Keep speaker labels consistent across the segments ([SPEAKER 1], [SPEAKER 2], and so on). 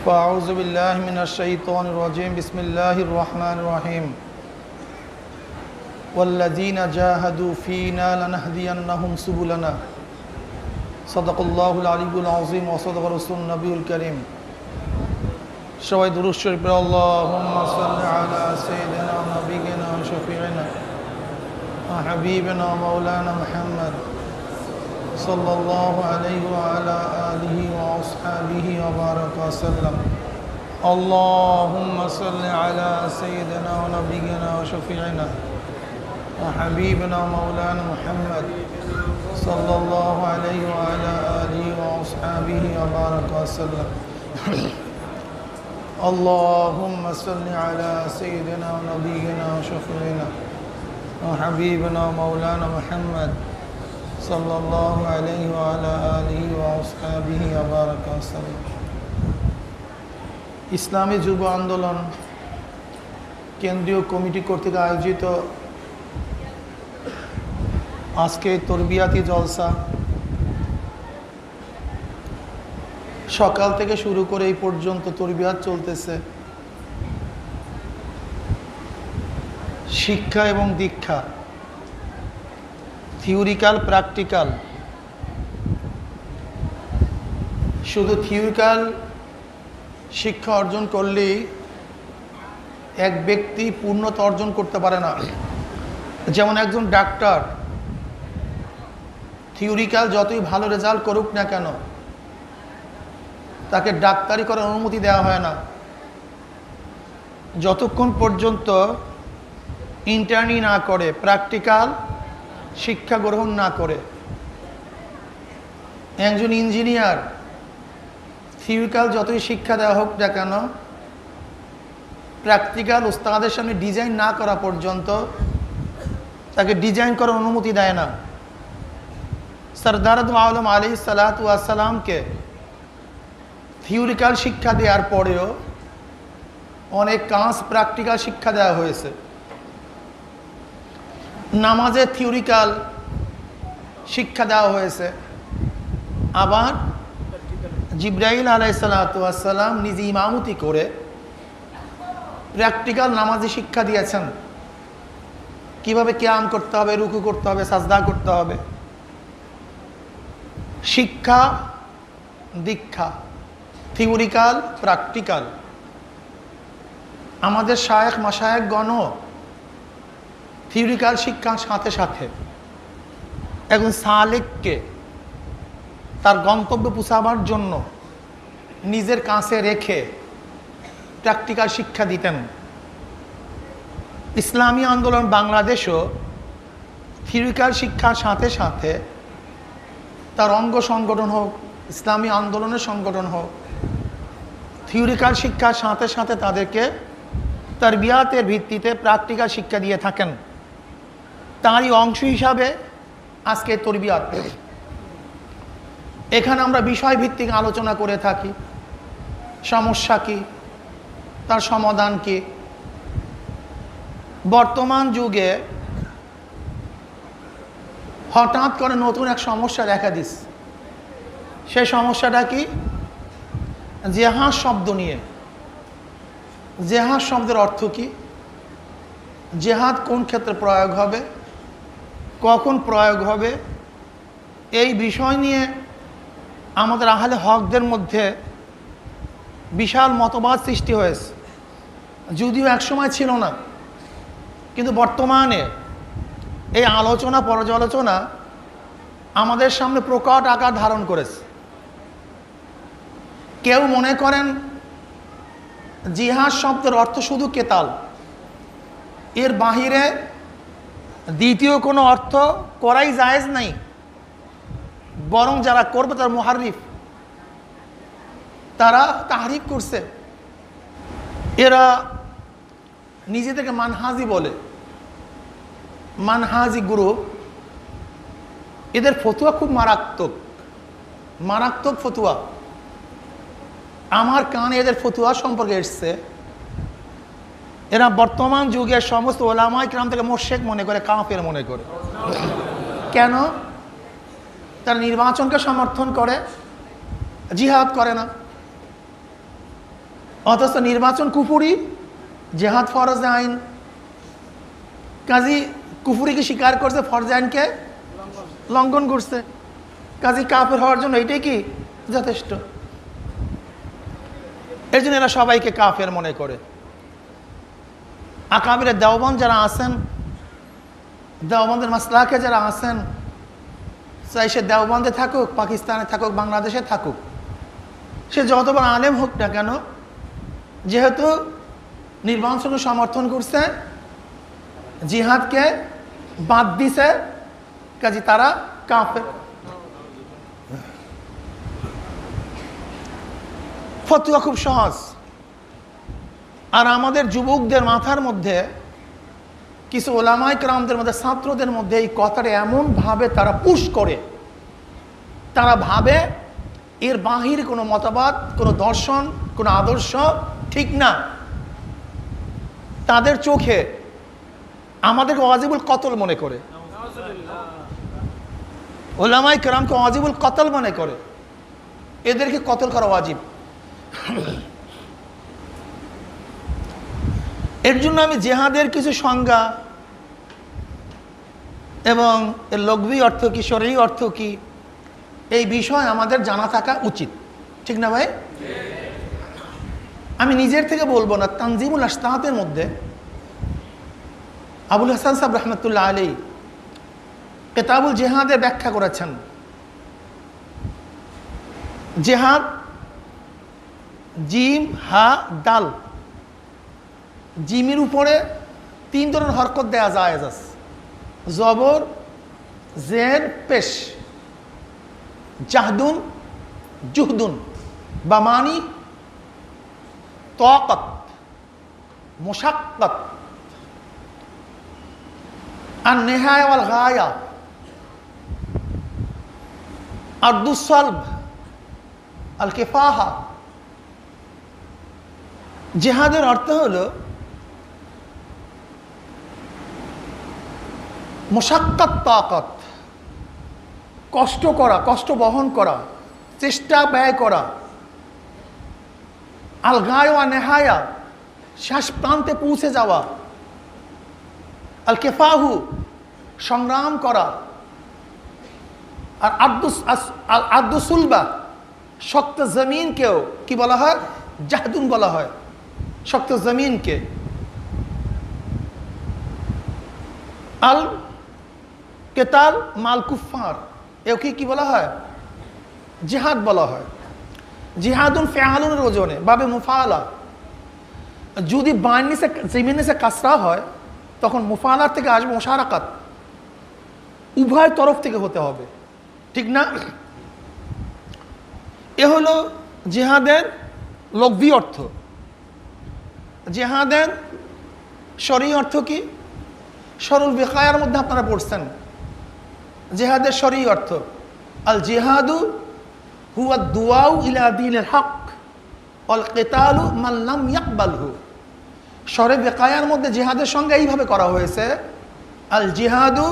[SPEAKER 1] فأعوذ بالله من الشيطان الرجيم بسم الله الرحمن الرحيم والذين جاهدوا فينا لنهدينهم سبلنا صدق الله العلي العظيم وصدق رسول النبي الكريم সবাই দুরূদ শরীফ পড়ে আল্লাহুম্মা সাল্লি আলা সাইয়্যিদিনা ওয়া নাবিয়িনা ওয়া শাফিঈনা ওয়া হাবিবিনা মাওলানা মুহাম্মদ সাল্লাল্লাহু আলাইহি ওয়া আলা আলিহি ওয়া আসহাবিহি ওয়া বারাকা ওয়া সাল্লাম আল্লাহুম্মা সাল্লি আলা সাইয়্যিদিনা ওয়া নাবিয়িনা ওয়া শাফিঈনা ওয়া হাবিবিনা মাওলানা মুহাম্মদ সাল্লাল্লাহু আলাইহি ওয়া আলা আলিহি ওয়া আসহাবিহি ওয়া বারাকা ওয়া সাল্লাম اللهم صل على سيدنا ونبينا وشفيعنا وحبيبنا مولانا محمد صلى الله عليه وعلى آله وأصحابه وبارك وسلم ইসলামী যুব আন্দোলন কেন্দ্রীয় কমিটি কর্তৃক আয়োজিত আজকে তরবিয়াতি জলসা সকাল থেকে শুরু করে এই পর্যন্ত তরবিয়াত চলতেছে। শিক্ষা এবং দীক্ষা, থিওরিক্যাল প্র্যাকটিক্যাল। শুধু থিওরিক্যাল শিক্ষা অর্জন করলেই এক ব্যক্তি পূর্ণতা অর্জন করতে পারে না। যেমন একজন ডাক্তার থিওরিক্যাল যতই ভালো রেজাল্ট করুক না কেন, তাকে ডাক্তারি করার অনুমতি দেওয়া হয় না যতক্ষণ পর্যন্ত ইন্টার্নি না করে, প্র্যাকটিক্যাল শিক্ষা গ্রহণ না করে। একজন ইঞ্জিনিয়ার থিওরিক্যাল যতই শিক্ষা দেওয়া হোক না কেন, প্র্যাকটিক্যাল ওস্তাদের সামনে ডিজাইন না করা পর্যন্ত তাকে ডিজাইন করার অনুমতি দেয় না। সরদার আলম আলাইহিস সালাতু ওয়াস সালামকে থিওরিক্যাল শিক্ষা দেওয়ার পরেও অনেক কাজ প্র্যাকটিক্যাল শিক্ষা দেওয়া হয়েছে। নামাজে থিওরিক্যাল শিক্ষা দেওয়া হয়েছে, আবার জিবরাইল আলাইহিস সালাতু ওয়াস সালাম নিজে ইমামতি করে প্র্যাকটিক্যাল নামাজে শিক্ষা দিয়েছেন, কিভাবে কিয়াম করতে হবে, রুকু করতে হবে, সাজদা করতে হবে। শিক্ষা দীক্ষা থিওরিক্যাল প্র্যাকটিক্যাল। আমাদের শায়েখ মাশায়েখগণ থিওরিক্যাল শিক্ষার সাথে সাথে একজন সালেককে তার গন্তব্যে পৌঁছাবার জন্য নিজের কাছে রেখে প্র্যাকটিক্যাল শিক্ষা দিতেন। ইসলামী আন্দোলন বাংলাদেশও থিওরিক্যাল শিক্ষার সাথে সাথে তার অঙ্গ সংগঠন হোক, ইসলামী আন্দোলনের সংগঠন হোক, থিওরিক্যাল শিক্ষার সাথে সাথে তাদেরকে তারবিয়াতের ভিত্তিতে প্র্যাকটিক্যাল শিক্ষা দিয়ে থাকেন। তারই অংশ হিসাবে আজকে তরবিয়াত। এখানে আমরা বিষয়ভিত্তিক আলোচনা করে থাকি, সমস্যা কি, তার সমাধান কি। বর্তমান যুগে হঠাৎ করে নতুন এক সমস্যা দেখা দিচ্ছে। সেই সমস্যাটা কি? জেহাদ শব্দ নিয়ে। জেহাদ শব্দের অর্থ কি? জেহাদ কোন ক্ষেত্রে প্রয়োগ হবে, কখন প্রয়োগ হবে, এই বিষয় নিয়ে আমাদের আহলে হকদের মধ্যে বিশাল মতবাদ সৃষ্টি হয়েছে। যদিও একসময় ছিল না, কিন্তু বর্তমানে এই আলোচনা পর্যালোচনা আমাদের সামনে প্রকট আকার ধারণ করেছে। কেউ মনে করেন জিহাদ শব্দের অর্থ শুধু কেতাল, এর বাহিরে দ্বিতীয় কোনো অর্থ করাই জায়েজ নাই, বরং যারা করবে তার মুহাররিফ, তারা তাহরিফ করছে। এরা নিজেদেরকে মানহাজি বলে, মানহাজি গ্রুপ। এদের ফতুয়া খুব মারাত্মক, মারাত্মক ফতুয়া। আমার কানে এদের ফতুয়া সম্পর্কে এসছে। এরা বর্তমান যুগের সমস্ত ওলামায়ে কিরাম থেকে মুশরিক মনে করে, কাফের মনে করে। কেন? তারা নির্বাচনকে সমর্থন করে, জিহাদ করে না। অথচ নির্বাচন কুফুরি, জেহাদ ফরজ আইন। কাজী কুফুরিকে স্বীকার করছে, ফরজ আইনকে লঙ্ঘন করছে। কাজী কাফের হওয়ার জন্য এটাই কি যথেষ্ট? এর জন্য এরা সবাইকে কাফের মনে করে। আকাবিরে দেওবন্দ যারা আছেন, দেওবন্দের মাসলাকে যারা আছেন, চাই সে দেওবন্দে থাকুক, পাকিস্তানে থাকুক, বাংলাদেশে থাকুক, সে যত বড় আলেম হোক না কেন, যেহেতু নির্বাচনকে সমর্থন করছে, জিহাদকে বাদ দিছে, কাজে তারা কাফের। ফতোয়া খুব সহজ। আর আমাদের যুবকদের মাথার মধ্যে, কিছু ওলামায়ে কেরামদের মধ্যে, ছাত্রদের মধ্যে এই কথাটা এমনভাবে তারা পুশ করে, তারা ভাবে এর বাহির কোনো মতবাদ, কোনো দর্শন, কোনো আদর্শ ঠিক না। তাদের চোখে আমাদেরকে ওয়াজিবুল কতল মনে করে, ওলামায়ে কেরামকে ওয়াজিবুল কতল মনে করে, এদেরকে কতল করা ওয়াজিব। এর জন্য আমি জেহাদের কিছু সংজ্ঞা এবং এর লঘবি অর্থ কি, শরঈ অর্থ কি, এই বিষয় আমাদের জানা থাকা উচিত, ঠিক না ভাই? আমি নিজের থেকে বলবো না, তানজিমুল আশতাহাতের মধ্যে আবুল হাসান সাহেব রহমতুল্লাহ আলী কিতাবুল জেহাদের ব্যাখ্যা করেছেন। জেহাদ জিম হা দাল, জিমের উপরে 3 ধরনের হরকত দেয়া যায়, জবর, জের, পেশ। জাহদুন, জুহদুন বা মানি তাকাত, মুশাক্কাত। আর নেহায়া ওয়াল গায়া, আরদুস সালব, আল কিফাহা। জিহাদের অর্থ হলো মুশাক্কাত, তাকাত, কষ্ট করা, কষ্ট বহন করা, চেষ্টা ব্যয় করা। আল গায় ওয়া নেহায়া, শেষ প্রান্তে পৌঁছে যাওয়া। আল কিফাহু, সংগ্রাম করা। আর আদুসুলবা, শক্ত জমিনকেও কি বলা হয়? জাহদুন বলা হয়, শক্ত জমিনকে। আল কেতাল মাল কুফার, এও কি বলা হয়? জিহাদ বলা হয়। জিহাদুন ফেআলুনের ওজনে বাবে মুফালা। যদি বাইনিসে জিমিনিসে কাসরা হয়, তখন মুফালার থেকে আসবে মুশারাকাত, উভয় তরফ থেকে হতে হবে, ঠিক না? এ হলো জিহাদের লঘবি অর্থ। জিহাদের শরঈ অর্থ কি? সরুল বিকায়ার মধ্যে আপনারা পড়ছেন জিহাদের শরঈ অর্থ। আল জিহাদু হুয়া দুআউ ইলা দীনিল হক ওয়াল কিতালু মান লাম ইয়াকবালহু। শরঈ বিকায়ার মধ্যে জিহাদের সঙ্গে এইভাবে করা হয়েছে, আল জিহাদু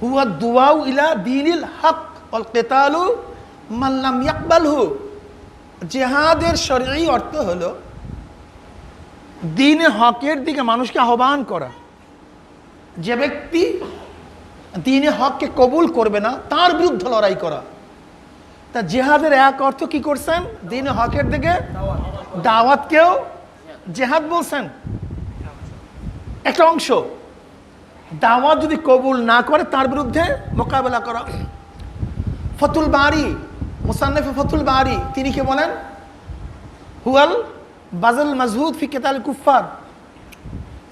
[SPEAKER 1] হুয়া দুআউ ইলা দীনিল হক ওয়াল কিতালু মান লাম ইয়াকবালহু। জিহাদের শরঈ অর্থ হলো দ্বীনে হকের দিকে মানুষকে আহ্বান করা। যে ব্যক্তি দ্বীনে হককে কবুল করবে না, তার বিরুদ্ধে লড়াই করা। তা জিহাদের এক অর্থ কি করছেন? দ্বীনে হকের দিকে দাওয়াতকেও জিহাদ বলছেন, একটা অংশ। দাওয়াত যদি কবুল না করে, তার বিরুদ্ধে মোকাবেলা করা। ফতুল বারি, মুসান্নিফে ফতুল বারি তিনি কি বলেন? হুয়াল বাজল মাজহুদ ফি কিতাল কুফার,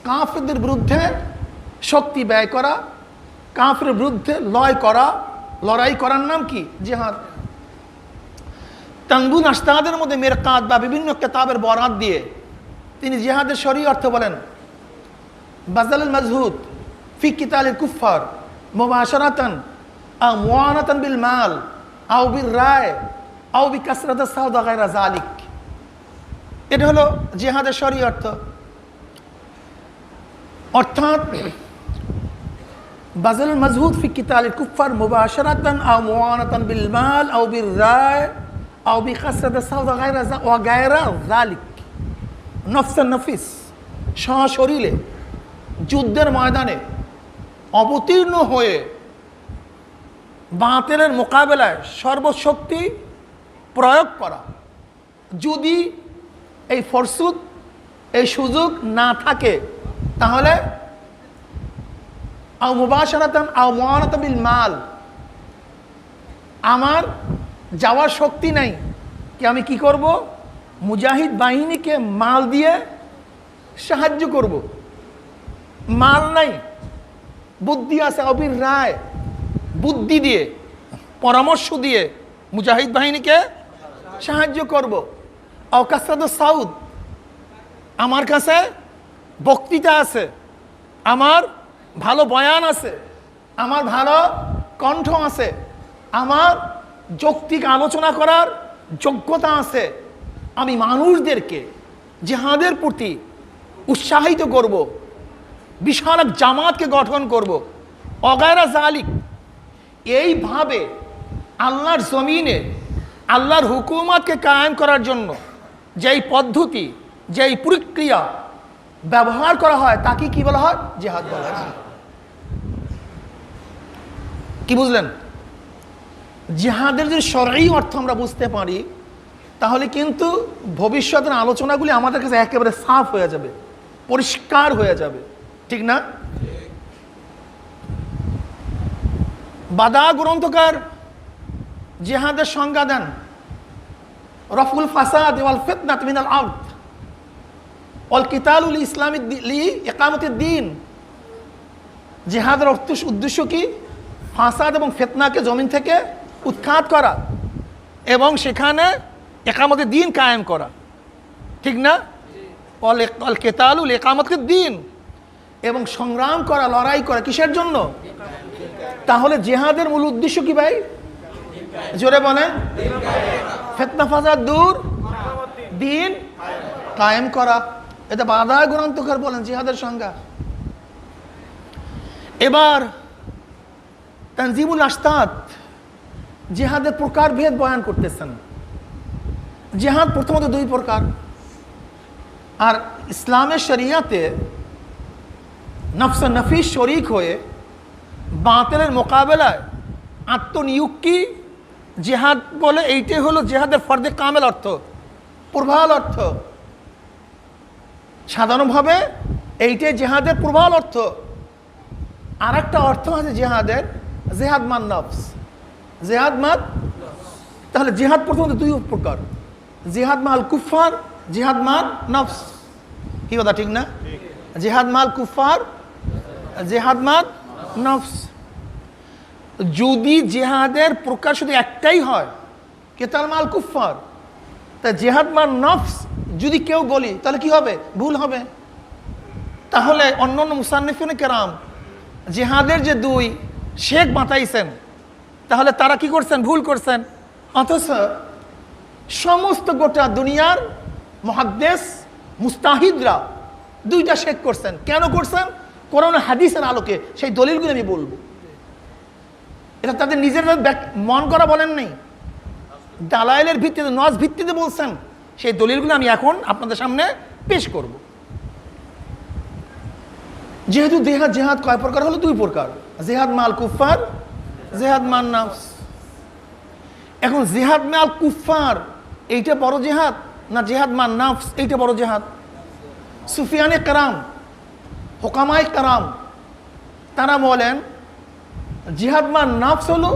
[SPEAKER 1] কাফেরদের বিরুদ্ধে শক্তি ব্যয় করা, কাফের বিরুদ্ধে লড়াই করার নাম কি? জিহাদ। তানবুন আশতাদের মধ্যে মেরকাত বা বিভিন্ন কিতাবের বরাত দিয়ে তিনি জিহাদের শরঈ অর্থ বলেন, বাজল মাজহুদ ফি কিতাল কুফার মুবাশারাতান আও মুআনাতান বিল মাল আও বির রায় আও বিকাসরাত সাওদা গায়রা যালিক। এটা হলো জিহাদের শরঈ অর্থ। অর্থাৎ বাজল মাজহুদ ফি কিতাল কুফার মুবাশারাতান আও মুআনাতান বিল মাল আও বির রায় আও বিকাসরাত সাওদা গায়রা যালিক। নফসে নফিস সশরীরে যুদ্ধের ময়দানে অবতীর্ণ হয়ে বাতিলের মোকাবেলায় সর্বশক্তি প্রয়োগ করা। যদি এই ফরসুদ, এই সুযোগ না থাকে, তাহলে আও মুবাশারাতান আও মুআনাতান বিল মাল, আমার যাওয়ার শক্তি নাই, কি আমি কি করব? মুজাহিদ বাহিনীকে মাল দিয়ে সাহায্য করব। মাল নাই, বুদ্ধি আছে, অবির রায়, বুদ্ধি দিয়ে পরামর্শ দিয়ে মুজাহিদ বাহিনীকে সাহায্য করব। অকাসাদ সাউদ, আমার কাছে বক্তৃতা আছে, আমার ভালো বয়ান আছে, আমার ভালো কণ্ঠ আছে, আমার যৌক্তিক আলোচনা করার যোগ্যতা আছে, আমি মানুষদেরকে জিহাদের প্রতি উৎসাহিত করব, বিশাল এক জামাতকে গঠন করব। অগায়রা জালিক, এইভাবে আল্লাহর জমিনে আল্লাহর হুকুমতকে কায়েম করার জন্য যেই পদ্ধতি, যেই প্রক্রিয়া ব্যবহার করা হয় তাকে কি বলা হয়? জিহাদ বলা হয়। কি বুঝলেন? জিহাদের যদি শরঈ অর্থ আমরা বুঝতে পারি, তাহলে কিন্তু ভবিষ্যতের আলোচনাগুলি আমাদের কাছে একেবারে সাফ হয়ে যাবে, পরিষ্কার হয়ে যাবে, ঠিক না? বাদা গ্রন্থকার জিহাদের সংজ্ঞা দেন, রফুল ফাসাদ ওয়াল ফিতনাত মিনাল আরদ ওয়াল কিতালুল ইসলামি লি ইকামতিদ দ্বীন। জিহাদের উদ্দেশ্য কি? ফাসাদ এবং ফিতনাকে জমিন থেকে উৎখাত করা এবং সেখানে ইকামতিদ দ্বীন কায়েম করা, ঠিক না? ওয়াল কিতালুল ইকামতিদ দ্বীন, এবং সংগ্রাম করা, লড়াই করা কিসের জন্য? তাহলে জিহাদের মূল উদ্দেশ্য কি ভাই? জোরে বলেন। ফিতনা ফাসাদ দূর, দ্বীন কায়েম করা। এটা বাদা গ্রন্থকার বলেন জিহাদের সংজ্ঞা। এবার তানজিমুল আশতাত জিহাদের প্রকারভেদ বয়ান করতেছেন। জিহাদ প্রথমত দুই প্রকার, আর ইসলামের শরিয়াতে নফসে নফিস শরিক হয়ে বাতিলের মোকাবেলায় আত্মনিয়োগকে জিহাদ বলে। এইটাই হলো জিহাদের ফর্দে কামেল অর্থ, প্রভাল অর্থ। সাধারণভাবে এইটাই জিহাদের প্রভাল অর্থ। আর একটা অর্থ আছে জিহাদের, জিহাদ মান নফস, জিহাদ মান। তাহলে জিহাদ প্রথমত দুই প্রকার, জিহাদ মাল কুফার, জিহাদ মান নফস। কি কথা ঠিক না? জিহাদ মাল কুফার, জিহাদ মান নফস। যদি জিহাদের প্রকার শুধু একটাই হয়, কেতাল মাল কুফার, তা জিহাদ মান নফস যদি কেউ বলি তাহলে কি হবে? ভুল হবে। তাহলে অন্যান্য মুসান্নিফিন কেরাম জিহাদের যে দুই শেখ বাতাইছেন, তাহলে তারা কি করছেন? ভুল করছেন। অথচ সমস্ত গোটা দুনিয়ার মুহাদ্দিস মুস্তাহিদরা দুইটা শেখ করছেন। কেন করছেন? কোরআন হাদিসের আলোকে। সেই দলিলগুলো আমি বলবো। এটা তাদের নিজের মন করা বলেন নাই, দালাইলের ভিত্তিতে, নজ ভিত্তিতে বলছেন। সেই দলিলগুলো আমি এখন আপনাদের সামনে পেশ করব। যেহেতু জিহাদ কয় প্রকার হলো? দুই প্রকার, জিহাদ মাল কুফার, জিহাদ মান নফস। এখন জিহাদ মাল কুফার এইটা বড় জিহাদ না জিহাদ মান নফস এইটা বড় জিহাদ? সুফিয়ানে কারাম, হুকামায়ে কারাম তারা বলেন জিহাদ মান নফস হলো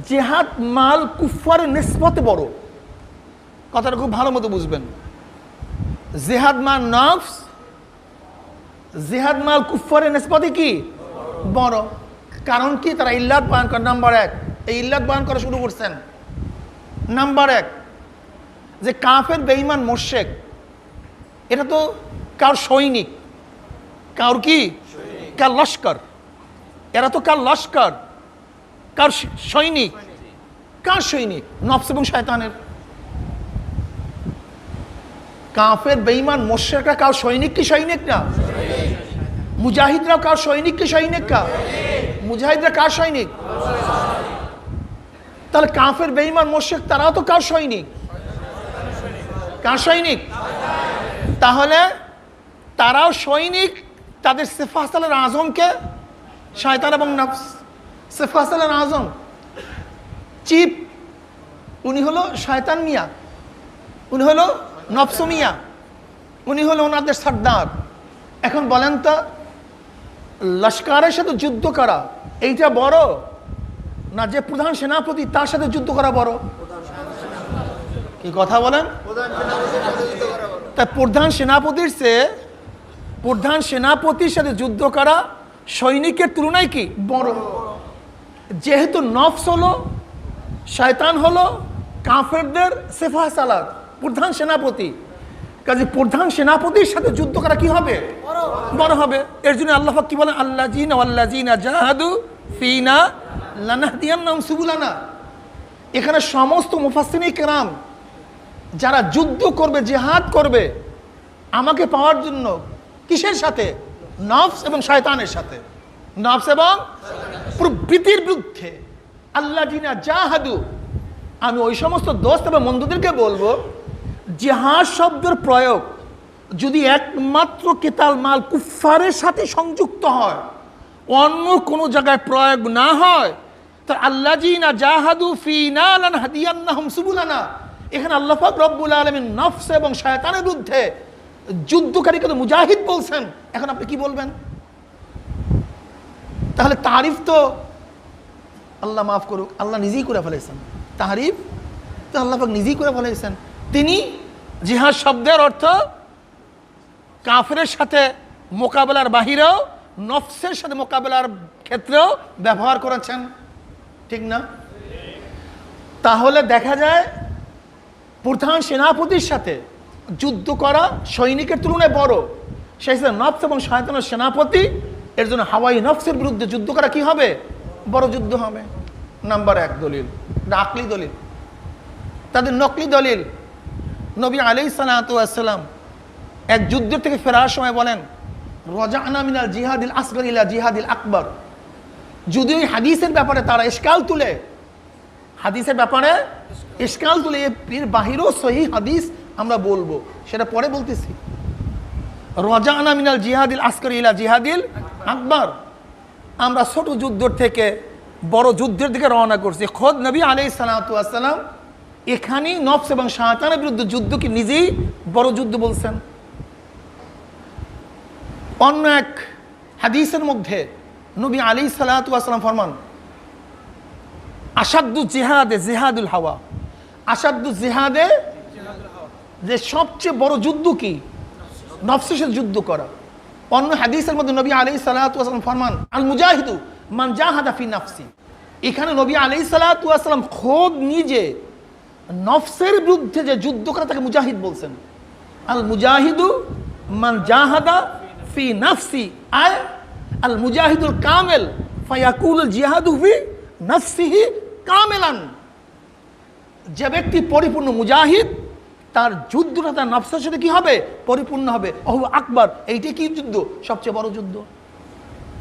[SPEAKER 1] জিহাদ মাল কুফারের নিসবতে বড়। কথাটা খুব ভালো মতো বুঝবেন। জিহাদ মান নফস জিহাদ মাল কুফারের নিসবতে কি বড়। কারণ কি? তারা ইল্লাত বয়ান করে। নাম্বার এক, এই ইল্লাত বয়ান করা শুরু করছেন। নাম্বার এক, যে কাফের বেঈমান মুশরিক এটা তো কার সৈনিক, কার কি? কার লস্কর। এরা তো কার লস্কর, কার সৈনিক। কার সৈনিক? নফস এবং শয়তানের। কাফের বেঈমান মুশরিকরা কার সৈনিক কি সৈনিক না? মুজাহিদরা কার সৈনিক কি সৈনিক কা? মুজাহিদরা কার সৈনিক? তাহলে কাফের বেঈমান মুশরিক তারাও তো কার সৈনিক? কার সৈনিক? তাহলে তারাও সৈনিক, তাদের সিফাতুল আজমকে শয়তান এবং নফস। সিফাতুল আজম চিফ, উনি হলো শয়তান মিয়া, উনি হলো নফস মিয়া, উনি হলো ওনাদের সর্দার। এখন বলেন তো, লস্করের সাথে যুদ্ধ করা এইটা বড়, না যে প্রধান সেনাপতি তার সাথে যুদ্ধ করা বড়? কি কথা বলেন? তাই প্রধান সেনাপতির সাথে যুদ্ধ করা সৈনিকের তুলনায় কি বড়? যেহেতু নফস হলো, শয়তান হলো কাফেরদের সেফা সালাত, প্রধান সেনাপতি, কাজে প্রধান সেনাপতির সাথে যুদ্ধ করা কি হবে? বড় হবে। এর জন্য আল্লাহ পাক কি বলেন? আল্লাযীনা জাহাদু ফিনা লানাহদিয়ান্নাহুম সুবুলানা। এখানে সমস্ত মুফাসসিরিনে কেরাম যারা যুদ্ধ করবে, জিহাদ করবে আমাকে পাওয়ার জন্য, কিসের সাথে? নফস এবং শয়তানের সাথে, নফস এবং প্রবৃত্তির বিরুদ্ধে। আল্লাযীনা জাহাদু, আমি ওই সমস্ত দোস্ত এবং বন্ধুদেরকে বলবো, জিহাদ শব্দের প্রয়োগ যদি একমাত্র কিতাল মাল কুফফারের সাথে সংযুক্ত হয়, অন্য কোনো জায়গায় প্রয়োগ না হয়, তো আল্লাযীনা জাহাদু ফিনা লানাহদিয়ান্নাহুম সুবুলানা, এখানে আল্লাহ পাক রব্বুল আলামিন নফস এবং শয়তানের বিরুদ্ধে যুদ্ধকারীকে তো মুজাহিদ বলছেন। এখন আপনি কি বলবেন? তাহলে তারিফ তো আল্লাহ মাফ করুক, আল্লাহ নিজেই করে ফেলেছেন। তারিফ তো আল্লাহ পাক নিজেই করে ফেলেছেন। তিনি জিহাদ শব্দের অর্থ কাফেরের সাথে মোকাবেলার বাহিরেও, নফসের সাথে মোকাবেলার ক্ষেত্রেও ব্যবহার করেছেন, ঠিক না? তাহলে দেখা যায় প্রধান সেনাপতির সাথে যুদ্ধ করা সৈনিকের তুলনায় বড়। সেই সাথে নফস এবং শয়তানের সেনাপতি, এর জন্য হাওয়াই নফসের বিরুদ্ধে যুদ্ধ করা কি হবে? বড় যুদ্ধ হবে। নাম্বার 1 দলিল, আকলি দলিল। তাদের নকলি দলিল, নবী আলাইহিস সালাতু ওয়াস সালাম এক যুদ্ধের থেকে ফেরার সময় বলেন, রাজানা মিনাল জিহাদিল আসগর ইলা জিহাদিল আকবর। যদিও এই হাদিসের ব্যাপারে তারা ইশকাল তুলে, হাদিসের ব্যাপারে ইশকাল তুলে, এর বাহিরেও সহিহ হাদিস আমরা বলবো, সেটা পরে বলতেছি। রাজানা মিনাল জিহাদিল আসগর ইলা জিহাদিল আকবর, আমরা ছোট যুদ্ধ থেকে বড় যুদ্ধের দিকে রওনা করছি। খোদ নবী আলাইহিস সালাতু ওয়াস সালাম এখানেই নফস এবং শয়তানের বিরুদ্ধে যুদ্ধকে নিজেই বড় যুদ্ধ বলছেন। অন্য এক হাদিসের মধ্যে নবী আলাইহিস সালাতু ওয়াস সালাম ফরমান, আসাদ্দু জিহাদে জিহাদুল হাওয়া। আসাদ্দু জিহাদে, যে সবচেয়ে বড় যুদ্ধ কি? নফসের সাথে যুদ্ধ করা। অন্য হাদিসের মধ্যে নবী আলাইহিস সালাতু ওয়াস সালাম ফরমান, আল মুজাহিদু মান জাহাদা ফি নাফসি। এখানে নবী আলাইহিস সালাতু ওয়াস সালাম খোদ নিজে নফসের বিরুদ্ধে যে যুদ্ধ করে তাকে মুজাহিদ বলছেন। আল মুজাহিদু মান জাহাদা ফি নাফসি, আয় আল মুজাহিদুল কামেল ফায়াকুল জিহাদু ফি নাফসিহি কামেলান। যে ব্যক্তি পরিপূর্ণ মুজাহিদ, তার যুদ্ধটা তার নফসের সাথে কি হবে? পরিপূর্ণ হবে। ওহ আকবর, এইটাই কি যুদ্ধ? সবচেয়ে বড় যুদ্ধ।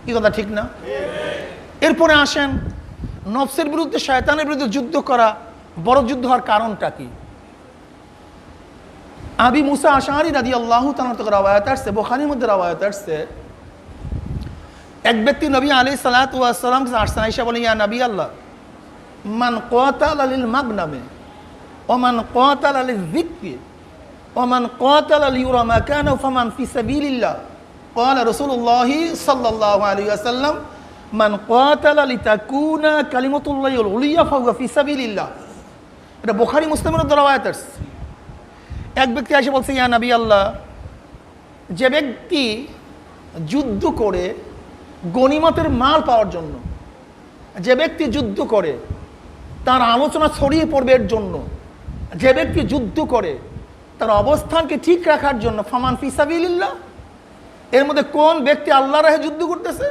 [SPEAKER 1] কি কথা ঠিক না? এরপরে আসেন, নফসের বিরুদ্ধে শয়তানের বিরুদ্ধে যুদ্ধ করা বড় যুদ্ধ হওয়ার কারণটা কি? আবি মুসা আশআরী রাদিয়াল্লাহু তাআলা থেকে রওয়ায়াত আসছে, বুখারীর মধ্যে রওয়ায়াত আসছে, এক ব্যক্তি নবী আলাইহিস সালাতু ওয়াস সালাম কাছে আসছেন, আয়েশা বলেন, ইয়া নবী আল্লাহ, মান কাতালা লিল মাগনামে ওয়া মান কাতালা লিয-যিকরি ওয়া মান কাতালা লিয়ুরা মাকানা ফামান ফি সাবিলিল্লাহ। ক্বালা রাসূলুল্লাহ সাল্লাল্লাহু আলাইহি ওয়াসাল্লাম, মান কাতালা লিতাকুনা কালিমাতুল্লাহিল উলিয়া ফাহুয়া ফি সাবিলিল্লাহ। এটা বুখারী মুসলিমের মধ্যে রওয়ায়াত আছে। এক ব্যক্তি এসে বলছে, ইয়া নবী আল্লাহ, যে ব্যক্তি যুদ্ধ করে গনিমতের মাল পাওয়ার জন্য, যে ব্যক্তি যুদ্ধ করে তার আলোচনা ছড়িয়ে পড়বে এর জন্য, যে ব্যক্তি যুদ্ধ করে তার অবস্থানকে ঠিক রাখার জন্য, ফামান ফি সাবিলিল্লাহ, এর মধ্যে কোন ব্যক্তি আল্লাহর রাহে যুদ্ধ করতেছে?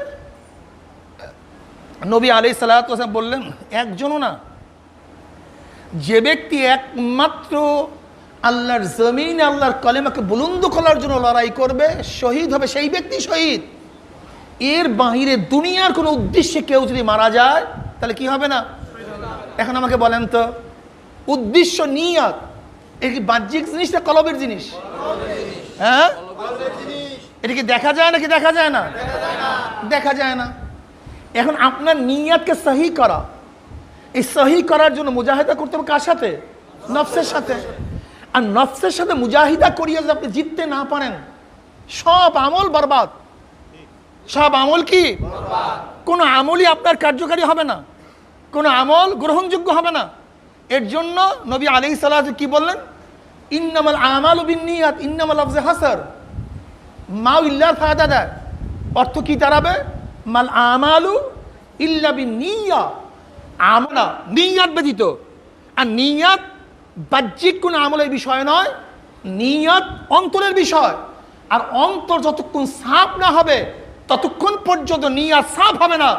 [SPEAKER 1] নবী আলাইহিস সালাতু ওয়াস সালাম বললেন, একজনও না, যে ব্যক্তি একমাত্র আল্লাহর জমিনে আল্লাহর কালেমাকে বুলন্দ করার জন্য লড়াই করবে, শহীদ হবে, সেই ব্যক্তি শহীদ। এর বাহিরে দুনিয়ার কোনো উদ্দেশ্যে কেউ যদি মারা যায় তাহলে কি হবে না? এখন আমাকে বলেন তো, উদ্দেশ্য নিয়ত, এর কি বাহ্যিক জিনিস না কলবের জিনিস? হ্যাঁ, এটা কি দেখা যায় নাকি দেখা যায় না? দেখা যায় না। এখন আপনার নিয়তকে সহি করা, এই সহি করার জন্য মুজাহিদা করতে হবে কার সাথে? নফসের সাথে। আর নফসের সাথে মুজাহিদা করিয়ে যদি আপনি জিততে না পারেন, সব আমল বরবাদ। সব আমল কি? কোনো আমলই আপনার কার্যকারী হবে না, কোনো আমল গ্রহণযোগ্য হবে না। এর জন্য নবী আলাইহিস সালাতু কি বললেন? ইন্নামাল আমালু বিন্নিয়াত ইন্নামাল লাফযে হাসার মা ইল্লার ফায়দা দেয়। অর্থ কি দাঁড়াবে? মাল আমালু ইল্লা বিন্নিয়া, আমলা নিয়াত ব্যতীত। আর নিয়াত বাহ্যিক কোনো আমলের বিষয় নয়, নিয়াত অন্তরের বিষয়। আর অন্তর যতক্ষণ সাফ না হবে ততক্ষণ পর্যন্ত নিয়াত সাফ হবে না।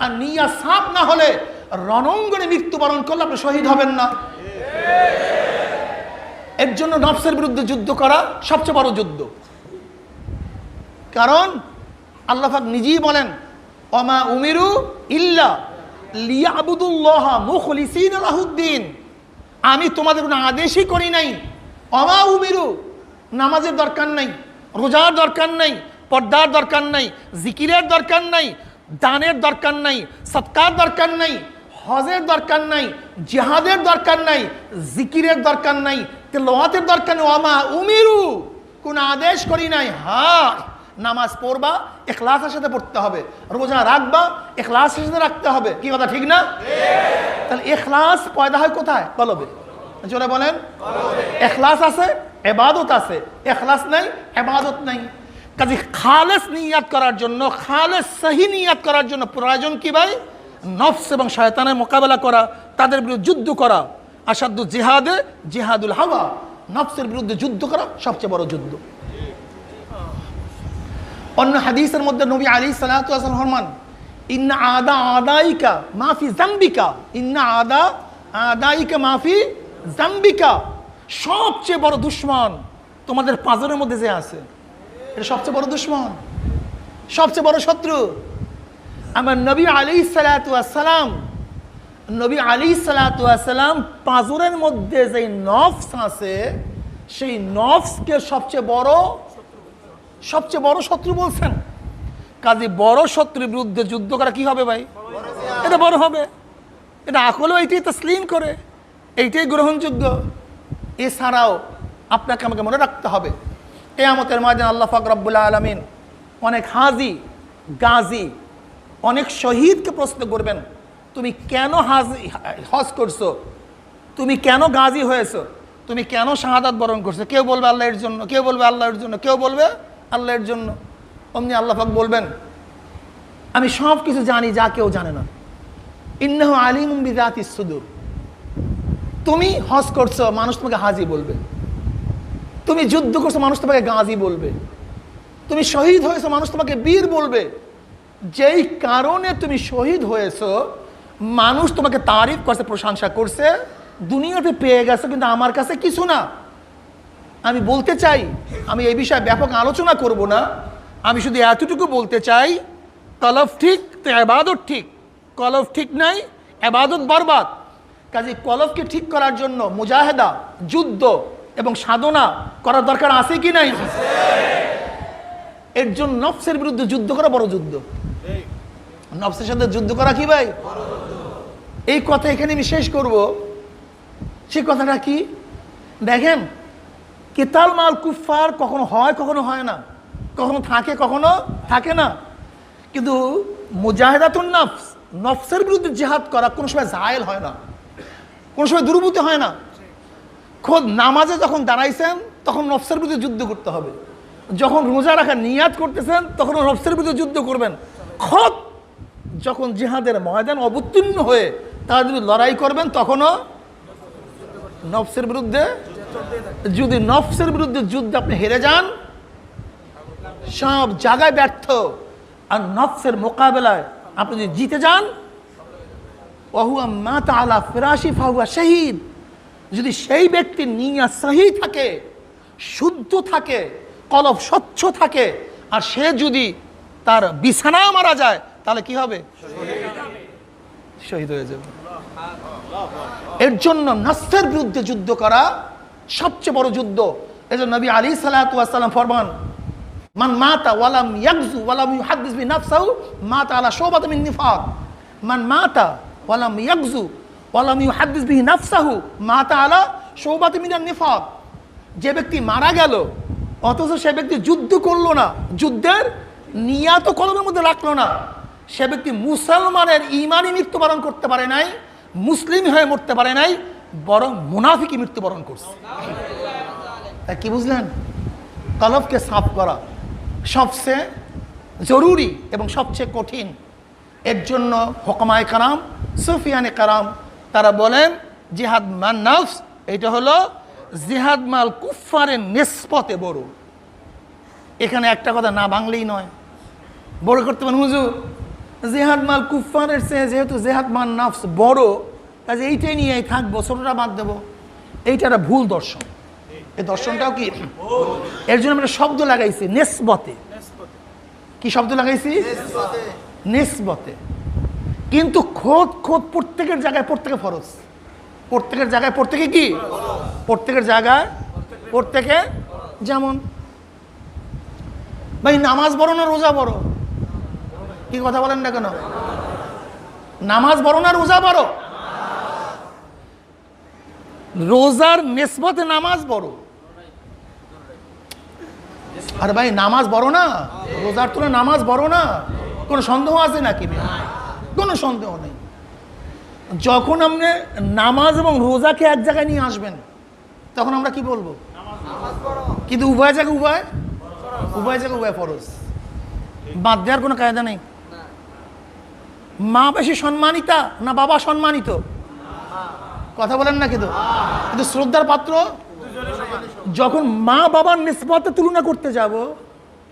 [SPEAKER 1] আর নিয়াত সাফ না হলে রণাঙ্গনে মৃত্যুবরণ করলে আপনি শহীদ হবেন না। এর জন্য নফসের বিরুদ্ধে যুদ্ধ করা সবচেয়ে বড় যুদ্ধ। কারণ আল্লাহ পাক নিজেই বলেন, ওমা উমিরু ইল্লা লিয়াবুদুল্লাহ মুখলিসিনা লাহুদ্দিন, আমি তোমাদের কোনো আদেশই করি নাই। ওমা উমিরু, নামাজের দরকার নাই, রোজার দরকার নাই, পর্দার দরকার নাই, জিকিরের দরকার নাই, দানের দরকার নাই, সৎকার দরকার নাই, হজের দরকার নাই, জিহাদের দরকার নাই, জিকিরের দরকার নাই, তেলাওয়াতের দরকার নেই। ওমা উমিরু, কোন আদেশ করি নাই। হ্যাঁ, নামাজ পড়বা ইখলাসের সাথে পড়তে হবে, রোজা রাখবা ইখলাসের সাথে রাখতে হবে। কি কথা ঠিক না? তাহলে ইখলাস পয়দা হয় কোথায়? কলবে। জোরে বলেন। ইখলাস আছে, ইবাদত আছে। ইখলাস নাই, ইবাদত নাই। কাজে খালেস নিয়াত করার জন্য, খালেস সহি নিয়াত করার জন্য প্রয়োজন কি ভাই? নফস এবং শয়তানের মোকাবেলা করা, তাদের বিরুদ্ধে যুদ্ধ করা। আসাদু জিহাদে জিহাদুল হাওয়া, নফসের বিরুদ্ধে যুদ্ধ করা সবচেয়ে বড় যুদ্ধ। অন্য হাদিসের মধ্যে নবী আলাইহিস সালাতু ওয়াস সালাম ফরমান, ইন্না আদা আদাইকা মাফি জাম্বিকা, ইন্না আদা আদাইকা মাফি জাম্বিকা, সবচেয়ে বড় দুশমন তোমাদের পাঁজরের মধ্যে যে আছে, এটা সবচেয়ে বড় দুশমন, সবচেয়ে বড় শত্রু। আমার নবী আলাইহিস সালাতু ওয়াস সালাম, নবী আলাইহিস সালাতু ওয়াস সালাম পাঁজরের মধ্যে যে নফস আছে, সেই নফসকে সবচেয়ে বড় শত্রু বলছেন। কাজে বড় শত্রুর বিরুদ্ধে যুদ্ধ করা কি হবে ভাই? এটা বড় হবে। এটা আকলও এইটাই তসলিম করে, এইটাই গ্রহণযোগ্য। এছাড়াও আপনাকে আমাকে মনে রাখতে হবে, কিয়ামতের ময়দানে আল্লাহ পাক রব্বুল আলামিন অনেক হাজি গাজী, অনেক শহীদকে প্রশ্ন করবেন, তুমি কেন হজ করছো, তুমি কেন গাজী হয়েছো, তুমি কেন শাহাদাত বরণ করছো? কেউ বলবে আল্লাহর জন্য, কেউ বলবে আল্লাহর জন্য, কেউ বলবে আল্লাহর জন্য। অমনি আল্লাহ পাক বলবেন, আমি সব কিছু জানি যা কেউ জানে না। ইন্নাহু আলিমুম বিযাতিস সুদূর, তুমি হজ করছো, মানুষ তোমাকে হাজি বলবে। তুমি যুদ্ধ করছো, মানুষ তোমাকে গাজী বলবে। তুমি শহীদ হয়েছো, মানুষ তোমাকে বীর বলবে। যেই কারণে তুমি শহীদ হয়েছো, মানুষ তোমাকে তারিফ করছে, প্রশংসা করছে, দুনিয়াতে পেয়ে গেছো, কিন্তু আমার কাছে কিছু না। আমি বলতে চাই, আমি এই বিষয়ে ব্যাপক আলোচনা করব না, আমি শুধু এতটুকু বলতে চাই, কলব ঠিক তো ইবাদত ঠিক, কলব ঠিক নাই ইবাদত বরবাদ। কাজে কলবকে ঠিক করার জন্য মুজাহিদা, যুদ্ধ এবং সাধনা করার দরকার আছে কি নাই? এর জন্য নফসের বিরুদ্ধে যুদ্ধ করা বড় যুদ্ধ। নফসের সাথে যুদ্ধ করা কি ভাই? এই কথা এখানে আমি শেষ করব। সেই কথাটা কি দেখেন, কিতাল মাল কুফার কখনো হয়, কখনো হয় না, কখনো থাকে, কখনো থাকে না। কিন্তু মুজাহিদাতুন নফস, নফসের বিরুদ্ধে জিহাদ করা কোনো সময় জায়েল হয় না, কোনো সময় দুর্বৃত্ত হয় না। খোদ নামাজে যখন দাঁড়াইছেন তখন নফসের বিরুদ্ধে যুদ্ধ করতে হবে, যখন রোজা রাখার নিয়াত করতেছেন তখন নফসের বিরুদ্ধে যুদ্ধ করবেন। খোদ যখন জিহাদের ময়দান অবতীর্ণ হয়ে তার বিরুদ্ধে লড়াই করবেন তখনও নফসের বিরুদ্ধে। যদি নফসের বিরুদ্ধে যুদ্ধ আপনি হেরে যান, সব জায়গায় ব্যর্থ। আর নফসের মোকাবেলায় আপনি যদি জিতে যান, ওয়াহুয়া মাতা আলা ফিরাশি ফাহুয়া শহীদ, যদি সেই ব্যক্তির নিয়াত সহি থাকে, শুদ্ধ থাকে, কলব স্বচ্ছ থাকে, আর সে যদি তার বিছানায় মারা যায়, তাহলে কি হবে? শহীদ হয়ে যাবে। এর জন্য নফসের বিরুদ্ধে যুদ্ধ করা সবচেয়ে বড় যুদ্ধ। এই যে নবী আলাইহিস সালাতু ওয়াস সালাম ফরমান, মান মাতা ওয়ালাম ইয়াগজু ওয়ালাম ইউহাদ্দিস বিনাফসাহু মাতা আলা শুবাতিন মিন নিফাক। মান মাতা ওয়ালাম ইয়াগজু ওয়ালাম ইউহাদ্দিস বিনাফসাহু মাতা আলা শুবাতিন মিনান নিফাক। যে ব্যক্তি মারা গেল অথচ সে ব্যক্তি যুদ্ধ করলো না, যুদ্ধের নিয়াত কলমের মধ্যে রাখলো না, সে ব্যক্তি মুসলমানের ইমানি মৃত্যুবরণ করতে পারে নাই, মুসলিম হয়ে মরতে পারে নাই, বরং মুনাফিকি মৃত্যুবরণ করছে। তাই কি বুঝলেন? কলবকে সাফ করা সবচেয়ে জরুরি এবং সবচেয়ে কঠিন। এর জন্য হুকামায়ে কারাম, সুফিয়ানে কারাম তারা বলেন জিহাদ মান নাফস এটা হলো জিহাদ মাল কুফফারের নিসবতে বড়। এখানে একটা কথা না বাংলেই নয়, বড় করতে পারেন হুজুর, জিহাদ মাল কুফফারের চেয়ে যেহেতু জিহাদ মান নাফস বড়, কাজে এইটাই নিয়েই থাকবো, ছোটটা বাদ দেবো, এইটা একটা ভুল দর্শন। এই দর্শনটাও কি? এর জন্য আমরা শব্দ লাগাইছি নিসবতে। কি শব্দ লাগাইছি? নিসবতে। কিন্তু খোদ খোদ প্রত্যেকের জায়গায় প্রত্যেকে ফরজ, প্রত্যেকের জায়গায় প্রত্যেকে কি? প্রত্যেকের জায়গায় প্রত্যেকে। যেমন ভাই নামাজ বড় না রোজা বড়? কি কথা বলেন না কেন? নামাজ বড় না রোজা বড়? রোজার নিসবতে নামাজ বড়। আরে ভাই নামাজ বড় না? রোজার তুলনায় নামাজ বড় না? কোনো সন্দেহ আছে নাকি? কোনো সন্দেহ নেই। যখন আপনি নামাজ এবং রোজাকে এক জায়গায় নিয়ে আসবেন তখন আমরা কি বলবো? কিন্তু উভয় জায়গায় উভয় জায়গায় উভয় ফরজ, বাদ দেওয়ার কোনো কায়দা নেই। মা বেশি সম্মানিতা না বাবা সম্মানিত? কথা বলেন না। কিন্তু শ্রদ্ধার পাত্র। যখন মা বাবার নিসবতে তুলনা করতে যাব,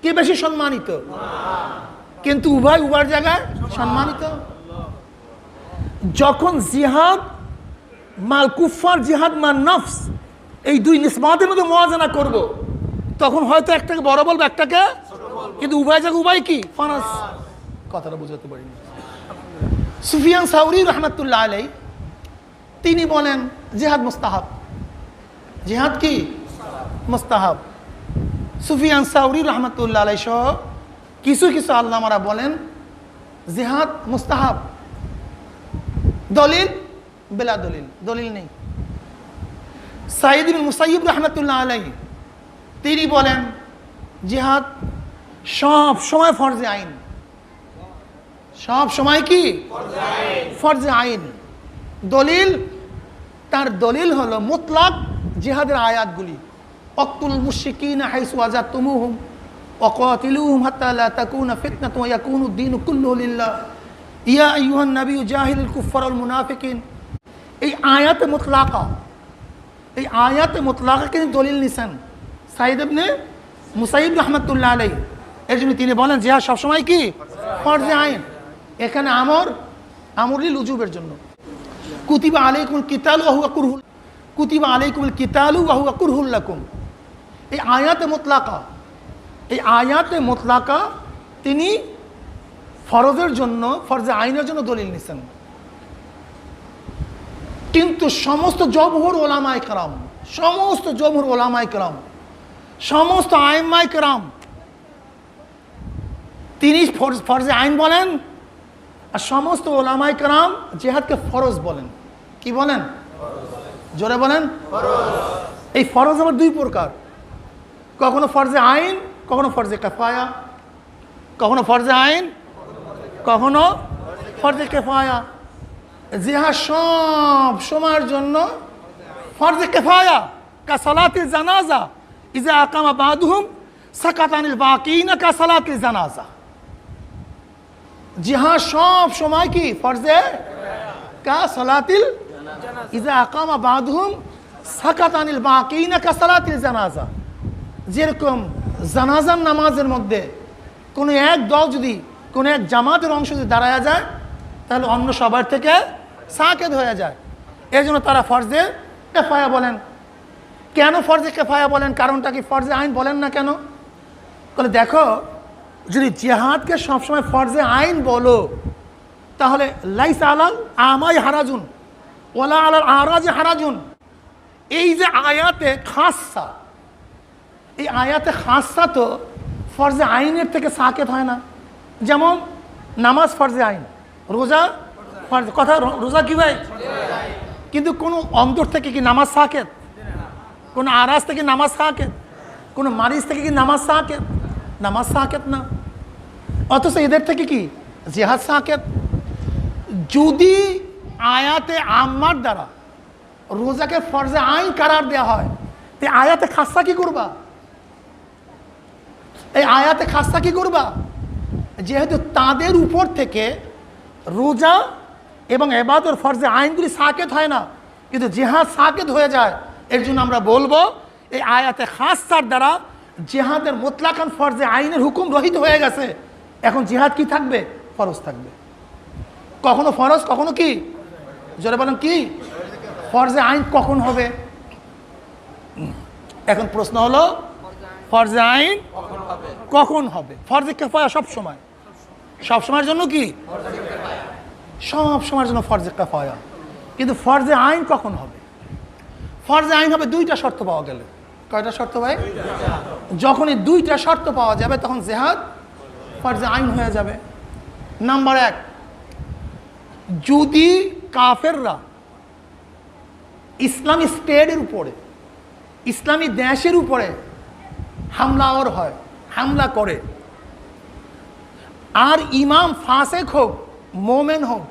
[SPEAKER 1] কে বেশি সম্মানিত? কিন্তু উভয় জায়গায় সম্মানিত। যখন জিহাদ মাল কুফার জিহাদ মান নফস এই দুই নিসবতের মধ্যে মুওয়াজানা করব, তখন হয়তো একটাকে বড় বলবো, একটাকে, কিন্তু উভয় জায়গায় উভয় কি ফরজ। কথাটা বুঝাতে পারিনি। সুফিয়ান সাউরি রহমাতুল্লাহ আলাইহি তিনি বলেন জিহাদ মুস্তাহাব। জিহাদ কি? মুস্তাহাব। সুফিয়ান সাউরি রহমাতুল্লাহ আলাইহি সহ কিছু কিছু আল্লামারা বলেন জিহাদ মুস্তাহাব। দলিল? বেলা দলিল, দলিল নেই। সাইদ ইবনে মুসাইয়িব রহমাতুল্লাহ আলাইহি তিনি বলেন জিহাদ সব সময় ফরজে আইন। সব সময় কি? ফরজে আইন। দলিল? তার দলিল হলো মুতলাক জিহাদের আয়াতগুলি, ওয়াক্তুল মুশরিকিনা হাইসু ওয়াজাতুমুহুম ওয়াকাতিলুহুম হাত্তা লা তাকুনা ফিতনাতুন ওয়া ইয়াকুনুদ দীনু কুল্লুহু লিল্লাহ ইয়া আইয়ুহান নাবিয়্যু জাহিলিল কুফফার ওয়াল মুনাফিকিন। এই আয়াতে মুতলাকা, এই আয়াতে মুতলাকাকে দলিল নিছেন সাইদ ইবনে মুসাইয়িব রহমাতুল্লাহ আলাইহি। এর জন্য তিনি বলেন জিহাদ সবসময় কি? ফরজে আইন। এখানে আমরুল উজুবের জন্য। কুতিবা আলাইকুমুল কিতালু ওয়া হুয়া কুরহুল, কুতিবা আলাইকুমুল কিতালু ওয়া হুয়া কুরহুল লাকুম। এই আয়াতে মুতলাকা, এই আয়াতে মুতলাকা তিনি ফরজের জন্য, ফরজে আইনের জন্য দলিল নিছেন। কিন্তু সমস্ত জমহুর ওলামায়ে কেরাম, সমস্ত জমহুর ওলামায়ে কেরাম, সমস্ত আইম্মায়ে কেরাম তিনি ফরজে আইন বলেন, আর সমস্ত ওলামায়ে কেরাম জিহাদকে ফরজ বলেন। কি বলেন? জোরে বলেন। এই ফরজ আবার দুই প্রকার, কখনো ফরজে আইন, কখনো ফরজে কিফায়া। কখনো ফরজে আইন, কখনো ফরজে কিফায়া। জিহাদ সব সময়ের জন্য ফরজে কিফায়া। কা সালাতিল জানাজা ইজা আকামা বাদুহুম সাকাত আনিল বাকিনা কা সালাতিল জানাজা। জিহাদ সব সময় কি? ফরজে কা সালাতিল ইজা আকামা বাদুহুম সাকাত আনিল বাকিনা কা সালাতিল জানাজা। যেরকম জানাজার নামাজের মধ্যে কোনো এক দল যদি, কোনো এক জামাতের অংশ যদি দাঁড়ায়া যায়, তাহলে অন্য সবার থেকে সাকেত হয়ে যায়। এই জন্য তারা ফরজে কিফায়া বলেন। কেন ফরজে কিফায়া বলেন? কারণটা কি? ফরজে আইন বলেন না কেন? বলে দেখো, যদি জিহাদকে সবসময় ফরজে আইন বলো, তাহলে লাইসা আলাল আমাই হারাজুন ওয়ালা আলাল আরাজ হারাজুন। এই যে আয়াতে খাসা, এই আয়াতে খাসা তো ফরজে আইনের থেকে সাকেত হয় না। যেমন নামাজ ফরজে আইন, রোজা ফরজ, কথা রোজা কি ভাই? কিন্তু কোনো অন্তর থেকে কি নামাজ সাকেত? কোনো আরাজ থেকে নামাজ সাকেত? কোনো মারিজ থেকে কি নামাজ সাকেত? নামাজ সাকেত না। অথচ এদের থেকে কি জিহাদ সাকেত। যদি আয়াতে আম্মার দ্বারা রোজাকে ফরজে আইন কারার দেওয়া হয়, তো আয়াতে খাসা কি করবা? এই আয়াতে খাসা কি করবা? যেহেতু তাদের উপর থেকে রোজা এবং ইবাদত ফরজে আইনগুলি সাকেত হয় না, কিন্তু জিহাদ সাকেত হয়ে যায়। এর জন্য আমরা বলবো এই আয়াতে খাসার দ্বারা জিহাদের মুতলাকান ফরজে আইনের হুকুম রহিত হয়ে গেছে। এখন জিহাদ কি থাকবে? ফরজ থাকবে। কখনো ফরজ, কখনো কি? জোরে বলেন কি? ফরজে আইন কখন হবে? এখন প্রশ্ন হলো ফরজে আইন কখন হবে? ফরজে কিফায়া সব সময়, সব সময়ের জন্য কি? সব সময়ের জন্য ফরজে কিফায়া। কিন্তু ফরজে আইন কখন হবে? ফরজে আইন হবে দুইটা শর্ত পাওয়া গেলে। কয়টা শর্ত ভাই? যখন এই দুইটা শর্ত পাওয়া যাবে তখন জিহাদ ফরজে আইন হয়ে যাবে। নাম্বার 1, যদি কাফেররা ইসলামী স্টেটের উপরে, ইসলামী দেশের উপরে হামলাওয়ার হয়, হামলা করে, আর ইমাম ফাসেক হোক মোমেন হোক,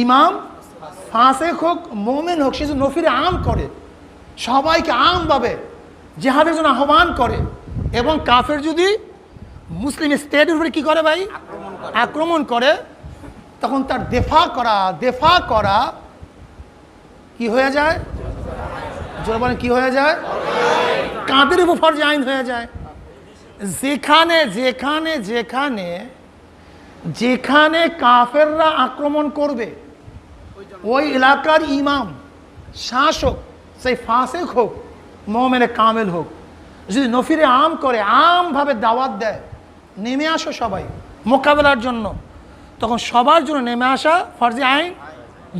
[SPEAKER 1] ইমাম ফাসেক হোক মোমেন হোক, সে যদি নফিরে আম করে, সবাইকে আমভাবে জিহাদের জন্য আহ্বান করে, এবং কাফের যদি মুসলিম স্টেটের উপরে কী করে ভাই? আক্রমণ করে, তখন তার দেফা করা কি হয়ে যায়? জোরে বলেন কি হয়ে যায়? কাদের উপর ফরজে আইন হয়ে যায়। যেখানে যেখানে যেখানে যেখানে কাফেররা আক্রমণ করবে, ওই এলাকার ইমাম, শাসক, সেই ফাসেক হোক মুমিনে কামেল হোক, যদি নফিরে আম করে, আমভাবে দাওয়াত দেয়, নেমে আসো সবাই মোকাবেলার জন্য, তখন সবার জন্য নেমে আসা ফরজে আইন।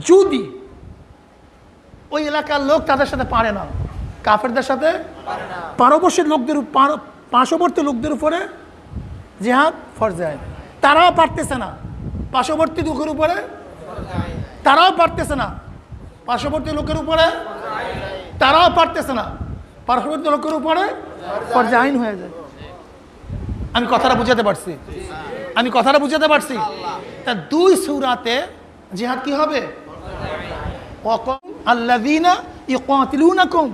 [SPEAKER 1] যদি ওই এলাকার লোক তাদের সাথে পারে না, কাফেরদের সাথে পার্শ্ববর্তী লোকদের উপরে জিহাদ ফরজে আইন। তারাও পারতেছে না, পার্শ্ববর্তী লোকের উপরে, তারাও পারতেছে না, পার্শ্ববর্তী লোকের উপরে, তারাও পারতেছে না, পার্শ্ববর্তী লোকের উপরে ফরজে আইন হয়ে যায়। আমি কথাটা বুঝাতে পারছি? আমি কথাটা বুঝাতে পারছি? তা দুই সূরাতে জিহাদ কি হবে? আল্লাযীনা ইউকাতিলুনাকুম,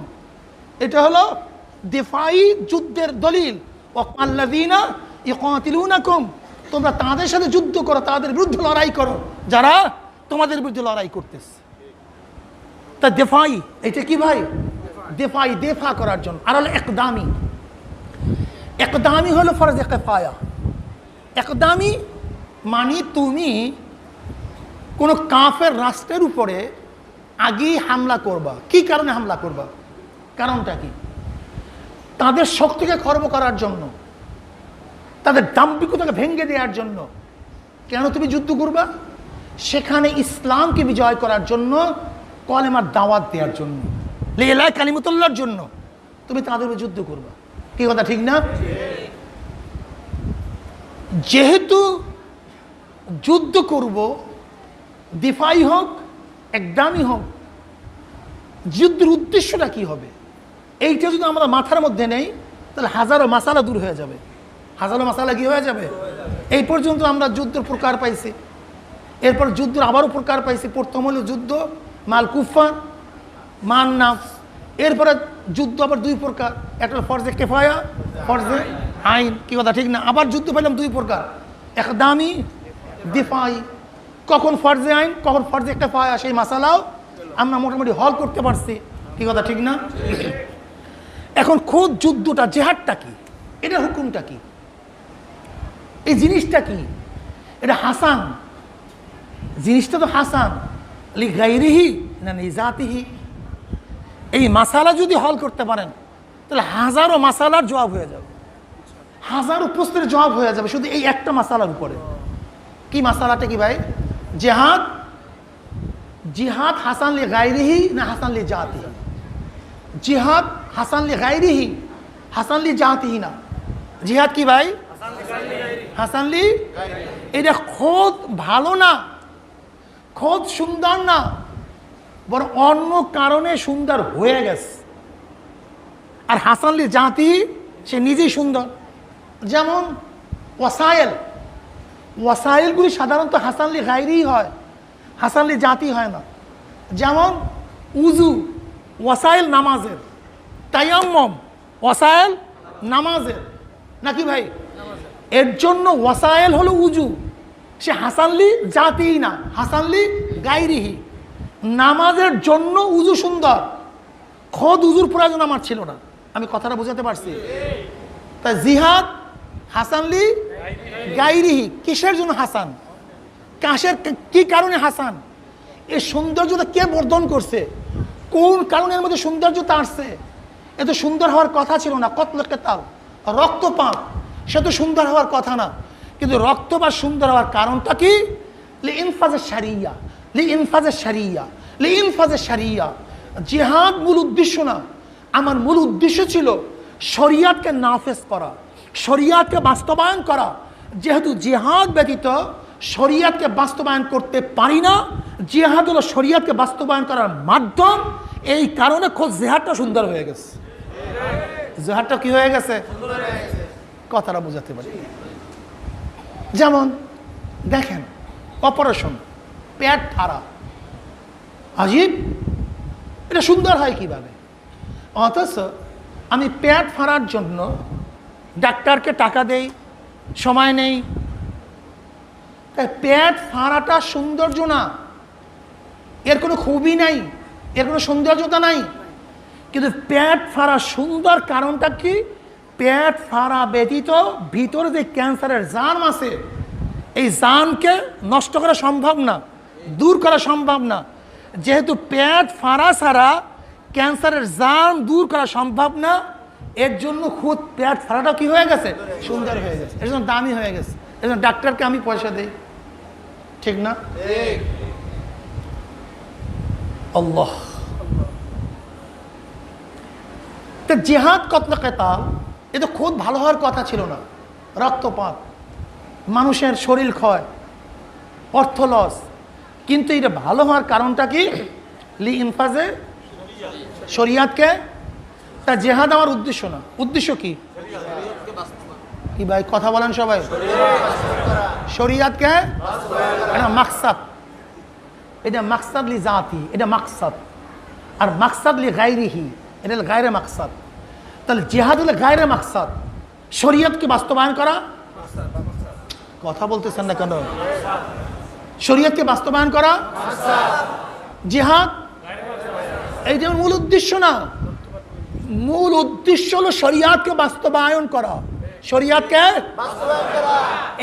[SPEAKER 1] এটা হলো দিফাই যুদ্ধের দলিল। আল্লাযীনা ইউকাতিলুনাকুম, তোমরা তাদের সাথে যুদ্ধ করো, তাদের বিরুদ্ধে লড়াই করো যারা তোমাদের বিরুদ্ধে লড়াই করতেছে। তা দিফাই, এটা কি ভাই? দিফাই, দেফা করার জন্য। আর হলো একদামি, একদামি হলো ফরজে কিফায়া। একদামি মানে তুমি কোনো কাফের রাষ্ট্রের উপরে আগেই হামলা করবা। কি কারণে হামলা করবা? কারণটা কি? তাদের শক্তিকে খর্ব করার জন্য, তাদের দাম্ভিকতাকে ভেঙে দেওয়ার জন্য। কেন তুমি যুদ্ধ করবা? সেখানে ইসলামকে বিজয় করার জন্য, কলেমার দাওয়াত দেওয়ার জন্য, লা কালিমাতুল্লাহর জন্য তুমি তাদের উপরে যুদ্ধ করবা। কি কথা ঠিক না? যেহেতু যুদ্ধ করব, দিফাই হোক একদামি হোক, যুদ্ধের উদ্দেশ্যটা কি হবে এইটা যদি আমরা মাথার মধ্যে নেই, তাহলে হাজারো মাসালা দূর হয়ে যাবে। হাজারো মাসালা কি হয়ে যাবে? এই পর্যন্ত আমরা যুদ্ধের প্রকার পাইছি, এরপর যুদ্ধের আবারও প্রকার পাইছি। প্রথম হলো যুদ্ধ মাল কুফা, মান নাফস। এরপরে যুদ্ধ আবার দুই প্রকার, একটা ফরজে কিফায়া, ফরজে আইন। কি কথা ঠিক না? আবার যুদ্ধ পেলাম দুই প্রকার, একদামি, দিফাই। কখন ফরজে আইন, কখন ফরজে কিফায়া, সেই মাসালাও আমরা মোটামুটি হল করতে পারছি। কি কথা ঠিক না? এখন খোদ যুদ্ধটা, জেহাদটা কি, এটা হুকুমটা কি, এই জিনিসটা কি? এটা হাসান, জিনিসটা তো হাসান লি গাইরিহি না নিজাতিহি। এই মাসালা যদি হল করতে পারেন তাহলে হাজারো মাসালার জবাব হয়ে যাবে, হাজারো প্রশ্নের জবাব হয়ে যাবে শুধু এই একটা মাসালার উপরে। কি মাসালাটা কি ভাই? জেহাদ, জিহাদ হাসান লি গাইরিহি না হাসান লি জাতিহি? জিহাদ হাসান লি গাইরিহি হাসানলি জাতিহি না, জিহাদ কি ভাই? হাসানলি। এটা খোদ ভালো না, খোদ সুন্দর না, বরং অন্য কারণে সুন্দর হয়ে গেছে। আর হাসানলি জাতি সে নিজেই সুন্দর। যেমন ওয়াসাইলগুলি সাধারণত হাসানলি গায়রি হয়, হাসানলি জাতি হয় না। যেমন উজু ওয়াসাইল নামাজের, তায়াম্মম ওয়াসাইল নামাজের, নাকি ভাই? এর জন্য ওয়াসাইল হলো উজু, সে হাসানলি জাতিই না, হাসানলি গায়রিহি। নামাজের জন্য উজু সুন্দর, খোদ উজুর প্রয়োজন আমার ছিল না। আমি কথাটা বোঝাতে পারছি? তাই জিহাদ হাসানলি গায়রিহি। কিসের জন্য হাসান? কাশের কি কারণে হাসান? এই সৌন্দর্যতা কে বর্ধন করছে? কোন কারণের মধ্যে সৌন্দর্যতা আসছে? এ তো সুন্দর হওয়ার কথা ছিল না। কতল কেতাল, রক্তপাত, সে তো সুন্দর হওয়ার কথা না। কিন্তু রক্তপাত সুন্দর হওয়ার কারণটা কি? লিইনফাজের শারিয়া, লিইনফাজের শারিয়া, লিইনফাজের শারিয়া। জিহাদ মূল উদ্দেশ্য না। আমার মূল উদ্দেশ্য ছিল শরিয়াতকে নাফেজ করা, শরিয়াতকে বাস্তবায়ন করা। যেহেতু জিহাদ ব্যতীত শরিয়াতকে বাস্তবায়ন করতে পারি না, জিহাদ হলো শরিয়াতকে বাস্তবায়ন করার মাধ্যম। এই কারণে খোদ জিহাদটা সুন্দর হয়ে গেছে। জিহাদটা কি হয়ে গেছে? কথাটা বোঝাতে পারি। যেমন দেখেন অপারেশন, পেট ফাড়া, আজীব, এটা সুন্দর হয় কিভাবে? অথচ আমি পেট ফাড়ার জন্য ডাক্তারকে টাকা দেই, সময় নেই। তাই পেট ফাড়াটা সৌন্দর্য না, এর কোনো খুবই নাই, এর কোনো সৌন্দর্যতা নাই। কিন্তু পেট ফাড়া সুন্দর কারণটা কি? পেট ফাড়া ব্যতীত ভিতরে যে ক্যান্সারের জার্ম আছে, এই জার্মকে নষ্ট করা সম্ভব না, দূর করা সম্ভব না। যেহেতু পেট ফাড়া ছাড়া ক্যান্সারের জার্ম দূর করা সম্ভব না, এর জন্য খুদ পেট ফাড়াটা কি হয়ে গেছে? সুন্দর হয়ে গেছে। এর জন্য দামি হয়ে গেছে। এর জন্য ডাক্তারকে আমি পয়সা দিই, ঠিক না? আল্লাহ। তো জিহাদ কতল কেতাল, এ তো খুদ ভালো হওয়ার কথা ছিল না। রক্তপাত, মানুষের শরীর ক্ষয়, অর্থ লস। কিন্তু এটা ভালো হওয়ার কারণটা কি? লিইনফাজে শরিয়াতকে। তা জিহাদ আমার উদ্দেশ্য না। উদ্দেশ্য কি? কি ভাই কথা বলেন সবাই? শরিয়াতকে, এটা মাকসাদ। এটা মাকসাদ লি জাতি, এটা মাকসাদ। আর মাকসাদ লি গায়রিহি, এটা গায়রে মাকসাদ। তাহলে জিহাদ হলে গায়রে মাকসাদ, শরিয়তকে বাস্তবায়ন করা। কথা বলতেছেন না কেন? শরিয়তকে বাস্তবায়ন করা জিহাদ, এইটা মূল উদ্দেশ্য না। মূল উদ্দেশ্য হলো শরিয়তকে বাস্তবায়ন করা, শরিয়তকে বাস্তবায়ন করা।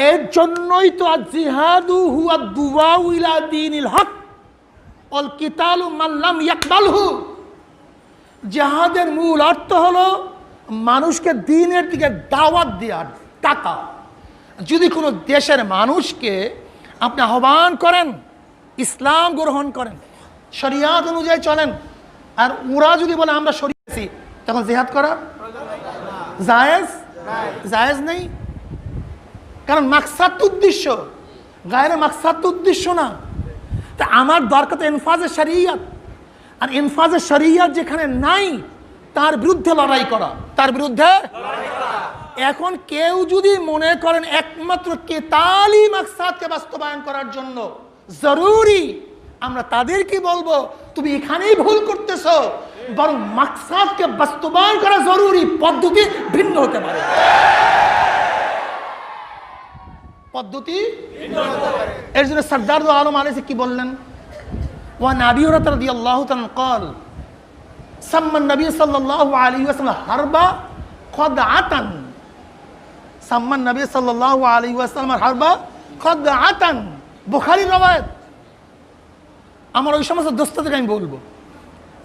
[SPEAKER 1] এর জন্যই তো জিহাদু হুয়া দুআউ ইলা দীনিল হক ওয়াল কিতালু মান লাম ইয়াকবালহু। জিহাদের মূল অর্থ হলো মানুষকে দ্বীনের দিকে দাওয়াত দেওয়ার টাকা। যদি কোনো দেশের মানুষকে আপনি আহ্বান করেন, ইসলাম গ্রহণ করেন, শরিয়াত অনুযায়ী চলেন, আর ওরা যদি বলে আমরা শরিয়াছি, তখন জিহাদ করা জায়েজ? জায়েজ নেই। কারণ মাকসাদ তো উদ্দেশ্য, গায়ের মাকসাদ তো উদ্দেশ্য না। তা আমার দরকার তো ইনফাজের শরিয়াত। আর ইনফাজের শরিয়াত যেখানে নাই, তার বিরুদ্ধে লড়াই করা, তার বিরুদ্ধে। এখন কেউ যদি মনে করেন একমাত্র কেতালি মাকসাদকে বাস্তবায়ন করার জন্য জরুরি, আমরা তাদেরকে বলবো তুমি এখানেই ভুল করতেছো। বরং মাকসাদকে বাস্তবায়ন করা জরুরি, পদ্ধতি ভিন্ন হতে পারে, পদ্ধতি ভিন্ন হতে পারে। এর জন্য সরদার দো আলম আলাইহি কি বললেন? ওয়া আবি হুরায়রা রাদিয়াল্লাহু তাআলা قال সাম্মা নবী সাল্লাল্লাহু আলাইহি ওয়াসাল্লাম হারবা খাদআতান। সাম্মা নবী সাল্লাল্লাহু আলাইহি ওয়াসাল্লাম হারবা খাদআতান, বুখারী রওয়ায়াত। আমার ওই সমস্ত দোস্তদেরকে আমি বলবো,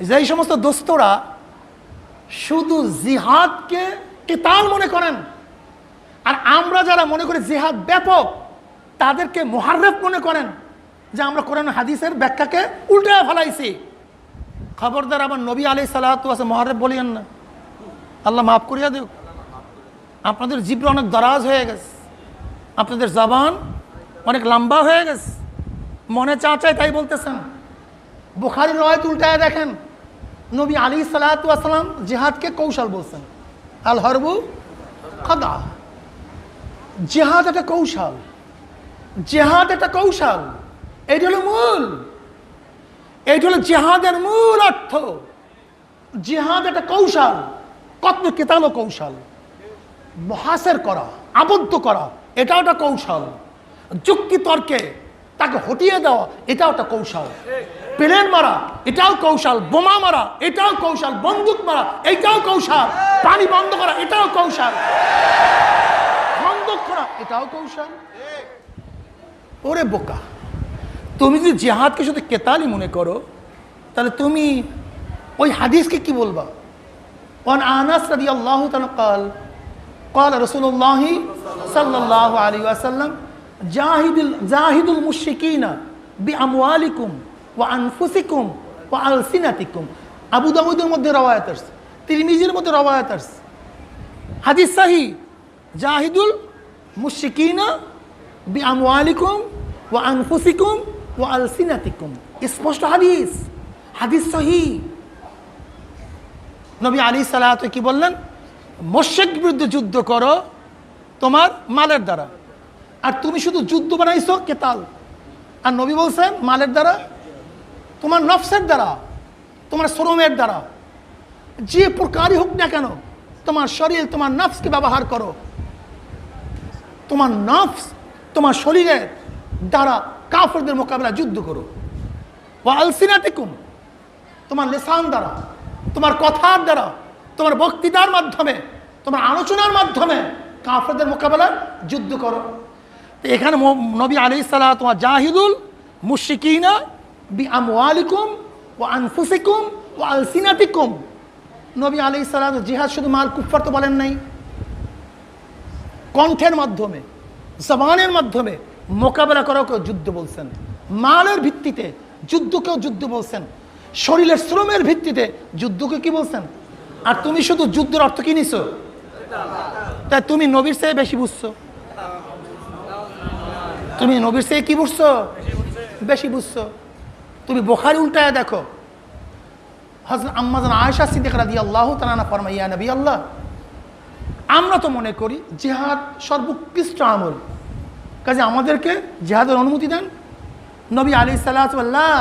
[SPEAKER 1] যেই সমস্ত দোস্তরা শুধু জিহাদকে কিতাল মনে করেন, আর আমরা যারা মনে করি জিহাদ ব্যাপক, তাদেরকে মুহাররিফ মনে করেন, যে আমরা কোরআন হাদিসের ব্যাখ্যাকে উল্টে ফেলাইছি। খবরদার, আমার নবী আলাইহিস সালাতু ওয়াস সালাম মুহাররিফ বলিয়েন না। আল্লাহ মাফ করিয়া দেব। আপনাদের জিব্র অনেক দরাজ হয়ে গেছে, আপনাদের জবান অনেক লম্বা হয়ে গেছে, মনে চা চায় তাই বলতেছেন। বুখারীর রওয়ায়াত উল্টায় দেখেন, নবী আলাইহিস সালাতু ওয়াস সালাম জিহাদকে কৌশল বলছেন। আল হরবু খাদা, জিহাদ একটা কৌশল, জিহাদ একটা কৌশল। এইটা হলো মূল, এইটা হলো জিহাদের মূল অর্থ। জিহাদ একটা কৌশল, কত কেতালো কৌশল। মহাসের করা, আবদ্ধ করা, এটাও একটা কৌশল। যুক্তি তর্কে তাকে হটিয়ে দেওয়া, এটাও একটা কৌশল। প্লেন মারা, এটাও কৌশল। বোমা মারা, এটাও কৌশল। বন্দুক মারা, এটাও কৌশল। পানি বন্ধ করা, এটাও কৌশল। বন্দুক করা, এটাও কৌশল। ওরে বোকা, তুমি যদি জিহাদকে শুধু কেতালি মনে করো, তাহলে তুমি ওই হাদিসকে কি বলবা? ওয়ান আনাস রাদিয়াল্লাহু তাআলা قال قال رسول الله صلى الله عليه وسلم জাহিদুল মুশরিকিনা বিআমওয়ালিকুম ওয়া আনফুসিকুম ওয়া আলসিনাতিকুম। আবু দাউদের মধ্যে রওয়ায়াত আছে, তিরমিজির মধ্যে রওয়ায়াত আছে, হাদিস সহিহ। জাহিদুল মুশরিকিনা বিআমওয়ালিকুম ওয়া আনফুসিকুম ওয়া আলসিনাতিকুম, স্পষ্ট হাদিস, হাদিস সহিহ। নবী আলাইহিস সালাতু কি বললেন? মুশরিক বিরুদ্ধে যুদ্ধ করো তোমার মালের দ্বারা। আর তুমি শুধু যুদ্ধ বানাইছো কেতাল, আর নবী বলছেন মালের দ্বারা, তোমার নফসের দ্বারা, তোমার শ্রমের দ্বারা, যে প্রকারই হোক না কেন, তোমার শরীর, তোমার নফসকে ব্যবহার করো। তোমার নফস, তোমার শরীরের দ্বারা কাফেরদের মোকাবেলা যুদ্ধ করো। ওয়া আলসিনাতিকুম, তোমার লিসান দ্বারা, তোমার কথার দ্বারা, তোমার বক্তৃতার মাধ্যমে, তোমার আলোচনার মাধ্যমে কাফেরদের মোকাবেলা যুদ্ধ করো। তো এখানে নবী আলাইহিস সালাতু ওয়া জাহিদুল মুশরিকিনা বিআমওয়ালিকুম ওয়া আনফুসিকুম ওয়া আলসিনাতিকুম। নবী আলাইহিস সালাতু জিহাদ শুধু মাল কুফার তো বলেন নাই, কণ্ঠের মাধ্যমে, জবানের মাধ্যমে মোকাবেলা করাকেও যুদ্ধ বলছেন। মালের ভিত্তিতে যুদ্ধকেও যুদ্ধ বলছেন, শরীরের শ্রমের ভিত্তিতে যুদ্ধকে কি বলছেন? আর তুমি শুধু যুদ্ধের অর্থ কি নিছো? তাই তুমি নবীর চেয়ে বেশি বুঝছো, তুমি নবীর চেয়ে কি বুঝছো? বেশি বুঝছো। তুমি বুখারী উল্টায় দেখো, হযরত আম্মা জান আয়েশা সিদ্দিকা রাদিয়াল্লাহু তাআলা ফরমায়, ইয়া নবী আল্লাহ, আমরা তো মনে করি জিহাদ সর্বোৎকৃষ্ট আমল, কাজে আমাদেরকে জিহাদের অনুমতি দেন। নবী আলাইহিস সালাতু ওয়াল্লাহ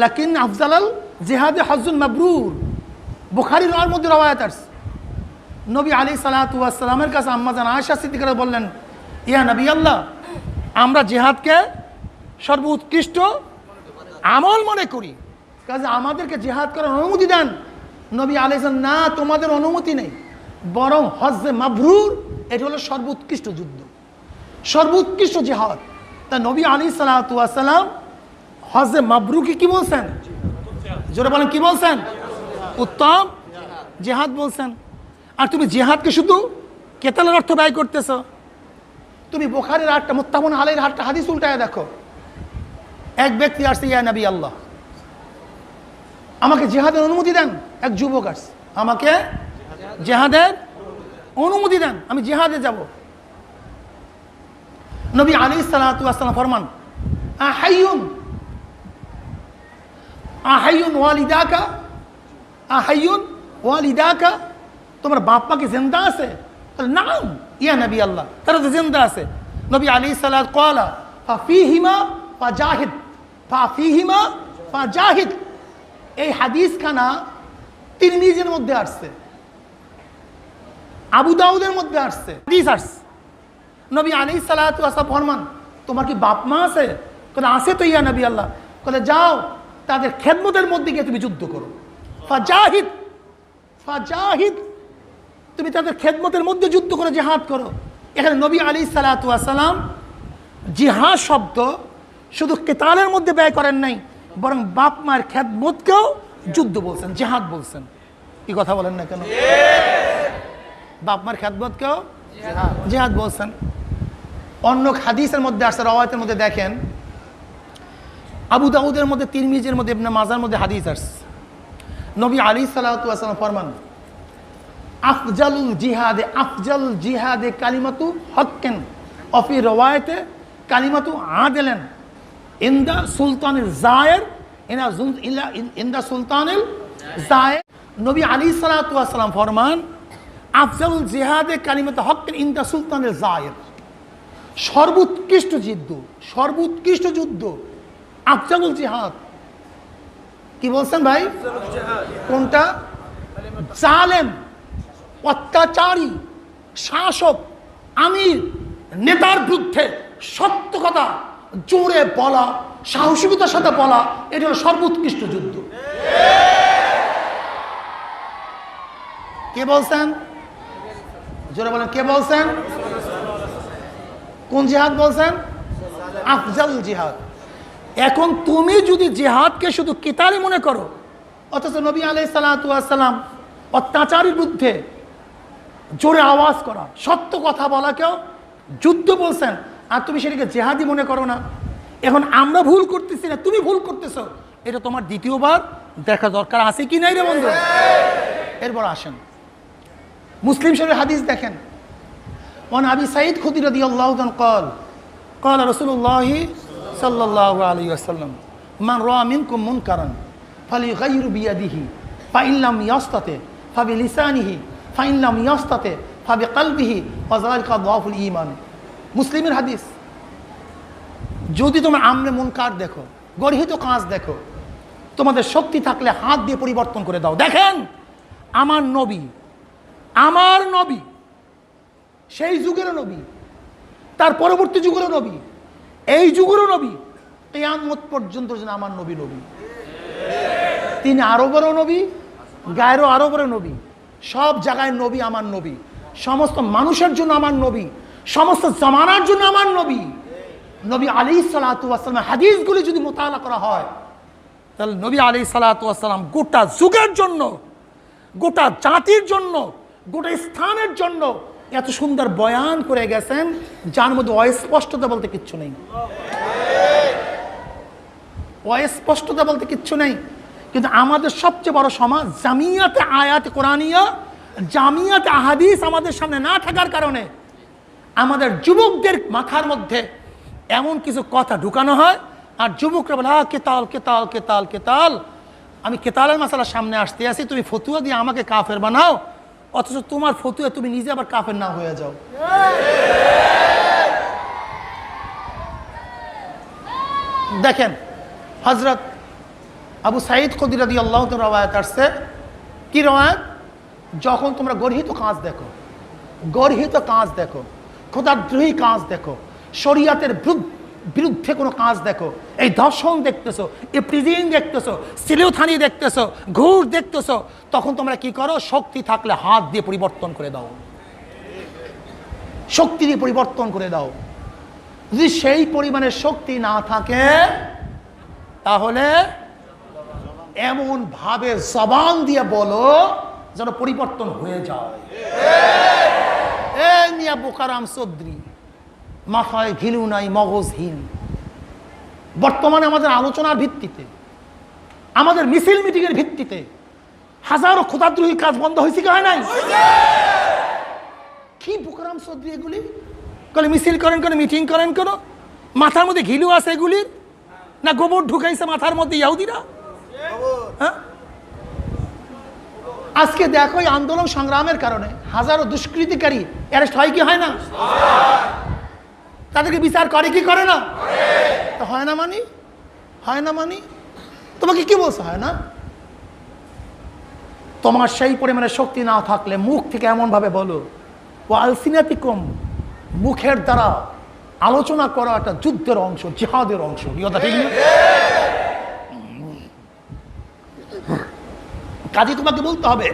[SPEAKER 1] লাকিন আফজালাল জিহাদে হজ্জুন মাবরুর, বুখারীর মধ্যে রওয়ায়াত আছে। নবী আলাইহিস সালাতু ওয়াস সালামের কাছে আম্মা জান আয়েশা সিদ্দিকা বললেন, ইয়া নবী আল্লাহ, আমরা জিহাদকে সর্বোৎকৃষ্ট আমল মনে করি, কাজে আমাদেরকে জিহাদ করার অনুমতি দেন। নবী আলাইহিস সালাম, না, তোমাদের অনুমতি নেই, বরং হজ্জে মাবরুর, এটা হলো সর্বোৎকৃষ্ট যুদ্ধ, সর্বোৎকৃষ্ট জিহাদ। তা নবী আলাইহিস সালাতু ওয়াস সালাম হজ্জে মাবরুরকে কি বলছেন? জোরে বলেন, কি বলছেন? উত্তম জিহাদ বলছেন। আর তুমি জিহাদকে শুধু কেতালের অর্থ ব্যয় করতেছ। তুমি বুখারীর আটটা মুত্তাফাকুন আলাইহির আটটা হাদিস উল্টায় দেখো। এক ব্যক্তি আসছে, ইয়া নবী আল্লাহ, আমাকে জিহাদের অনুমতি দেন। এক যুবক আসছে, আমাকে জিহাদের অনুমতি দেন, আমি জিহাদে যাব। নবী আলাইহিস সালাতু ওয়াস সালাম ফরমান, আহাইয়ুন আহাইয়ুন ওয়ালিদাকা, আহাইয়ুন ওয়ালিদাকা, তোমার বাপ মা কি জিন্দা আছে? নাম, ইয়া নবী আল্লাহ, তারা তো জিন্দা আছে। নবী আলাইহিস সালাত ক্বালা ফাফিহিমা ফাজাহিদ, ফাফিহিমা ফাজাহিদ। এই হাদিসখানা তিরমিজির মধ্যে আসছে, আবু দাউদের মধ্যে আসছে, হাদিস আসছে। নবী আলাইহিস সালাতু ওয়াস সালাম ফরমান, তোমার কি বাপ মা আছে? বলে আছে তো ইয়া নবী আল্লাহ। বলে যাও, তাদের খেদমতের মধ্যে গিয়ে তুমি যুদ্ধ করো। ফাজাহিদ, ফাজাহিদ, তুমি তাদের খেদমতের মধ্যে যুদ্ধ করে জিহাদ করো। এখানে নবী আলাইহিস সালাতু ওয়াস সালাম জিহাদ শব্দ শুধু কেতালের মধ্যে ব্যয় করেন নাই, বরং বাপ মায়ের খেদমতকেও যুদ্ধ বলছেন, জিহাদ বলছেন। কি কথা বলেন না কেন? বাপ মায়ের খেদমতকেও জিহাদ বলছেন। অন্য হাদিসের মধ্যে আসছে, রওয়ায়াতের মধ্যে দেখেন, আবু দাউদের মধ্যে, তিরমিজির মধ্যে, ইবনে মাজার মধ্যে হাদিস আসছে। নবী আলাইহিস সালাতু ওয়াস সালাম ফরমান, আফজালুল জিহাদে কালিমাতু হক্কেন অফি রওয়ায়েতে কালিমাতু আদেলেন ইনদা সুলতানিল জায়ের ইনদা সুলতানিল জায়ের। নবী আলাইহিসসালাতু ওয়াসসালাম ফরমান আফজালুল জিহাদে কালিমাতু হক্কেন ইনদা সুলতানিল জায়ের, সর্বোৎকৃষ্ট যুদ্ধ আফজালুল জিহাদ। কি বলছেন ভাই? কোনটা? জালেম, অত্যাচারী, শাসক, আমির, নেতার বিরুদ্ধে সত্য কথা জোরে বলা, সাহসিকতার সাথে বলা, এটা হলো সর্বোৎকৃষ্ট যুদ্ধ। কে বলছেন? জোরে বলেন, কে বলছেন? কোন জিহাদ বলছেন? আফজাল জিহাদ। এখন তুমি যদি জিহাদকে শুধু কিতালি মনে করো, অথচ নবী আলাইহিসসালাতু ওয়াসসালাম অত্যাচারের বিরুদ্ধে জোরে আওয়াজ করা, সত্য কথা বলাকেও যুদ্ধ বলছেন, আর তুমি সেটাকে জেহাদি মনে করো না। এখন আমরা ভুল করতেছি না, তুমি ভুল করতেছো, এটা তোমার দ্বিতীয়বার দেখা দরকার আছে কি নাই রে বন্ধু? এরপর আসেন মুসলিম শরীফের হাদিস দেখেন। ওয়ান আবি সাঈদ খুদরি রাদিয়াল্লাহু আনহু قال قال رسول الله صلى الله عليه وسلم من رأى منكم منكرا فليغير بيده فإن لم يستطع فبلسانه فإن لم يستطع فبقلبه وذلك ضعف الإيمان। মুসলিমের হাদিস। যদি তোমরা আমরে মুনকার দেখো, গর্হিত কাজ দেখো, তোমাদের শক্তি থাকলে হাত দিয়ে পরিবর্তন করে দাও। দেখেন আমার নবী সেই যুগেরও নবী, তার পরবর্তী যুগেরও নবী, এই যুগেরও নবী, কিয়ামত পর্যন্ত যেন আমার নবী। তিনি আরবেরও নবী, গায়েরও আরবেরও নবী, সব জায়গায় নবী আমার নবী, সমস্ত মানুষের জন্য আমার নবী, সমস্ত জামানার জন্য আমার নবী। নবী আলাইহিসসালাতু ওয়াসসালাম হাদিসগুলি যদি মোতালা করা হয়, তাহলে নবী আলাইহিসসালাতু ওয়াসসালাম গোটা যুগের জন্য, গোটা জাতির জন্য, গোটা স্থানের জন্য এত সুন্দর বয়ান করে গেছেন, যার মধ্যে অস্পষ্টতা বলতে কিচ্ছু নেই। অস্পষ্টতা বলতে কিচ্ছু নেই। কিন্তু আমাদের সবচেয়ে বড় সমাজ জামিয়াতে আয়াত কোরআনিয়া, জামিয়াতে আহাদিস আমাদের সামনে না থাকার কারণে আমাদের যুবকদের মাথার মধ্যে এমন কিছু কথা ঢুকানো হয়, আর যুবকরা বলে কেতাল কেতাল কেতাল কেতাল, আমি কেতালের মাসালার সামনে আসতে আসি, তুমি ফতুয়া দিয়ে আমাকে কাফের বানাও, অথচ তোমার ফতুয়া তুমি নিজে আবার কাফের না হয়ে যাও। দেখেন হযরত আবু সাঈদ খুদরি রাদিয়াল্লাহু তাআলা রওয়ায়াত আসছে, কি রওয়ায়াত? যখন তোমরা গর্হিত কাজ দেখো, খোদাদ্রোহী কাজ দেখো, শরিয়াতের বিরুদ্ধে কোনো কাজ দেখো, এই ধর্ষণ দেখতেছো, এই প্রিজিং দেখতেছো, সিলিউথানি দেখতেছো, ঘুষ দেখতেছো, তখন তোমরা কি করো? শক্তি থাকলে হাত দিয়ে পরিবর্তন করে দাও, শক্তি দিয়ে পরিবর্তন করে দাও। যদি সেই পরিমাণের শক্তি না থাকে, তাহলে এমন ভাবে জবান দিয়ে বলো যেন পরিবর্তন হয়ে যায়। এই মিয়া বোকারাম চৌধুরী, মাথায় ঘিলু নাই, মগজহীন। বর্তমানে আমাদের আলোচনার ভিত্তিতে, আমাদের মিছিল মিটিংয়ের ভিত্তিতে হাজারো খোদাদ্রোহী কাজ বন্ধ হয়েছে কি হয় নাই? কি বোকারাম চৌধুরী এগুলি? কলে মিছিল করেন কেন, মিটিং করেন কেন? মাথার মধ্যে ঘিলু আছে এগুলির? না গোবর ঢুকাইছে মাথার মধ্যে ইহুদিরা? হ্যাঁ, আজকে দেখো এই আন্দোলন সংগ্রামের কারণে হাজারো দুষ্কৃতিকারী অ্যারেস্ট হয় কি হয় না? তাদেরকে বিচার করে কি করে না? তো হয় না মানি তোমাকে কি বলছে হয় না? তোমার সেই পরিমাণে শক্তি না থাকলে মুখ থেকে এমন ভাবে বলো, ও আলসিনাতিকুম, মুখের দ্বারা আলোচনা করা একটা যুদ্ধের অংশ, জিহাদের অংশ। ঠিক না? কাজে তোমাকে বলতে হবে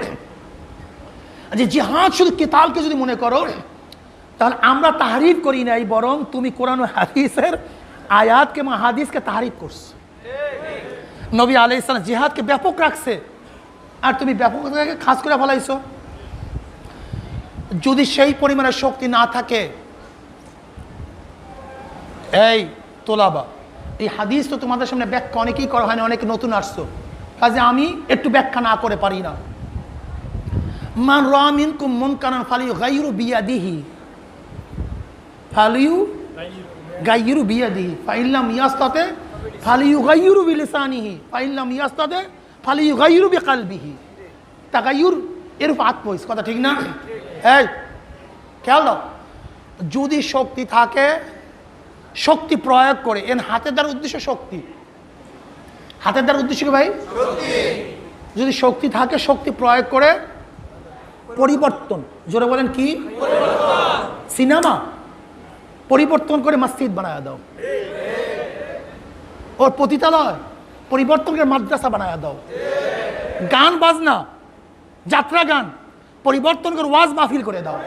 [SPEAKER 1] যে জিহাদ শুধু কিতালকে যদি মনে করো, তাহলে আমরা তাহরিফ করি নাই, বরং তুমি কোরআন ও হাদিসের আয়াতকে এবং হাদিসকে তাহরিফ করছো। নবী আলাইহিস সালাম জিহাদকে ব্যাপক রাখছে, আর তুমি ব্যাপকতাকে খাস করে ফেলাইছো। যদি সেই পরিমাণের শক্তি না থাকে, এই তোলাবা, এই হাদিস তো তোমাদের সামনে ব্যাখ্যা অনেকেই করা হয় না, অনেকে নতুন আসছো, কাজে আমি একটু ব্যাখ্যা না করে পারি না। মান রাআ মিনকুম মুনকারান ফালিয়ুগাইয়িরু বিয়াদিহি ফালিয়ুগাইয়িরু বিয়াদিহি ফাইন লাম ইয়াস্তাতি ফালিয়ুগাইয়িরু বিলিসানিহি ফাইন লাম ইয়াস্তাতি ফালিয়ুগাইয়িরু বিকালবিহি। তাগাইয়ুর এর উপর আত্মইস, কথা ঠিক না? এই খেয়াল দাও, যদি শক্তি থাকে শক্তি প্রয়োগ করে, এর হাতের দ্বারা উদ্দেশ্য শক্তি, হাতের দ্বারা উদ্দেশ্য কি ভাই? যদি শক্তি থাকে শক্তি প্রয়োগ করে পরিবর্তন, জোরে বলেন কি? সিনেমা পরিবর্তন করে মসজিদ বানায় দাও, ওর পতিতালয় পরিবর্তন করে মাদ্রাসা বানায় দাও, গান বাজনা যাত্রা গান পরিবর্তন করে ওয়াজ মাহফিল করে দাও,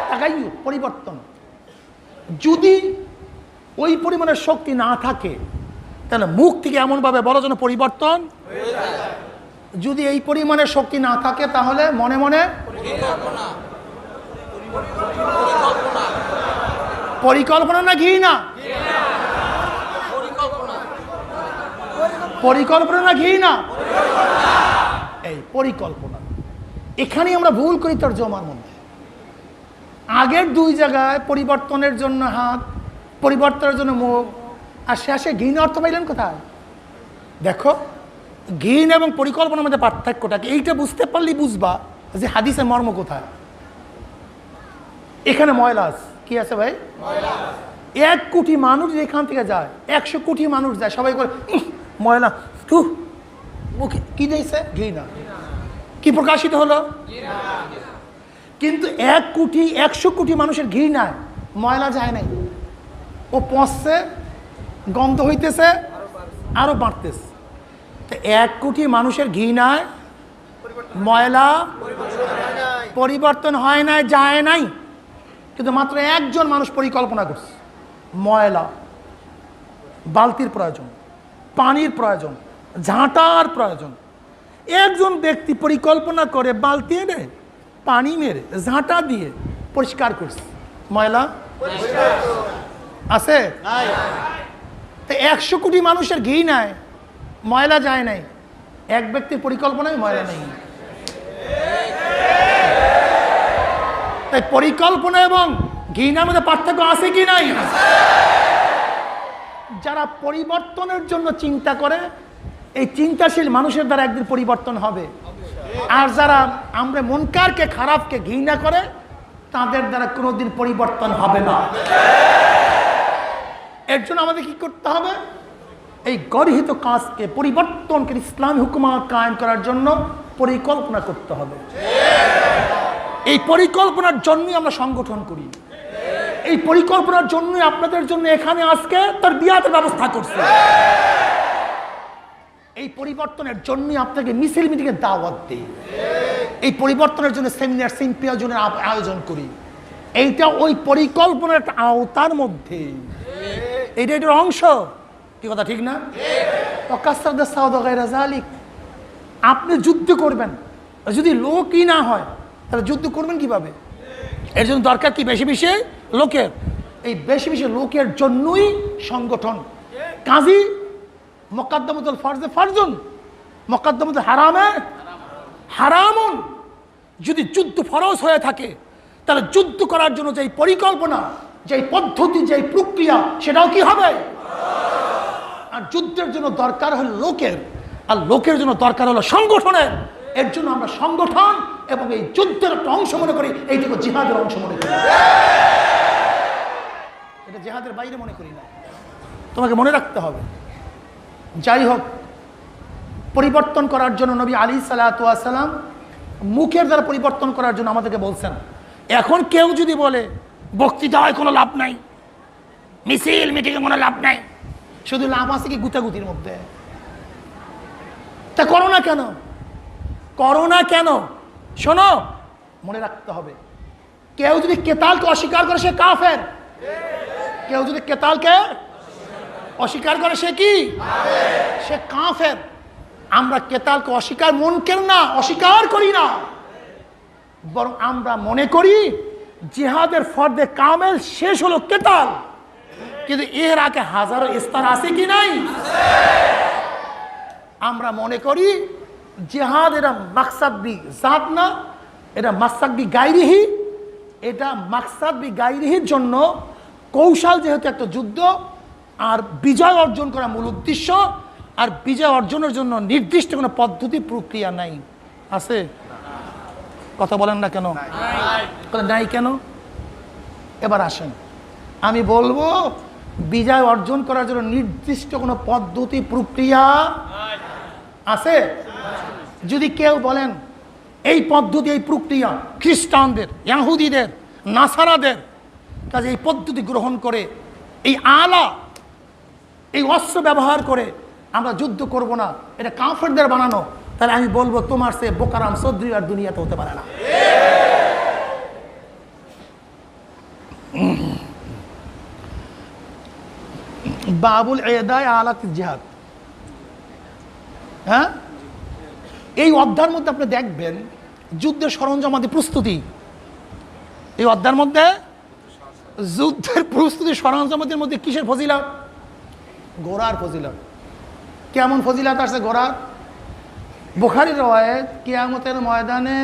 [SPEAKER 1] তাকাইয়ুর পরিবর্তন। যদি ওই পরিমাণের শক্তি না থাকে তাহলে মুখ থেকে এমনভাবে বলো যেন পরিবর্তন। যদি এই পরিমাণের শক্তি না থাকে তাহলে মনে মনে পরিকল্পনা না ঘি না পরিকল্পনা না ঘি না এই পরিকল্পনা। এখানেই আমরা ভুল করি তরজমার মধ্যে। আগের দুই জায়গায় পরিবর্তনের জন্য হাত, পরিবর্তনের জন্য মুখ, আর শেষে ঘৃণ অর্থ পাইলেন কোথায়? দেখো ঘৃণ এবং পরিকল্পনার মধ্যে পার্থক্যটা কি, এইটা বুঝতে পারলেই বুঝবা যে হাদিসের মর্ম কোথায়। এখানে ময়লা আছে, কি আছে ভাই? 1 কোটি মানুষ এখান থেকে যায়, 100 কোটি মানুষ যায়, সবাই করে ময়লা তু মুখে কি দিয়েছে? ঘৃণা। কি প্রকাশিত হলো? কিন্তু 100 কোটি মানুষের ঘৃণায় ময়লা যায় নাই, ও পচছে, গন্ধ হইতেছে, আরো বাড়তেছে। তো 1 কোটি মানুষের ঘৃণায় ময়লা পরিবর্তন হয় নাই, যায় নাই, কিন্তু মাত্র একজন মানুষ পরিকল্পনা করছে। ময়লা, বালতির প্রয়োজন, পানির প্রয়োজন, ঝাঁটার প্রয়োজন। একজন ব্যক্তি পরিকল্পনা করে বালতি এনে পানি মেরে ঝাঁটা দিয়ে পরিষ্কার করছে, ময়লা আছে? তো 100 কোটি মানুষের ঘৃণায় ময়লা যায় নাই, এক ব্যক্তির পরিকল্পনায় ময়লা নেই। তাই পরিকল্পনা এবং ঘৃণার মধ্যে পার্থক্য আছে কি নাই? যারা পরিবর্তনের জন্য চিন্তা করে, এই চিন্তাশীল মানুষের দ্বারা একদিন পরিবর্তন হবে। আর যারা আমরা মুনকারকে, খারাপকে ঘৃণা করে, তাদের দ্বারা কোনোদিন পরিবর্তন হবে না। এর জন্য আমাদের কি করতে হবে? এই গর্হিত কাজকে, পরিবর্তনকে ইসলামী হুকুমত কায়েম করার জন্য পরিকল্পনা করতে হবে। এই পরিকল্পনার জন্যই আমরা সংগঠন করি, এই পরিকল্পনার জন্যই আপনাদের জন্য এখানে আজকে তার বিয়াতের ব্যবস্থা করছে। এই পরিবর্তনের জন্যই আপনাকে মিছিল মিটিংয়ে দাওয়াত দিই, এই পরিবর্তনের জন্য সেমিনার সিম্পোজিয়ামের আয়োজন করি। এইটা ওই পরিকল্পনার একটা আওতার মধ্যে, এইটা এটার অংশ। কি কথা ঠিক না? আপনি যুদ্ধ করবেন, যদি লোকই না হয় তাহলে যুদ্ধ করবেন কিভাবে? এর জন্য দরকার কি? বেশি বেশি লোকের। এই বেশি বেশি লোকের জন্যই সংগঠন। কাজী মুকাদ্দামাতুল ফরজে ফরজুন, মুকাদ্দামাতুল হারামে হারামুন। যদি যুদ্ধ ফরজ হয়ে থাকে তাহলে যুদ্ধ করার জন্য যেই পরিকল্পনা, যেই পদ্ধতি, যেই প্রক্রিয়া, সেটাও কি হবে? আর যুদ্ধের জন্য দরকার হলো লোকের, আর লোকের জন্য দরকার হলো সংগঠনের। এর জন্য আমরা সংগঠন এবং এই যুদ্ধের একটা অংশ মনে করি, এইটুকু জিহাদের অংশ মনে করি, এটা জিহাদের বাইরে মনে করি না। তোমাকে মনে রাখতে হবে। যাই হোক, পরিবর্তন করার জন্য নবী আলাইহিস সালাম মুখের দ্বারা পরিবর্তন করার জন্য আমাদেরকে বলছেন। এখন কেউ যদি বলে বক্তৃতায় কোনো লাভ নাই, মিছিল মিটিংয়ে কোনো লাভ নাই, শুধু লাভ আছে কি গুতাগুতির মধ্যে, তা করো না কেন? করো না কেন? শোনো, মনে রাখতে হবে, কেউ যদি কেতালকে অস্বীকার করে সে কাফের। কেউ যদি কেতালকে অস্বীকার করে সে কি? সে কাফের। আমরা কেতালকে অস্বীকার, মুনকার না, অস্বীকার করি না, বরং আমরা মনে করি জিহাদের ফরদে কামেল শেষ হলো কেতাল, কিন্তু এর আগে হাজারো স্তর আছে কি নাই? আমরা মনে করি জিহাদ এটা মাকসাদ বি জাত না, এটা মাকসাদ বি গায়রিহি, এটা মাকসাদ বি গায়রিহির জন্য কৌশল, যেহেতু একটা যুদ্ধ, আর বিজয় অর্জন করা মূল উদ্দেশ্য, আর বিজয় অর্জনের জন্য নির্দিষ্ট কোনো পদ্ধতি প্রক্রিয়া নাই। আছে? কথা বলেন না কেন? নাই কেন? এবার আসেন, আমি বলবো বিজয় অর্জন করার জন্য নির্দিষ্ট কোনো পদ্ধতি প্রক্রিয়া আছে? যদি কেউ বলেন এই পদ্ধতি, এই প্রক্রিয়া খ্রিস্টানদের, ইহুদিদের, নাসারাদের কাজে এই পদ্ধতি গ্রহণ করে, এই আলা, এই অস্ত্র ব্যবহার করে আমরা যুদ্ধ করব না, এটা কাফেরদের বানানো, তাহলে আমি বলবো তোমার সে বোকারাম চৌধুরী আর দুনিয়াতে হতে পারে না। বাবুল এদায় আলাত জিহাদ, হ্যাঁ, এই অধ্যায়ের মধ্যে আপনি দেখবেন যুদ্ধের সরঞ্জামাদি প্রস্তুতি। এই অধ্যায়ের মধ্যে যুদ্ধের প্রস্তুতি সরঞ্জামাদির মধ্যে কিসের ফজিলত? ঘোড়ার ফজিলত। কেমন ফজিলত আছে ঘোড়ার? বুখারীর রওয়ায়াত, কিয়ামতের ময়দানে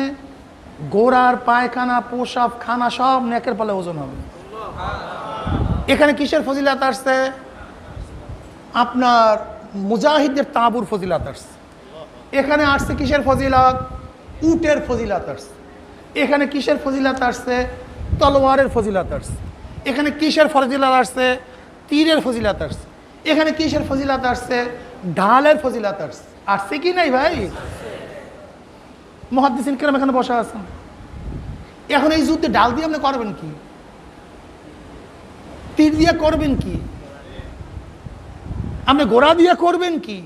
[SPEAKER 1] ঘোড়ার পায়খানা, পোশাক, খানা সব নেকের পালে ওজন হবে। এখানে কিসের ফজিলত আসছে? আপনার মুজাহিদদের তাঁবুর ফজিলত আসছে। এখানে আসছে কিসের ফজিলত? উটের ফজিলত আসছে। এখানে কিসের ফজিলত আসছে? তলোয়ারের ফজিলত আসছে। এখানে কিসের ফজিলত আসছে? তীরের ফজিলত আসছে। এখানে কিসের ফজিলত আসছে? ঢালের ফজিলত আসছে। আসছে কি নাই ভাই? মুহাদ্দিসিন কেরাম এখানে বসা আছেন। এখন এই যুদ্ধে ঢাল দিয়ে আপনি করবেন কি? তীর দিয়ে করবেন কি? আপনি ঘোড়া দিয়ে করবেন কি?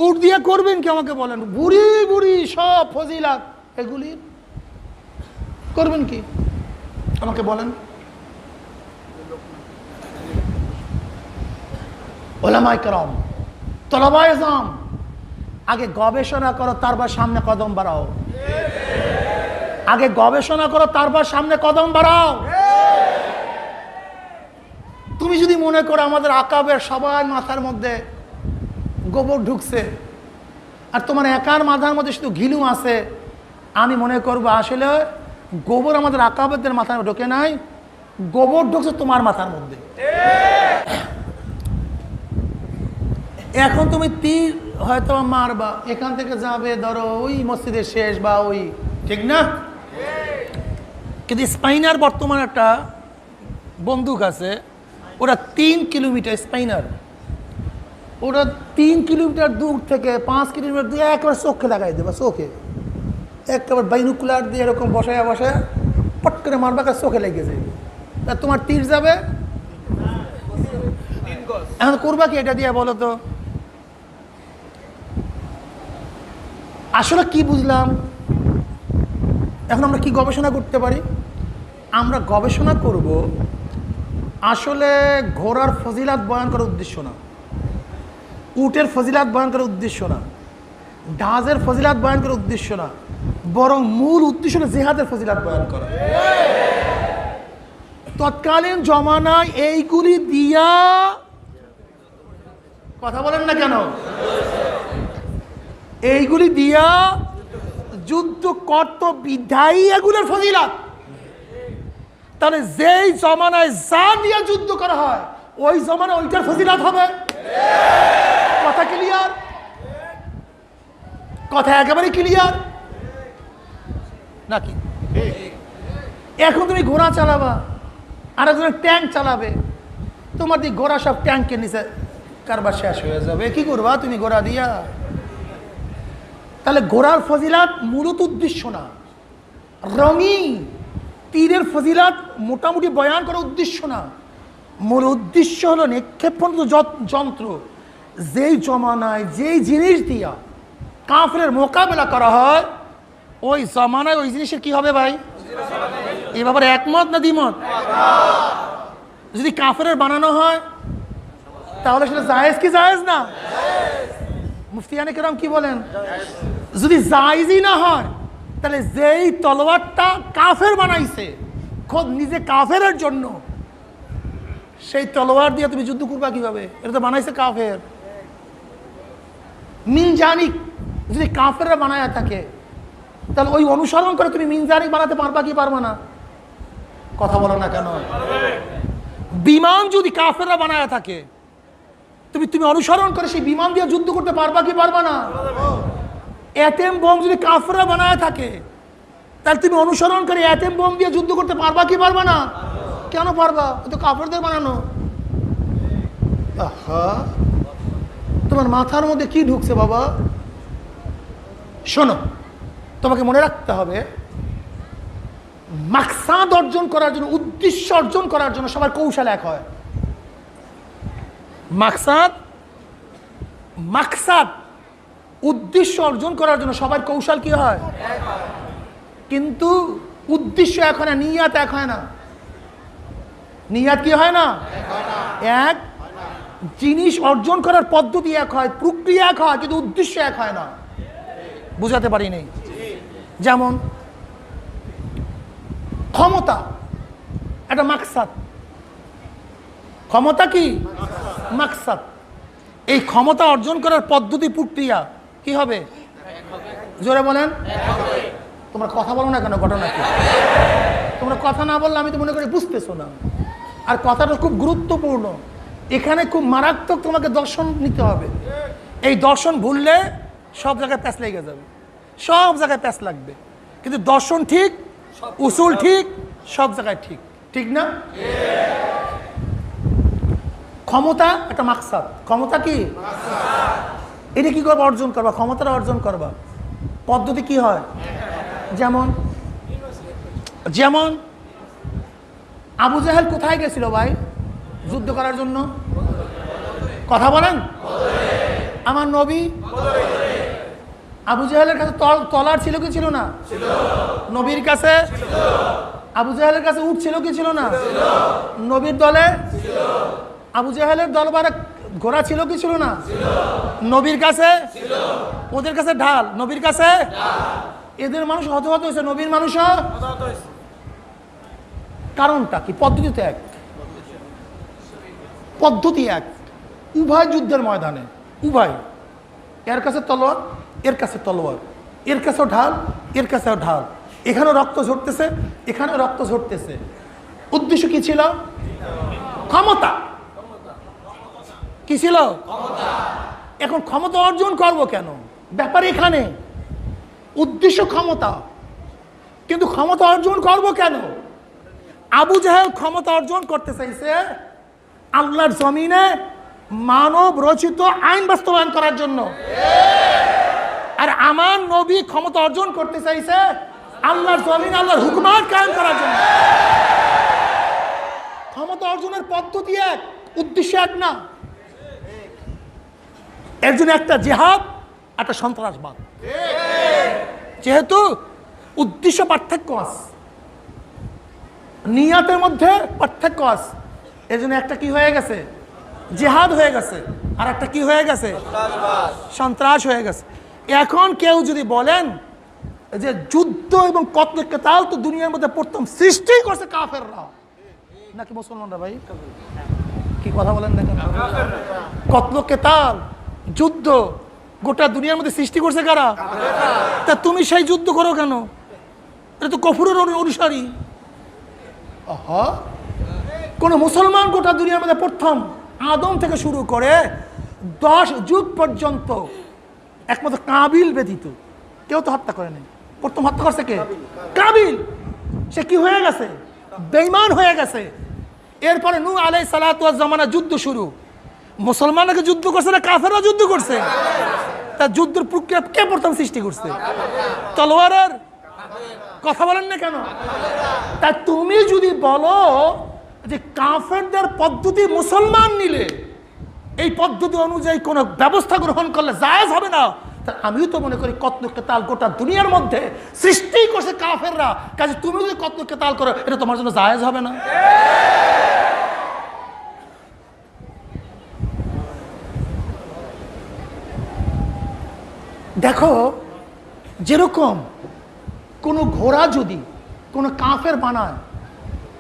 [SPEAKER 1] উট দিয়ে করবেন কি? আমাকে বলেন। বুড়ি বুড়ি সব ফজিলত, এগুলি করবেন কি? আমাকে বলেন। ওলামায়ে কেরাম, তলাবায়ে ইলম, আগে গবেষণা করো, তারপর সামনে কদম বাড়াও। আগে গবেষণা করো, তারপর সামনে কদম বাড়াও। তুমি যদি মনে করো আমাদের আকাবের সবার মাথার মধ্যে গোবর ঢুকছে আর তোমার একার মাথার মধ্যে শুধু ঘিলু আছে, আমি মনে করবো আসলে গোবর আমাদের আকাবেরদের মাথায় ঢোকে নাই, গোবর ঢুকছে তোমার মাথার মধ্যে। এখন তুমি তীর হয়তো মারবা, এখান থেকে যাবে ধরো ওই মসজিদের শেষ বা ওই, ঠিক না? কিন্তু স্পাইনার বর্তমান একটা বন্দুক আছে, ওরা 3 কিলোমিটার স্পাইনার, ওরা 3 কিলোমিটার দূর থেকে 5 কিলোমিটার দিয়ে একেবারে চোখে লাগাই দেবা, চোখে একেবারে বাইনুকুলার দিয়ে এরকম বসায় বসায় পট করে মারবা, চোখে লেগে যাবে, তোমার তীর যাবে। এখন করবা কি এটা দিয়ে বলো তো? আসলে কি বুঝলাম? এখন আমরা কি গবেষণা করতে পারি? আমরা গবেষণা করব আসলে ঘোড়ার ফজিলাত বয়ান করার উদ্দেশ্য না, উটের ফজিলাত বয়ান করার উদ্দেশ্য না, জাহাজের ফজিলাত বয়ান করার উদ্দেশ্য না, বরং মূল উদ্দেশ্য হলো জিহাদের ফজিলাত বয়ান করা। তৎকালীন জমানায় এইগুলি দিয়া, কথা বলেন না কেন, এইগুলি দিয়া যুদ্ধ করত বিধায়ী এগুলোর ফজিলাত। তাহলে যেই জমানায় যা দিয়ে যুদ্ধ করা হয় ওই জমানায় ওইটার ফজিলাত হবে। কথা ক্লিয়ার? কথা একেবারে ক্লিয়ার নাকি? এখন তুমি ঘোড়া চালাবা, আর একজন ট্যাঙ্ক চালাবে, তোমার দিকে ঘোড়া সব ট্যাঙ্কের নিচে কারবার শেষ হয়ে যাবে, কি করবা তুমি ঘোড়া দিয়া? তাহলে ঘোড়ার ফজিলাত মূলত উদ্দেশ্য না, রঙিন তীরের ফজিলাত মোটামুটি বয়ান করার উদ্দেশ্য না, মূল উদ্দেশ্য হলো নিক্ষেপণ যন্ত্র। যেই জমানায় যেই জিনিস দিয়া কাফেরের মোকাবেলা করা হয় ওই জমানায় ওই জিনিসের কি হবে ভাই? এ ব্যাপারে একমত না দ্বিমত? যদি কাফেরের বানানো হয় তাহলে সেটা জায়েজ কি জায়েজ না? মুফতিয়ানে কেরাম কি বলেন? যদি জায়েজই না হয় তাহলে যেই তলোয়ারটা কাফের বানাইছে খোদ নিজে কাফেরের জন্য, সেই তলোয়ার দিয়ে তুমি যুদ্ধ করবা কিভাবে? এটা তো বানাইছে কাফের। মিন জানিক যদি কাফেররা বানায় থাকে, তাহলে ওই অনুসরণ করে তুমি মিনজানি বানাতে পারবা কি পারবা না? কথা বলো না কেন? বিমান যদি কাফেররা বানায় থাকে, তুমি অনুসরণ করে সেই বিমান দিয়ে যুদ্ধ করতে পারবা কি পারবা না? এটেম বোম যদি কাফেররা বানায় থাকে, তাহলে তুমি অনুসরণ করে এটেম বোম দিয়ে যুদ্ধ করতে পারবা কি পারবা না? কেন পারবা? তো কাফেরদের বানানো। তোমার মাথার মধ্যে কি ঢুকছে বাবা? শোনো, তোমাকে মনে রাখতে হবে, মাকসাদ অর্জন করার জন্য, উদ্দেশ্য অর্জন করার জন্য সবার কৌশল এক হয়। মাকসাদ উদ্দেশ্য অর্জন করার জন্য সবার কৌশল কি হয়? কিন্তু উদ্দেশ্য এক হয় না, নিয়াত এক হয় না। নিয়াত কি হয় না? এক। জিনিস অর্জন করার পদ্ধতি এক হয়, প্রক্রিয়া এক হয়, কিন্তু উদ্দেশ্য এক হয় না। বুঝাতে পারি নাই? যেমন ক্ষমতা একটা মাকসাদ। ক্ষমতা কি? মাকসাদ। এই ক্ষমতা অর্জন করার পদ্ধতি, প্রক্রিয়া কি হবে? জোরে বলেন। তোমরা কথা বলো না কেন? ঘটনা কি? তোমরা কথা না বললে আমি তো মনে করি বুঝতেছো না। আর কথাটা খুব গুরুত্বপূর্ণ। এখানে খুব মারাত্মক তোমাকে দর্শন নিতে হবে। এই দর্শন ভুললে সব জায়গায় প্যাঁচ লেগে যাবে, সব জায়গায় প্যাঁচ লাগবে। কিন্তু দর্শন ঠিক, উসুল ঠিক, সব জায়গায় ঠিক, ঠিক না? ক্ষমতা একটা মাকসাদ। ক্ষমতা কি? এটা কি করবা? অর্জন করবা, ক্ষমতাটা অর্জন করবা। পদ্ধতি কি হয়? যেমন যেমন আবু জাহেল কোথায় গেছিল ভাই যুদ্ধ করার জন্য? কথা বলেন। আমার নবী আবু জাহেলের কাছে তলার ছিল কি ছিল না? নবীর কাছে আবু জাহেলের কাছে উট ছিল কি ছিল না? নবীর দলে আবু জাহেলের দরবারে ঘোড়া ছিল কি ছিল না? নবীর কাছে। ওদের কাছে ঢাল, নবীর কাছে এদের মানুষ হতাহত হয়েছে, নবীর মানুষও। কারণটা কি? পদ্ধতি তো এক, পদ্ধতি এক। উভয় যুদ্ধের ময়দানে, উভয়, এর কাছে তলোয়ার, এর কাছে তলোয়ার, এর কাছেও ঢাল, এর কাছেও ঢাল। এখানেও রক্ত ঝরতেছে, এখানেও রক্ত ঝরতেছে। উদ্দেশ্য কি ছিল? ক্ষমতা। কি ছিল? এখন ক্ষমতা অর্জন করব কেন? ব্যাপার এখানে। উদ্দেশ্য ক্ষমতা, কিন্তু ক্ষমতা অর্জন করব কেন? আবু জাহেল ক্ষমতা অর্জন করতে চাইছে আল্লাহর জমিনে মানব রচিত আইন বাস্তবায়ন করার জন্য। আর আমার নবী ক্ষমতা অর্জন করতে চাইছে আল্লাহর জমিনে আল্লাহর হুকুমাত কায়েম করার জন্য। ক্ষমতা অর্জনের পদ্ধতি এক, উদ্দেশ্য এক না। এর জন্য একটা জিহাদ, একটা সন্ত্রাসবাদ। যেহেতু উদ্দেশ্য পার্থক্য আছে, নিয়তের মধ্যে পার্থক্য আছে, এর জন্য একটা কি হয়ে গেছে? জিহাদ হয়ে গেছে, আর একটা কি হয়ে গেছে? সন্ত্রাস হয়ে গেছে। এখন কেউ যদি বলেন যে যুদ্ধ এবং কতল কেতাল তো দুনিয়ার মধ্যে প্রথম সৃষ্টি করছে কাফেররা, নাকি মুসলমানরা? ভাই কি কথা বলেন না কেন? কতল কেতাল, যুদ্ধ গোটা দুনিয়ার মধ্যে সৃষ্টি করছে কারা? তা তুমি সেই যুদ্ধ করো কেন? এটা তো কুফরের অনুসারী। কোন মুসলমান গোটা দুনিয়ার মধ্যে প্রথম আদম থেকে শুরু করে 10 যুগ পর্যন্ত একমাত্র কাবিল ব্যতীত কেউ তো হত্যা করেনি। প্রথম হত্যা করছে কে? কাবিল। সে কি হয়ে গেছে? বেঈমান হয়ে গেছে। এরপরে নূহ আলাইহিস সালাতু ওয়াস জামানা যুদ্ধ শুরু। মুসলমানরা যুদ্ধ করছে না কাফেররা যুদ্ধ করছে? তা যুদ্ধের প্রক্রিয়া কে প্রথম সৃষ্টি করছে? তলোয়ারের। কথা বলেন না কেন? তা তুমি যদি বলো যে কাফেরদের পদ্ধতি মুসলমান নিলে এই পদ্ধতি অনুযায়ী কোনো ব্যবস্থা গ্রহণ করলে জায়েজ হবে না, তা আমিও তো মনে করি কতল কেতাল গোটা দুনিয়ার মধ্যে সৃষ্টি করছে কাফেররা, কাজে তুমি যদি কতল কেতাল করো এটা তোমার জন্য জায়েজ হবে না। দেখো, যেরকম কোনো ঘোড়া যদি কোনো কাফের বানায়,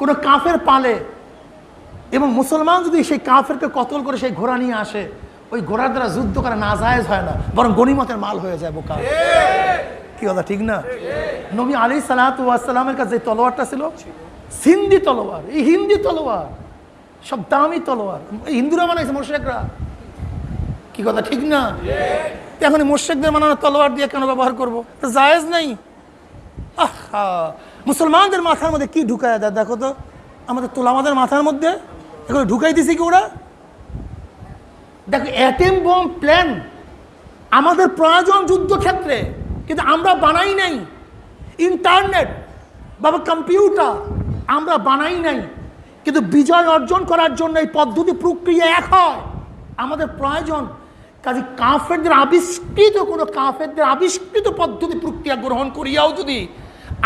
[SPEAKER 1] কোনো কাফের পালে, এবং মুসলমান যদি সেই কাফেরকে কতল করে সেই ঘোড়া নিয়ে আসে, ওই ঘোড়ার দ্বারা যুদ্ধ করা নাজায়েজ হয় না, বরং গনিমতের মাল হয়ে যায়। বোকা কি কথা ঠিক না? নবী আলাইহিস সালাতু ওয়াস সালামের কাছে তলোয়ারটা ছিল সিন্ধি তলোয়ার, এই হিন্দি তলোয়ার, সব দামি তলোয়ার। হিন্দুরা বানাইছে, মুশরিকরা। কি কথা ঠিক না? এখন মুশরিকদের বানানো তলোয়ার দিয়ে কেন ব্যবহার করবো? তো জায়েজ নেই। আহা, মুসলমানদের মাথার মধ্যে কি ঢুকায় দেয় দেখো তো। আমাদের তোলামাদের মাথার মধ্যে এগুলো ঢুকাই দিছি কি ওরা? দেখো, অ্যাটম বোম প্ল্যান আমাদের প্রয়োজন যুদ্ধক্ষেত্রে, কিন্তু আমরা বানাই নাই। ইন্টারনেট বা কম্পিউটার আমরা বানাই নাই, কিন্তু বিজয় অর্জন করার জন্য এই পদ্ধতি প্রক্রিয়া এক হয়, আমাদের প্রয়োজন। কাজে কাফেরদের আবিষ্কৃত পদ্ধতি প্রক্রিয়া গ্রহণ করিয়াও যদি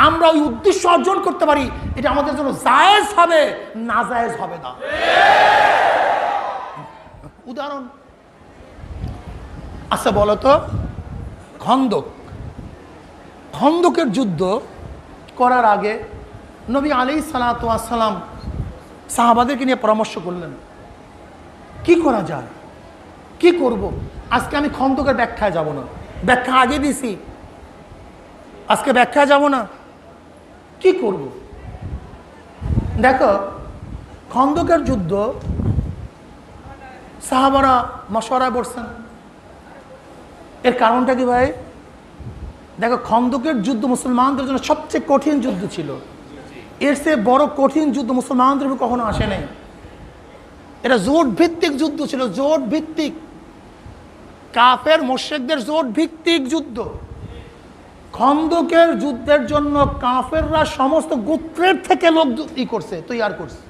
[SPEAKER 1] আমরা ওই উদ্দেশ্য অর্জন করতে পারি, এটা আমাদের জন্য জায়েজ হবে, নাজায়েজ হবে না। উদাহরণ, আচ্ছা বলো তো, খন্দকের যুদ্ধ করার আগে নবী আলাইহিস সালাতু ওয়াস সালাম সাহাবাদেরকে নিয়ে পরামর্শ করলেন, কি করা যায়, কি করব। আজকে আমি খন্দকের ব্যাখ্যায় যাব না, ব্যাখ্যা আগে দিছি, আজকে ব্যাখ্যায় যাব না। কি করব? দেখো, খন্দকের যুদ্ধ সাহাবারা মশওয়ারায় বসছেন। এর কারণটা কি ভাই? দেখো, খন্দকের যুদ্ধ মুসলমানদের জন্য সবচেয়ে কঠিন যুদ্ধ ছিল। এর চেয়ে বড় কঠিন যুদ্ধ মুসলমানদের উপর কখনো আসে নাই। এটা জোট ভিত্তিক যুদ্ধ ছিল, জোট ভিত্তিক, কাফের মুশরিকদের জোট ভিত্তিক যুদ্ধ। খন্দকের যুদ্ধের জন্য কাফেররা সমস্ত গোত্রের থেকে লোক করছে, তৈরি করছে।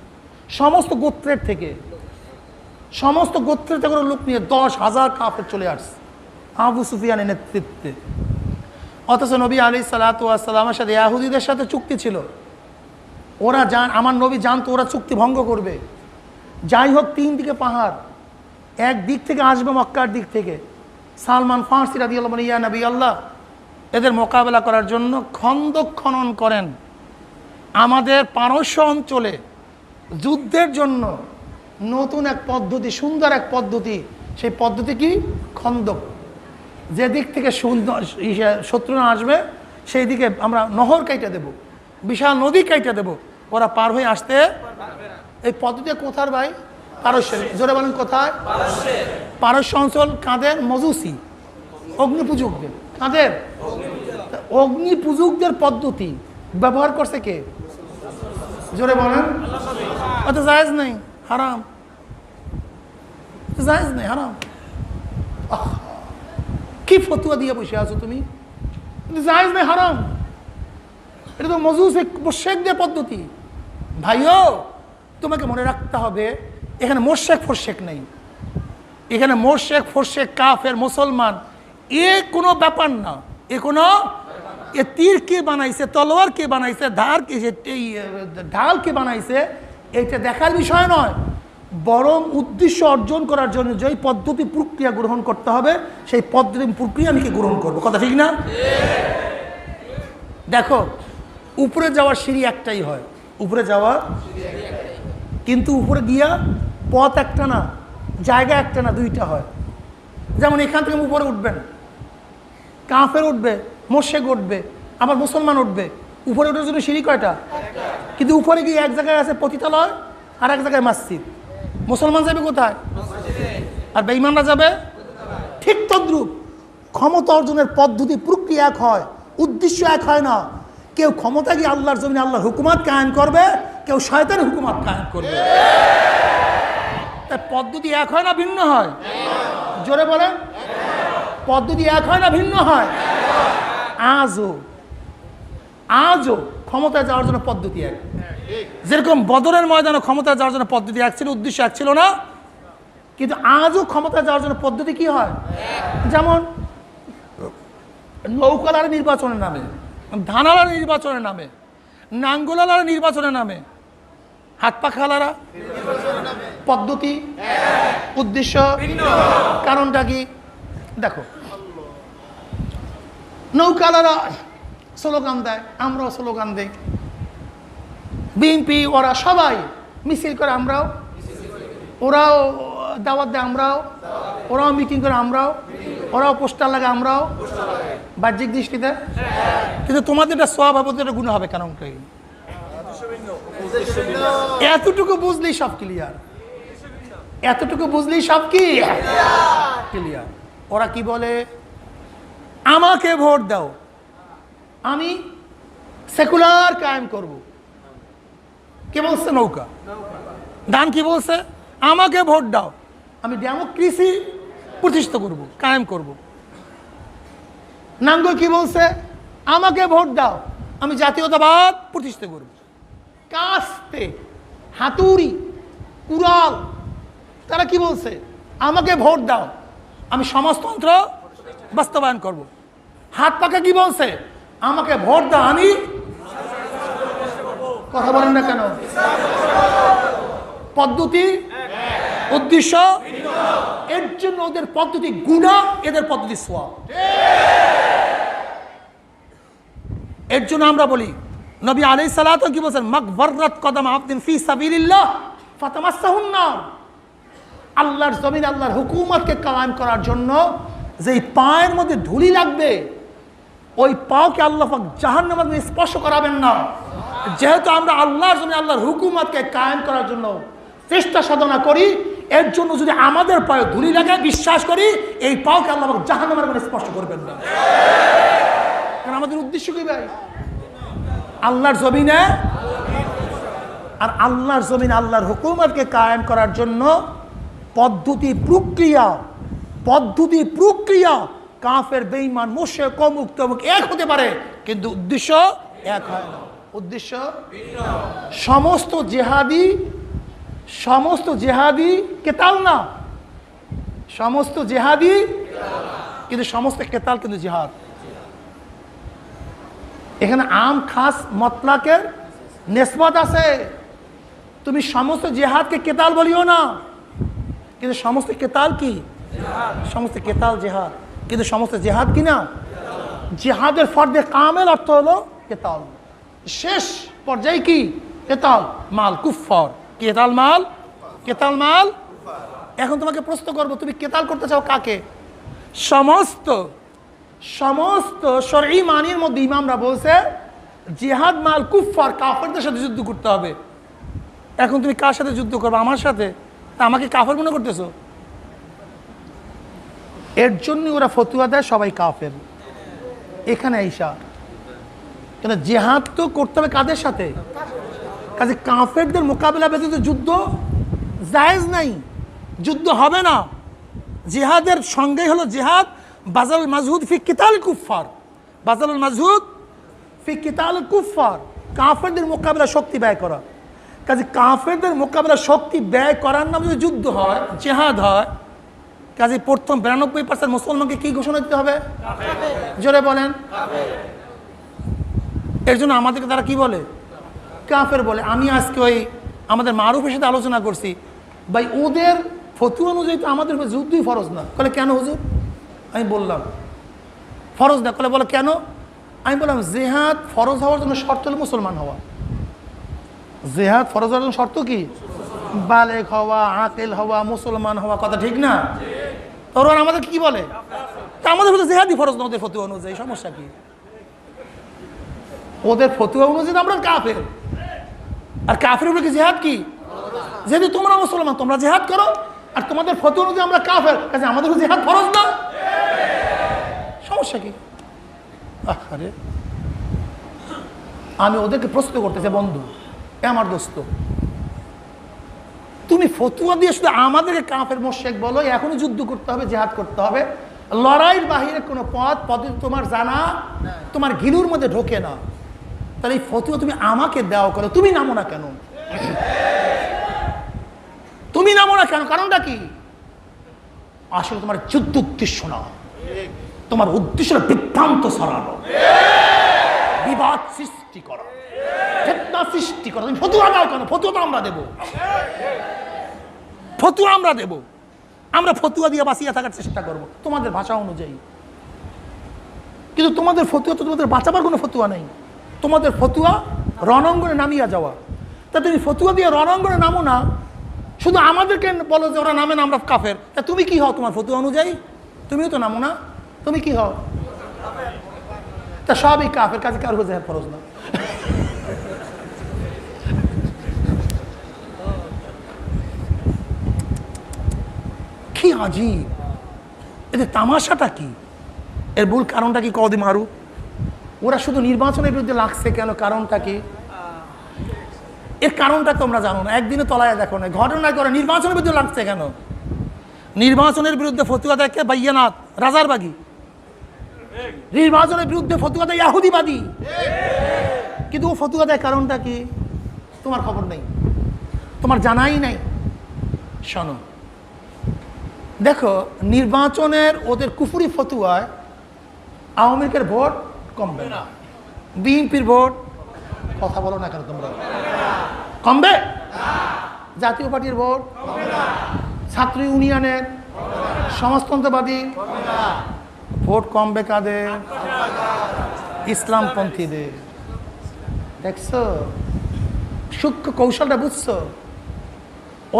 [SPEAKER 1] সমস্ত গোত্রের থেকে লোক নিয়ে 10,000 কাফের চলে আসছে আবু সুফিয়ানের নেতৃত্বে। অথচ নবী আলাইহিস সালাতু ওয়াস সালামের সাথে ইহুদিদের সাথে চুক্তি ছিল। ওরা আমার নবী জানতো ওরা চুক্তি ভঙ্গ করবে। যাই হোক, 3 দিকে পাহাড়, এক দিক থেকে আসবে মক্কার দিক থেকে। সালমান ফারসি রাদিয়াল্লাহু আনহু, ইয়া নবী আল্লাহ, এদের মোকাবেলা করার জন্য খন্দক খনন করেন। আমাদের পারস্য অঞ্চলে যুদ্ধের জন্য নতুন এক পদ্ধতি, সুন্দর এক পদ্ধতি। সেই পদ্ধতি কি? খন্দক। যে দিক থেকে শত্রুরা আসবে সেই দিকে আমরা নহর কাইটা দেব, বিশাল নদী কাইটা দেব, ওরা পার হয়ে আসতে। এই পদ্ধতি কোথার ভাই? পারস্যের। জোরে বলেন কোথায়? পারস্য অঞ্চল। কাদের? মজুসি, অগ্নি পূজকদের। কাদের? অগ্নি পূজকদের পদ্ধতি ব্যবহার করছে কে? জোরে বলেন। অত জায়েজ নেই, হারাম। জায়েজ নেই, হারাম। কি ফতুয়া দিয়ে বসে আছো তুমি? জায়েজ নেই, হারাম। এটা তো মজুসি মুশরিকদের পদ্ধতি। ভাইও, তোমাকে মনে রাখতে হবে, এখানে মোশরেক ফরশেক নেই। এখানে মোশরেক ফরশেক, কাফের, মুসলমান, এ কোনো ব্যাপার না। এ তীর কে বানাইছে, তলোয়ার কে বানাইছে, ঢাল কে বানাইছে, এইটা দেখার বিষয় নয়, বরং উদ্দেশ্য অর্জন করার জন্য যেই পদ্ধতি প্রক্রিয়া গ্রহণ করতে হবে, সেই পদ্ধতি প্রক্রিয়া আমি কি গ্রহণ করবো। কথা ঠিক না? দেখো, উপরে যাওয়ার সিঁড়ি একটাই হয়, উপরে যাওয়া, কিন্তু উপরে গিয়া পথ একটা না, জায়গা একটা না, 2টা হয়। যেমন এখান থেকে উপরে উঠবেন, কাফের উঠবে, মুশরিক উঠবে, আবার মুসলমান উঠবে। উপরে ওঠার জন্য সিঁড়ি কয়টা? কিন্তু উপরে গিয়ে এক জায়গায় আছে পতিতালয়, আর এক জায়গায় মসজিদ। মুসলমান যাবে কোথায়? আর বেঈমানরা যাবে। ঠিক তদ্রূপ ক্ষমতা অর্জনের পদ্ধতি প্রক্রিয়া এক হয়, উদ্দেশ্য এক হয় না। কেউ ক্ষমতা গিয়ে আল্লাহর জমিনে আল্লাহর হুকুমত কায়েম করবে, কেউ শয়তানের হুকুমত কায়েম করবে। তাই পদ্ধতি এক হয় না ভিন্ন হয়? জোরে বলেন। পদ্ধতি এক হয় না ভিন্ন হয়? আজও ক্ষমতায় যাওয়ার জন্য পদ্ধতি এক। যেরকম বদরের ময়দানে ক্ষমতায় যাওয়ার জন্য পদ্ধতি এক ছিল, উদ্দেশ্য এক ছিল না, কিন্তু আজও ক্ষমতায় যাওয়ার জন্য পদ্ধতি কি হয়? যেমন নৌকালার নির্বাচনের নামে, ধানালার নির্বাচনের নামে, নাঙ্গলালার নির্বাচনের নামে, হাত পা খালারা, পদ্ধতি, উদ্দেশ্য, কারণটা কি? দেখো, নৌকালারা স্লোগান দেয়, আমরাও স্লোগান দেই, বিএনপি ওরা সবাই মিছিল করে, আমরাও, ওরাও দাওয়াত দেয়, আমরাও। ওরাও মিটিং করে, আমরাও, ওরাও পোস্টার লাগে, আমরাও বাহ্যিক দৃষ্টিতে। কিন্তু তোমাদের এটা সওয়াব হবে, এটা গুনাহ হবে কেন? এতটুকু বুঝলেই সব ক্লিয়ার, এতটুকু বুঝলেই সব কি ক্লিয়ার। ওরা কি বলে? আমাকে ভোট দাও, আমি সেকুলার কায়েম করব। কে বলছে? নৌকা। দান কি বলছে? আমাকে ভোট দাও, আমি ডেমোক্রেসি প্রতিষ্ঠা করব, কায়েম করব। নাঙ্গল কি বলছে? আমাকে ভোট দাও, আমি জাতীয়তাবাদ প্রতিষ্ঠা করব। কাস্তে, হাতুড়ি, কুড়াল, তারা কি বলছে? আমাকে ভোট দাও, আমি সমাজতন্ত্র বাস্তবায়ন করব। হাত পাকা কি বলছে? আমাকে ভোট দাও, আমি কথা বলেন না কেন? পদ্ধতি, উদ্দেশ্য, এর জন্য ওদের পদ্ধতি গুনাহ, এদের পদ্ধতি সওয়াব। এর জন্য আমরা বলি নবী আলাইহিস সালাতু কি বলেন? মাগফারাত কদম আবদিন ফি সাবিলিল্লাহ ফাতামাসসাহুন নার। আল্লাহর জমিন, আল্লাহর হুকুমতকে কায়েম করার জন্য যেই পায়ের মধ্যে ধুলি লাগবে, ওই পাওকে আল্লাহ পাক জাহান্নামের মধ্যে স্পর্শ করাবেন না। যেহেতু আমরা আল্লাহর জমিন, আল্লাহর হুকুমতকে কায়েম করার জন্য চেষ্টা সাধনা করি, এর জন্য যদি আমাদের পায়ে ধুলি লাগে, বিশ্বাস করি এই পাওকে আল্লাহ পাক জাহান্নামের মধ্যে স্পর্শ করবেন না। কারণ আমাদের উদ্দেশ্য কি ভাই? আল্লাহর জমিনে, আর আল্লাহর জমিন আল্লাহর হুকুমতকে কায়েম করার জন্য পদ্ধতি প্রক্রিয়া কাফের, বেঈমান, মুশরিক, অমুক তমুক এক হতে পারে, কিন্তু উদ্দেশ্য এক হয় না, উদ্দেশ্য ভিন্ন। সমস্ত জেহাদি কেতাল না, সমস্ত জেহাদি কিন্তু সমস্ত কেতাল কিন্তু জিহাদ। এখানে আম খাস মতলাকের নিসবত আছে। তুমি সমস্ত জেহাদকে কেতাল বলিও না, কিন্তু সমস্ত কেতাল কি? সমস্ত কেতাল জেহাদ, কিন্তু সমস্ত জেহাদ কি না? জেহাদের ফর্দে কামেল অর্থ হলো কেতাল। শেষ পর্যায়ে কি? কেতাল মাল কুফফার। কেতাল মাল। এখন তোমাকে প্রশ্ন করবো, তুমি কেতাল করতে চাও কাকে? সমস্ত শরঈ মানির মধ্যে ইমামরা বলছে জিহাদ মাল কুফফার, কাফেরদের সাথে যুদ্ধ করতে হবে। এখন তুমি কার সাথে যুদ্ধ করবে? আমার সাথে। তা আমাকে কাফের মনে করতেছো? এর জন্য ওরা ফতুয়া দেয় সবাই কাফের। এখানে আইসা কেন জিহাদ তো করতে হবে কাদের সাথে? কাজে কাফেরদের মোকাবেলা ব্যতীত যুদ্ধ জায়েজ নাই, যুদ্ধ হবে না। জিহাদের সঙ্গেই হলো জিহাদ বাজাল মাজহুদ ফি কিতাল কুফফার, বাজাল মাজহুদ ফি কিতাল কুফফার, কাফেরদের মোকাবেলা শক্তি ব্যয় করা। কাজে কাফেরদের মোকাবেলা শক্তি ব্যয় করার নাম যদি যুদ্ধ হয়, জিহাদ হয়, কাজে প্রথম 92% মুসলমানকে কি ঘোষণা দিতে হবে? জোরে বলেন। এর জন্য আমাদেরকে তারা কি বলে? কাফের বলে। আমি আজকে ওই আমাদের মারুফের সাথে আলোচনা করছি, ভাই ওদের ফতুয়া অনুযায়ী তো আমাদের যুদ্ধই ফরজ না। বলে কেন হুজুর? আমি বললাম ফরজ না। বলে কেন? আমি বললাম জেহাদ ফরজ হওয়ার জন্য শর্ত হলো মুসলমান হওয়া। জেহাদ ফরজ হওয়ার জন্য শর্ত কি? বালেগ হওয়া, আকেল হওয়া, মুসলমান হওয়া। কথা ঠিক না? ওরা আমাদের কি বলে? তা আমাদের হচ্ছে জেহাদই ফরজ না ওদের ফতুয়া অনুযায়ী। সমস্যা কি? ওদের ফতুয়া অনুযায়ী আমরা কাফের, আর কাফের উপরে কি জেহাদ কি? যেহেতু তোমরা মুসলমান, তোমরা জেহাদ করো, আর তোমাদের ফতুয়া অনুযায়ী আমরা কাফের, কাজে আমাদের জেহাদ ফরজ না। সমস্যা কি? আরে আমি ওদেরকে প্রশ্ন করতেছি, বন্ধু আমার দোস্ত, তুমি ফতুয়া দিয়ে শুধু আমাদেরকে কাফের মুশরিক বলো, এখনই যুদ্ধ করতে হবে, জিহাদ করতে হবে, লড়াইয়ের বাহিরে কোনো পদ্ধতি তোমার জানা, তোমার ঘিলুর মধ্যে ঢোকে না, তাহলে এই ফতুয়া তুমি আমাকে দেওয়া করো, তুমি নামো না কেন? তুমি নামো না কেন? কারণটা কি? আসলে তোমার যুদ্ধ উদ্দেশ্য না, তোমার উদ্দেশ্য বিভ্রান্ত ছড়ানো, বিবাদ সৃষ্টি করা, ফিতনা সৃষ্টি করা। তুমি ফতুয়া দাও কেন? ফতুয়া তো আমরা দেবো, ফতুয়া আমরা দেবো, আমরা ফতুয়া দিয়ে বাঁচিয়ে থাকার চেষ্টা করব তোমাদের ভাষা অনুযায়ী। কিন্তু তোমাদের ফতুয়া তো তোমাদের বাঁচাবার কোনো ফতুয়া নেই, তোমাদের ফতুয়া রণাঙ্গনে নামিয়া যাওয়া। তা তুমি ফতুয়া দিয়ে রণাঙ্গনে নামো না, শুধু আমাদেরকে বলো যে ওরা নামে না আমরা কাফের। তা তুমি কি হও তোমার ফতোয়া অনুযায়ী? তুমিও তো নামো না, তুমি কি হও? তা সবই কাফের, কাজে কার জেহাদ ফরজ না। কি আজীব, এদের তামাশাটা কি? এর মূল কারণটা কি কদি মারু? ওরা শুধু নির্বাচনের বিরুদ্ধে লাগছে কেন? কারণটা কি? এর কারণটা তোমরা জানো না, একদিনে তলায় দেখো না। ঘটনা করে নির্বাচনের বিরুদ্ধে লাগছে কেন? নির্বাচনের বিরুদ্ধে ফতুয়া দেখে বাইয়ানাত রাজারবাগী, নির্বাচনের বিরুদ্ধে ফতুয়া দেয় ইয়াহুদিবাদী। কিন্তু ও ফতুয়া দেয় কারণটা কি? তোমার খবর নেই, তোমার জানাই নাই। শোনো, দেখো নির্বাচনের ওদের কুফুরি ফতুয়ায় আওয়ামী লীগের ভোট কমবে না, বিএনপির ভোট, কথা বলো না কেন তোমরা, কমবে? জাতীয় পার্টির ভোট, ছাত্র ইউনিয়নের, সমাজতন্ত্রবাদী ভোট কমবে কাদের? ইসলামপন্থীদের। দেখছো সূক্ষ্ম কৌশলটা, বুঝছো?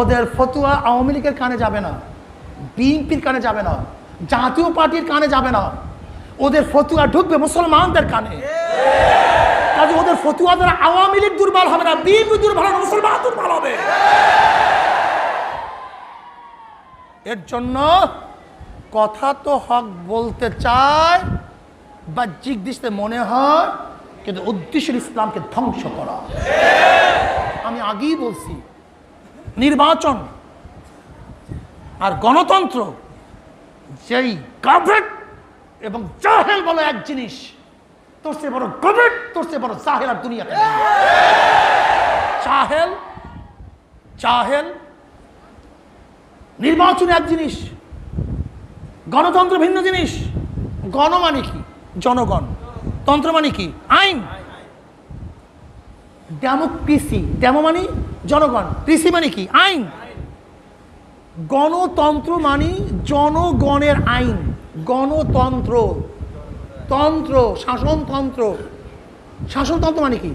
[SPEAKER 1] ওদের ফতুয়া আওয়ামী লীগের কানে যাবে না, বিএনপির কানে যাবে না, জাতীয় পার্টির কানে যাবে না, ওদের ফতুয়া ঢুকবে মুসলমানদের কানে। কাজে ওদের ফতুয়া দ্বারা আওয়ামী লীগ দুর্বল হবে না, বিএনপি দুর্বল হবে, মুসলমান দুর্বল হবে। এর জন্য কথা তো হক বলতে চায়, বাহ্যিক দৃষ্টিতে মনে হয়, কিন্তু উদ্দেশ্য ইসলামকে ধ্বংস করা। আমি আগেই বলছি, নির্বাচন আর গণতন্ত্র যেই কাফের এবং জাহেল বলে এক জিনিস, তোর চেয়ে বড় গবেট, তোর চেয়ে বড় জাহেল আর দুনিয়াতে নেই। জাহেল নির্বাচন এক জিনিস, গণতন্ত্র ভিন্ন জিনিস। গণ মানে কি? জনগণ। তন্ত্র মানে কি? আইন। ডেমোক্রেসি, ডেমো মানে জনগণ, কৃষি মানে কি? আইন। গণতন্ত্র মানে জনগণের আইন। গণতন্ত্র, তন্ত্র, শাসনতন্ত্র। শাসনতন্ত্র মানে কি?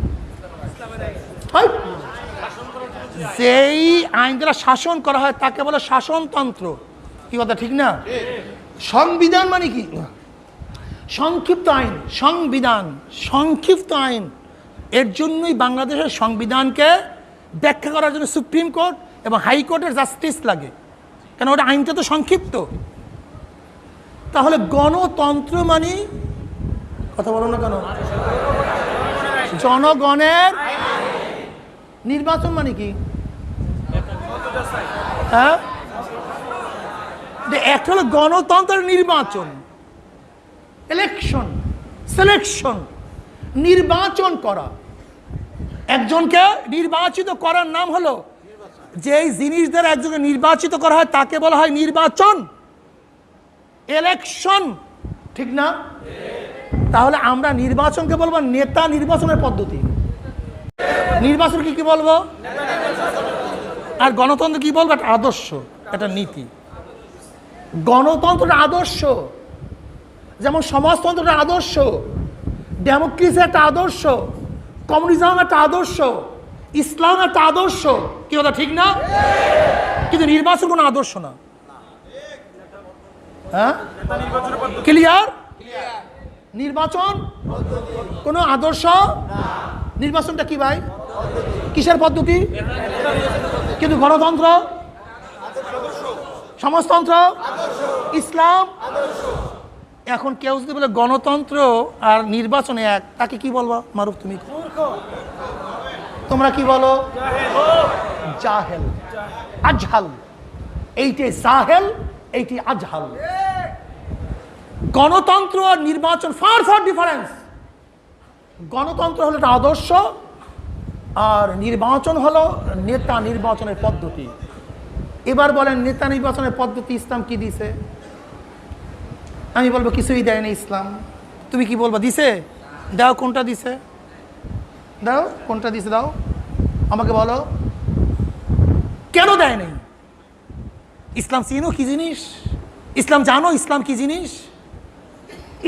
[SPEAKER 1] যেই আইন দ্বারা শাসন করা হয় তাকে বলে শাসনতন্ত্র। কি কথা ঠিক না? সংবিধান মানে কি? সংক্ষিপ্ত আইন। সংবিধান সংক্ষিপ্ত আইন। এর জন্যই বাংলাদেশের সংবিধানকে ব্যাখ্যা করার জন্য সুপ্রিম কোর্ট এবং হাইকোর্টের জাস্টিস লাগে, কেন ওটা আইনটা তো সংক্ষিপ্ত। তাহলে গণতন্ত্র মানে, কথা বলো না কেন, জনগণের। নির্বাচন মানে কি? হ্যাঁ, একটা হলো গণতন্ত্রের নির্বাচন, ইলেকশন, সিলেকশন, নির্বাচন করা। একজনকে নির্বাচিত করার নাম হলো, যেই জিনিস দ্বারা একজনকে নির্বাচিত করা হয় তাকে বলা হয় নির্বাচন, ইলেকশন। ঠিক না? তাহলে আমরা নির্বাচনকে বলবো নেতা নির্বাচনের পদ্ধতি। নির্বাচন কি বলবো? আর গণতন্ত্র কি বলবো? একটা আদর্শ, একটা নীতি। গণতন্ত্রের আদর্শ যেমন সমাজতন্ত্রের আদর্শ, ডেমোক্রেসি একটা আদর্শ, কমিউনিজম একটা আদর্শ, ইসলাম একটা আদর্শ। কি কথা ঠিক না? কিন্তু নির্বাচন কোনো আদর্শ না। হ্যাঁ, ক্লিয়ার? নির্বাচন কোনো আদর্শ। নির্বাচনটা কি ভাই? কিসের পদ্ধতি? কিন্তু গণতন্ত্র, সমাজতন্ত্র, ইসলাম। এখন কেউ যদি বলে গণতন্ত্র আর নির্বাচন এক, তাকে কি বলবো? মারুফ তুমি, তোমরা কি বলো? জাহেল, আজহাল। এইটাই জাহেল, এইটি আজহাল। গণতন্ত্র আর নির্বাচন ফার ফার ডিফারেন্স। গণতন্ত্র হলো একটা আদর্শ, আর নির্বাচন হলো নেতা নির্বাচনের পদ্ধতি। এবার বলেন নেতা নির্বাচনের পদ্ধতি ইসলাম কি দিছে? আমি বলবো কিছুই দেয়নি ইসলাম। তুমি কি বলবো? দিছে? দাও, কোনটা দিছে? দাও, কোনটা দিছে? দাও আমাকে বলো, কেন দেয় নাই? ইসলাম চিনো কি জিনিস? ইসলাম জানো ইসলাম কি জিনিস?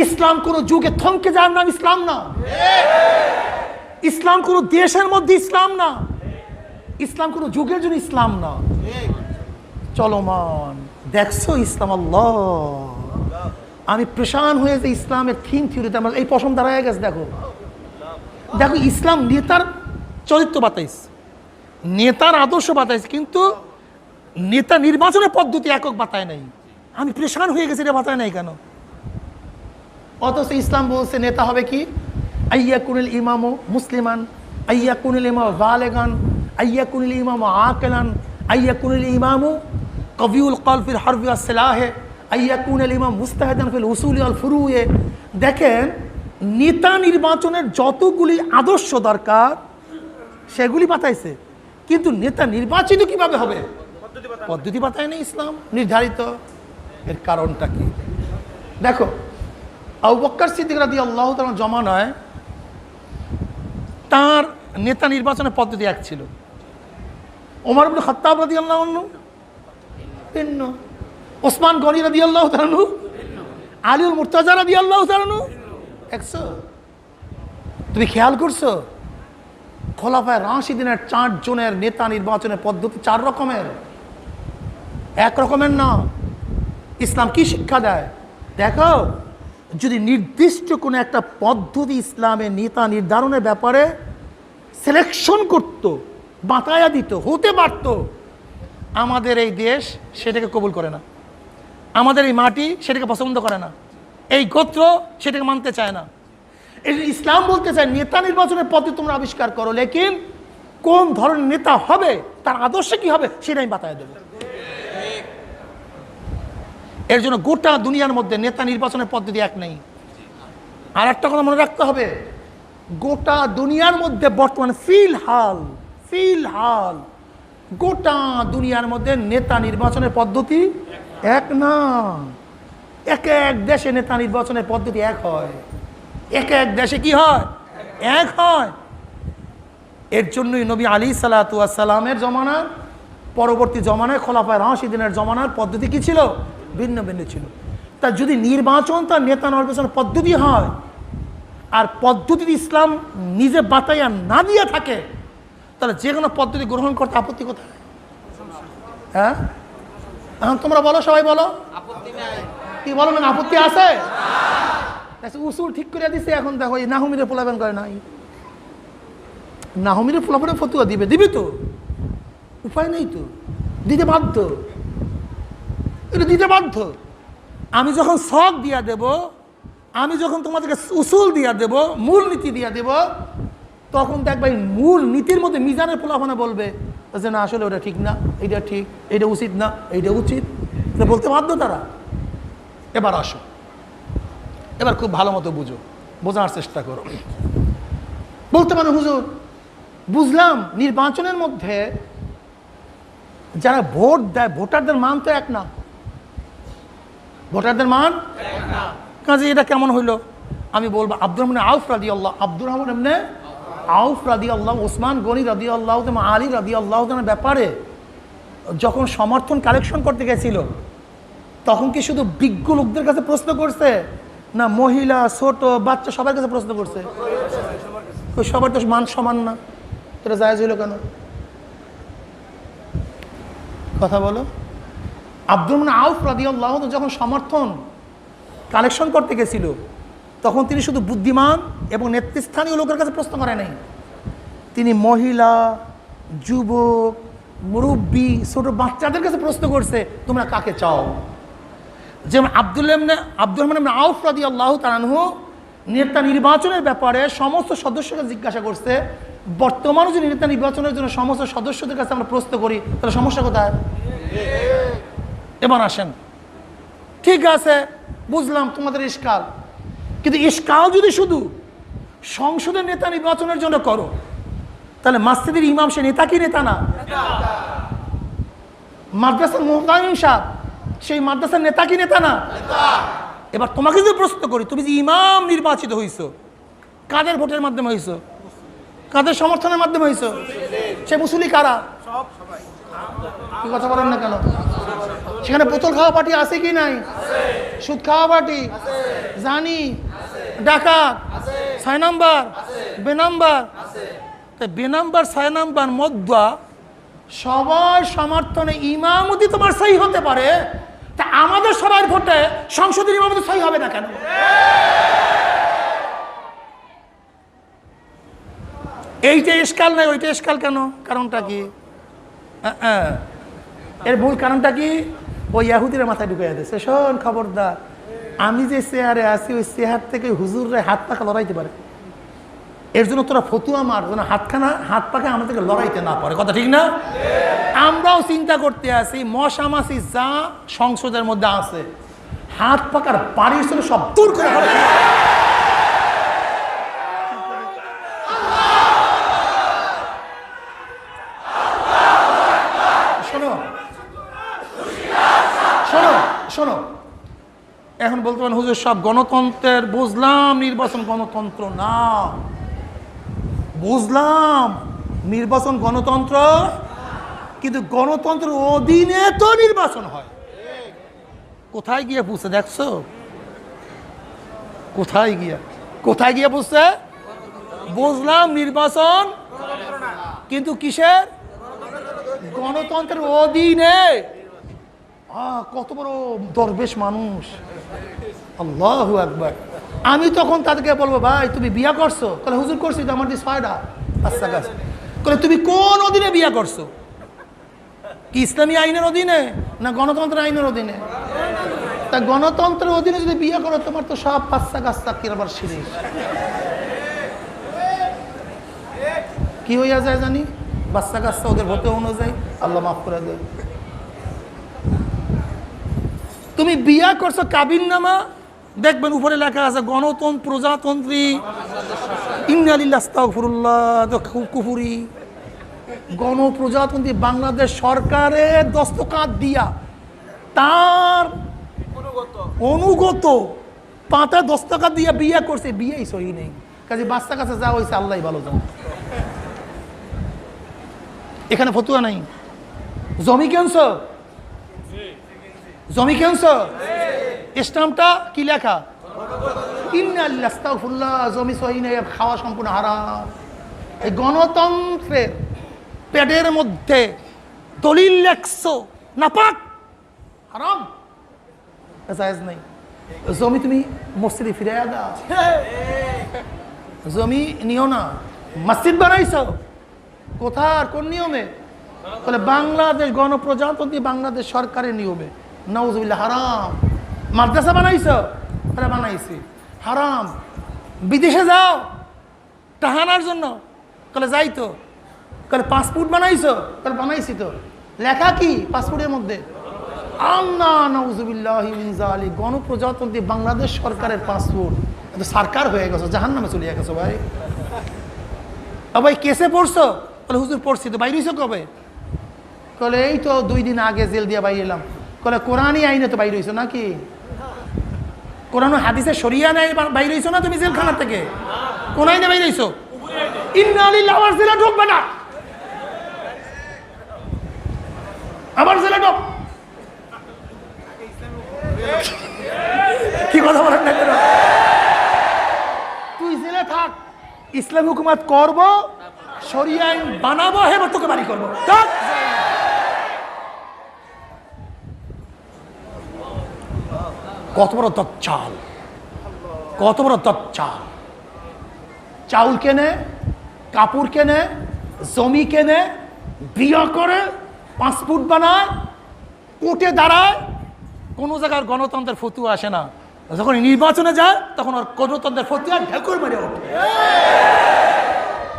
[SPEAKER 1] ইসলাম কোনো যুগে থমকে যাওয়ার নাম ইসলাম না। ইসলাম কোনো দেশের মধ্যে ইসলাম না। ইসলাম কোনো যুগের জন্য ইসলাম না। চলমান। দেখছো ইসলাম, আল্লাহ, আমি প্রেশান হয়েছে ইসলামের থিম থিওরিতে। আমার এই পশম দাঁড়ায় গেছে। দেখো দেখো, ইসলাম নেতার চরিত্র বাতাইছে, নেতার আদর্শ বাতাইছে, কিন্তু নেতা নির্বাচনের পদ্ধতি একক বাতায় নাই। আমি প্রেশান হয়ে গেছি, এটা বাতায় নাই কেন? অথচ ইসলাম বলছে নেতা হবে কি, আইয়াকুনিল ইমামু মুসলিমান, আইয়াকুনিল ইমামু বালেগান, আইয়াকুনিল ইমামু আকিলান, আইয়াকুনিল ইমামু কবিউল কল ফিল হারবি ওয়াস সিলাহে, আইয়াকুনিল ইমাম মুস্তাহিদান ফিল উসুলি ওয়াল ফুরুয়ে। দেখেন, নেতা নির্বাচনের যতগুলি আদর্শ দরকার সেগুলি বাতাইছে, কিন্তু নেতা নির্বাচিত কিভাবে হবে পদ্ধতি বাতায় নেই ইসলাম নির্ধারিত। এর কারণটা কি? দেখো, আবু বকর সিদ্দিক রাদিয়াল্লাহু তাআলা জমানায় তার নেতা নির্বাচনের পদ্ধতি এক ছিল, ওমর ইবনে খাত্তাব রাদিয়াল্লাহু আনহু ভিন্ন, ওসমান গনি রাদিয়াল্লাহু তাআলা আনহু, আলীউল মুর্তাজা রাদিয়াল্লাহু তাআলা আনহু। দেখছো, তুমি খেয়াল করছো খোলাফায়ে রাশিদিনের 4 জনের নেতা নির্বাচনের পদ্ধতি 4 রকমের, এক রকমের না। ইসলাম কি শিক্ষা দেয় দেখো, যদি নির্দিষ্ট কোনো একটা পদ্ধতি ইসলামের নেতা নির্ধারণের ব্যাপারে সিলেকশন করত, বাতায়া দিত, হতে পারত, আমাদের এই দেশ সেটাকে কবুল করে না, আমাদের এই মাটি সেটাকে পছন্দ করে না, এই গোত্র সেটাকে মানতে চায় না। এই ইসলাম বলতে চায় নেতা নির্বাচনের পদ্ধতি তোমরা আবিষ্কার করো, লেকিন কোন ধরনের নেতা হবে, তার আদর্শ কি হবে, সেটা আমি বাতায়া দেবো। এর জন্য গোটা দুনিয়ার মধ্যে নেতা নির্বাচনের পদ্ধতি এক নেই। আর একটা কথা মনে রাখতে হবে, গোটা দুনিয়ার মধ্যে বর্তমানে ফিলহাল গোটা দুনিয়ার মধ্যে নেতা নির্বাচনের পদ্ধতি এক না। এক এক দেশে নেতা নির্বাচনের পদ্ধতি এক হয়, এক এক দেশে কি হয়, এক হয়। এর জন্যই নবী আলাইহিস সালামের জমানার পরবর্তী জমানায় খোলাফায়ে রাশিদিনের জমানার পদ্ধতি কি ছিল, ভিন্ন ভিন্ন ছিল। তা যদি নির্বাচন তার নেতা নির্বাচনের পদ্ধতি হয়, আর পদ্ধতি ইসলাম নিজে বাতাইয়া না দিয়ে থাকে, তাহলে যে কোনো পদ্ধতি গ্রহণ করতে আপত্তি কোথায়? হ্যাঁ, এখন তোমরা বলো, সবাই বলো, কি বলো না, আপত্তি আছে? উসুল ঠিক করে দিছে। এখন দেখো এই নাহুমিরে পোলাবেন করে নাই, নাহুমিরে পোলাপনে ফতুয়া দিবে তো, উপায় নেই তো, দিতে বাধ্য, এটা দিতে বাধ্য। আমি যখন শখ দিয়া দেব, আমি যখন তোমাদেরকে উসুল দিয়া দেব, মূল নীতি দিয়া দেব, তখন দেখবে মূল নীতির মধ্যে মিজানের পোলাপানা বলবে যে না, আসলে ওটা ঠিক না, এইটা ঠিক, এইটা উচিত না, এইটা উচিত, এটা বলতে বাধ্য তারা। এবার আসো, এবার খুব ভালো মতো বুঝো, বোঝার চেষ্টা করো। বলতে পারো হুজুর, বুঝলাম নির্বাচনের মধ্যে যারা ভোট দেয়, ভোটারদের মান তো এক না, ভোটারদের মান কাজে এটা কেমন হইল? আমি বলবো আব্দুর রহমান আউফ রাদিয়াল্লাহ, ওসমান গনি রাদিয়াল্লাহু, আলী রাদিয়াল্লাহু ব্যাপারে যখন সমর্থন কালেকশন করতে গেছিল, তখন কি শুধু বিজ্ঞ লোকদের কাছে প্রশ্ন করছে, না মহিলা, ছোট, বাচ্চা সবার কাছে প্রশ্ন করছে? সবার তো মান সমান না, এটা জায়েজ হইল কেন? কথা বলো। আব্দুর রহমান আউফ রাদিয়াল্লাহু যখন সমর্থন কালেকশন করতে গেছিল, তখন তিনি শুধু বুদ্ধিমান এবং নেতৃস্থানীয় লোকের কাছে প্রশ্ন করে নাই, তিনি মহিলা, যুবক, মুরব্বী, ছোট বাচ্চাদের কাছে প্রশ্ন করছে, তোমরা কাকে চাও? যেমন আব্দুর রহমান আউফ রাদিয়াল্লাহু তাআলা আনহু নেতা নির্বাচনের ব্যাপারে সমস্ত সদস্যকে জিজ্ঞাসা করছে। বর্তমানে যদি নেতা নির্বাচনের জন্য সমস্ত সদস্যদের কাছে আমরা প্রশ্ন করি, তাহলে সমস্যা কোথায়? এবার আসেন, ঠিক আছে বুঝলাম তোমাদের ইশকাল, কিন্তু ইশকাল যদি শুধু সংসদের নেতা নির্বাচনের জন্য করো, তাহলে মসজিদের ইমাম সে নেতা কি নেতা না? মাদ্রাসার মুহতামিম সাহেব সেই মাদ্রাসার নেতা কি নেতা না? এবার তোমাকে যদি প্রশ্ন করি, তুমি যে ইমাম নির্বাচিত হইছো, কাদের ভোটের মাধ্যমে হইছো, কাদের সমর্থনের মাধ্যমে হইছো? সে মুসলি কারা? কি কথা বলেন না কেন? সেখানে বোতল খাওয়া পার্টি আছে কি নাই? সুদ খাওয়া পার্টি, জানি, ডাকাত, 6 নাম্বার, বেনাম্বার। তাই বেনাম্বার 6 নাম্বার মধ্যা সবার সমর্থনে ইমামতি তোমার সহি হতে পারে, তা আমাদের সবার ভোটে সংসদের ইমামতি সহি হবে না কেন? এইটা ইশকাল নাই, ওইটা ইশকাল কেন? কারণটা কি? এর মূল কারণটা কি? ওই ইহুদিরা মাথায় ঢুকে দিয়েছে, শোন খবরদার, আমি যে চেয়ারে আছি ওই চেয়ার থেকে হুজুররা হাত পাখা লড়াইতে পারে, এর জন্য তোরা ফতুয়া মার যেন হাত পাখা আমাদেরকে লড়াইতে না পারে। কথা ঠিক না? আমরাও চিন্তা করতে আছি মশামাছি যা সংসদের মধ্যে আছে হাত পাকার বাড়ির জন্য সব দূর করে হবে। শোনো শোনো শোনো, এখন বলতে পারেন হুজুর সব গণতন্ত্রের বুঝলাম, নির্বাচন গণতন্ত্র না। বুঝলাম নির্বাচন গণতন্ত্র, কিন্তু গণতন্ত্রের অধীনে তো নির্বাচন হয়। কোথায় গিয়ে বুঝছে দেখছো? কোথায় গিয়ে বুঝছে? বুঝলাম নির্বাচন, কিন্তু কিসের? গণতন্ত্রের অধীনে। কত বড় দরবেশ মানুষ, আল্লাহু আকবার। আমি তখন তাদেরকে বলবো, ভাই তুমি বিয়া করছো? তাহলে হুজুর করছি তো, আমার 6টা বাচ্চা কাছে। তাহলে তুমি কোন অধীনে বিয়া করছো? কি ইসলামী আইনের অধীনে না গণতন্ত্রের আইনের অধীনে? তা গণতন্ত্রের অধীনে যদি বিয়ে করো, তোমার তো সব বাচ্চা কাচ্চা কিরবার সিরিজ কি হইয়া যায় জানি, বাচ্চা কাচ্চা ওদের ভোটে অনুযায়ী আল্লাহ মাফ করে দেয়। তুমি বিয়া করছো কাবিন নামা, দেখবেন উপরে লেখা আছে গণতন্ত্র প্রজাতন্ত্রী, ইন্নালিল্লাহ আস্তাগফিরুল্লাহ, কুফুরি। গণপ্রজাতন্ত্রী বাংলাদেশ সরকারের দস্তখত দিয়া তার অনুগত পাতা দস্তখত দিয়া বিয়ে করছে, বিয়েই সহি নেই। কাজে বাচ্চা কাছে যা হয়েছে আল্লাহ ভালো জানে। এখানে ফতুয়া নাই। জমি কেনছো? জমি কেনছো? স্টাম্পটা কি লেখা? ইন্নালিল্লাহ আস্তাগফিরুল্লাহ, জমি সহি নেই, খাওয়া সম্পূর্ণ হারাম। এই গণতন্ত্রের পেটের মধ্যে দলিল লেখছো নাপাক, হারাম, জায়েজ নাই। জমি তুমি মসজিদে ফিরাইয়া দাও, জমি নিও না। মসজিদ বানাইছো কোথার কোন নিয়মে? বলে বাংলাদেশ গণপ্রজাতন্ত্রী বাংলাদেশ সরকারের নিয়মে। নাউজুবিল্লাহ, হারাম। মাদ্রাসা বানাইছো? আরে বানাইছি, হারাম। বিদেশে যাও টাহানার জন্য? বলে যাই তো। বলে পাসপোর্ট বানাইছো? বলে বানাইছি তো। লেখা কি পাসপোর্টের মধ্যে? আল্লাহ নাউজুবিল্লাহি মিন যালিক, গণপ্রজাতন্ত্রী বাংলাদেশ সরকারের পাসপোর্ট। এটা সরকার হয়ে গেছে, জাহান্নামে চলে গেছো ভাই। ভাই কেসে পড়ছো? বলে হুজুর পড়ছি তো। বাইরে হইছো কবে? বলে এই তো 2 দিন আগে জেল দিয়ে বাইরে এলাম। বলে কোরআনই আইনে তো বাইরে হইছো নাকি? কোরআন হাদিসে শরিয়া নাই বাইরে হইছো না তুমি জেলখানা থেকে? কোন আইনে বাইরে হইছো? ইন্না লিল্লাহি ওয়া জেলে ঢুকবে না, আবার জেলে ঢুক। কি কথা বলেন না কেন? তুই জেলে থাক, ইসলামী হুকুমত করব, শরিয়া আইন বানাবো, এবার তোকে বাড়ি করবো। কত বড় দজ্জাল, কত বড় দজ্জাল। চাউল কেনে, কাপড় কেনে, জমি কেনে, বিয়ে করে, পাসপোর্ট বানায়, কোর্টে দাঁড়ায়। কোনো জায়গার গণতন্ত্রের ফতুয়া আসে না। যখন নির্বাচনে যায় তখন ওর গণতন্ত্রের ফতুয়া ঢেকুর মেরে ওঠে।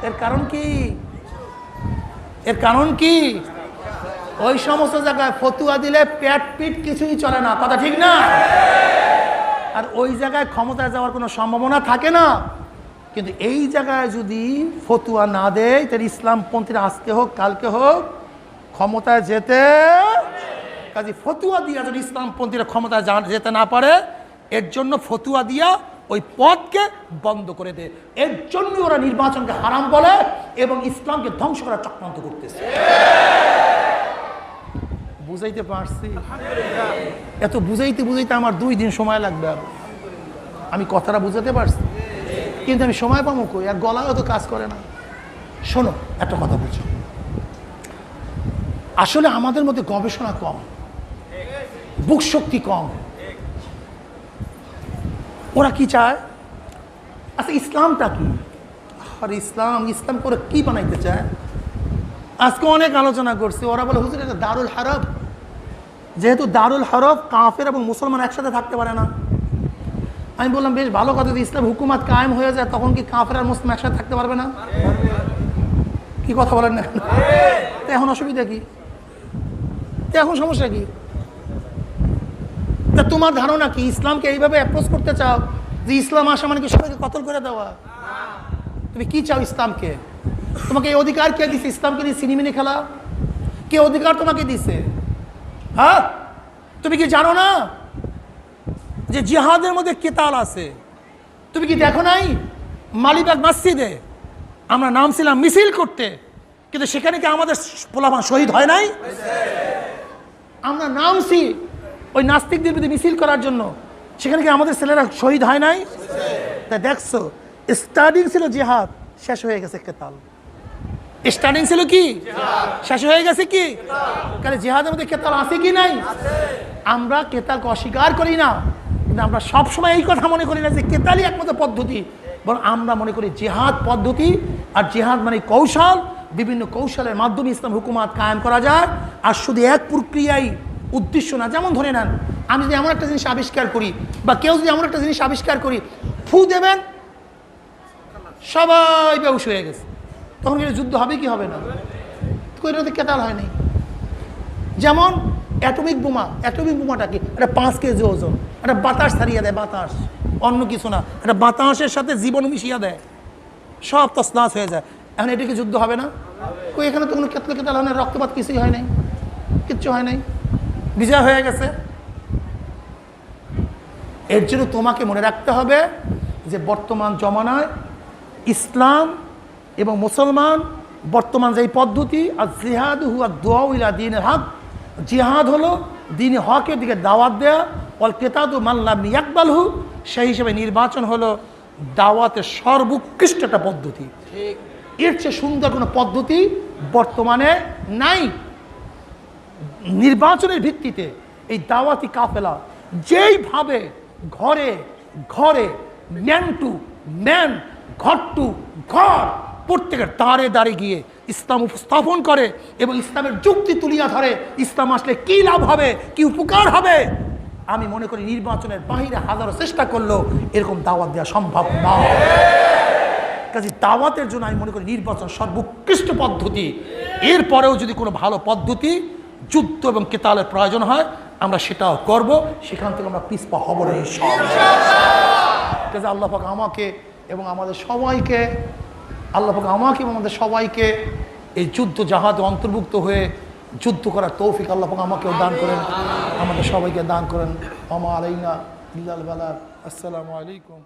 [SPEAKER 1] এর কারণ কি? এর কারণ কি? ওই সমস্ত জায়গায় ফতুয়া দিলে পেট পিট কিছুই চলে না। কথা ঠিক না? আর ওই জায়গায় ক্ষমতায় যাওয়ার কোনো সম্ভাবনা থাকে না। কিন্তু এই জায়গায় যদি ফতুয়া না দেয়, তাহলে ইসলামপন্থীরা আজকে হোক কালকে হোক ক্ষমতায় যেতে, কাজে ফতুয়া দিয়া যদি ইসলামপন্থীরা ক্ষমতায় যেতে না পারে, এর জন্য ফতুয়া দিয়া ওই পথকে বন্ধ করে দেয়। এর জন্য ওরা নির্বাচনকে হারাম বলে এবং ইসলামকে ধ্বংস করার চক্রান্ত করতেছে। বুঝাইতে পারছি? এত বুঝাইতে বুঝাইতে আমার 2 দিন সময় লাগবে। আর আমি কথাটা বুঝাতে পারছি, কিন্তু আমি সময় পাবো কই? আর গলাও তো কাজ করে না। শোনো, একটা কথা বুঝো, আসলে আমাদের মধ্যে গবেষণা কম, বুক শক্তি কম। ওরা কি চায়? আচ্ছা ইসলামটা কি? আর ইসলাম করে কি বানাইতে চায়? আজকে অনেক আলোচনা করছে। ওরা বলে হুজুর এটা দারুল হারব, যেহেতু দারুল হরব কাফের এবং মুসলমান একসাথে থাকতে পারে না। আমি বললাম বেশ ভালো কথা, যদি ইসলাম হুকুমাত কায়েম হয়ে যায় তখন কি কাফের আর মুসলিম একসাথে থাকতে পারবে না? কি কথা বলেন না? তো এখন অসুবিধা কি? তো এখন সমস্যা কি? তা তোমার ধারণা কি ইসলামকে এইভাবে অ্যাপ্রোচ করতে চাও যে ইসলাম আসা মানে কি সবাইকে কতল করে দেওয়া? তুমি কি চাও ইসলামকে? তোমাকে এই অধিকার কে দিছে ইসলামকে নিয়ে সিনেমিনি খেলা? কে অধিকার তোমাকে দিছে? হ্যাঁ, তুমি কি জানো না যে জিহাদের মধ্যে কেতাল আছে? তুমি কি দেখো নাই মালিবাগ মসজিদে আমরা নামছিলাম মিছিল করতে, কিন্তু সেখানে কি আমাদের পোলাপান শহীদ হয় নাই? আমরা নামছি ওই নাস্তিকদের বিরুদ্ধে মিছিল করার জন্য, সেখানে কি আমাদের ছেলেরা শহীদ হয় নাই? তাই দেখছো স্টার্টিং ছিল জিহাদ, শেষ হয়ে গেছে কেতাল। স্টার্টিং ছিল কি, শেষ হয়ে গেছে কি? কারণ জিহাদের মধ্যে কেতাল আছে কি নাই? আমরা কেতালকে অস্বীকার করি না, কিন্তু আমরা সবসময় এই কথা মনে করি না যে কেতালই একমাত্র পদ্ধতি, বরং আমরা মনে করি জিহাদ পদ্ধতি। আর জিহাদ মানে কৌশল, বিভিন্ন কৌশলের মাধ্যমে ইসলাম হুকুমাত কায়েম করা যায়। আর শুধু এক প্রক্রিয়াই উদ্দেশ্য না। যেমন ধরে নেন, আমি যদি এমন একটা জিনিস আবিষ্কার করি বা কেউ যদি এমন একটা জিনিস আবিষ্কার করি, ফু দেবেন সবাই বেহুশ হয়ে গেছে, তখন কিন্তু যুদ্ধ হবে কি হবে না? কোনোটাতে কেতাল হয়নি। যেমন অ্যাটমিক বোমাটা কি? এটা 5 কেজি ওজন, একটা বাতাস ছাড়িয়ে দেয়, বাতাস, অন্য কিছু না। একটা বাতাসের সাথে জীবন মিশিয়ে দেয়, সব তছনছ হয়ে যায়। এখন এটা কি যুদ্ধ হবে না? কই এখানে তো কোনো কেতাল হয় না, রক্তপাত কিছুই হয় নাই, কিচ্ছু হয় নাই, বিজয় হয়ে গেছে। এর জন্য তোমাকে মনে রাখতে হবে যে বর্তমান জমানায় ইসলাম এবং মুসলমান বর্তমান যে পদ্ধতি, আর জিহাদ হুয়া দোয়া ইলা দ্বীনিল হক, জিহাদ হলো দ্বীন হকের দিকে দাওয়াত দেয়া, ওয়াল কিতাবু মান লাম ইয়াকবালহু, সেই হিসেবে নির্বাচন হলো দাওয়াতের সর্বোৎকৃষ্ট একটা পদ্ধতি। এর চেয়ে সুন্দর কোনো পদ্ধতি বর্তমানে নাই। নির্বাচনের ভিত্তিতে এই দাওয়াতি কাফেলা যেইভাবে ঘরে ঘরে ম্যান টু ম্যান, ঘর টু ঘর, প্রত্যেকের দ্বারে দ্বারে গিয়ে ইসলাম উপস্থাপন করে এবং ইসলামের যুক্তি তুলিয়া ধরে, ইসলাম আসলে কি লাভ হবে, কি উপকার হবে। আমি মনে করি নির্বাচনের বাহিরে হাজারো চেষ্টা করলেও এরকম দাওয়াত দেওয়া সম্ভব না। কাজে দাওয়াতের জন্য আমি মনে করি নির্বাচন সর্বোৎকৃষ্ট পদ্ধতি। এরপরেও যদি কোনো ভালো পদ্ধতি, যুদ্ধ এবং কেতালের প্রয়োজন হয়, আমরা সেটাও করব, সেখান থেকে আমরা পিছপা হব না ইনশাআল্লাহ। কাজে আল্লাহ পাক আমাকে এবং আমাদের সবাইকে, এই যুদ্ধ জাহাজে অন্তর্ভুক্ত হয়ে যুদ্ধ করার তৌফিক আল্লাহ পাক আমাকেও দান করেন, আমাদের সবাইকে দান করেন। আমা আলাইনা ইল্লাল বালাগ। আসসালামু আলাইকুম।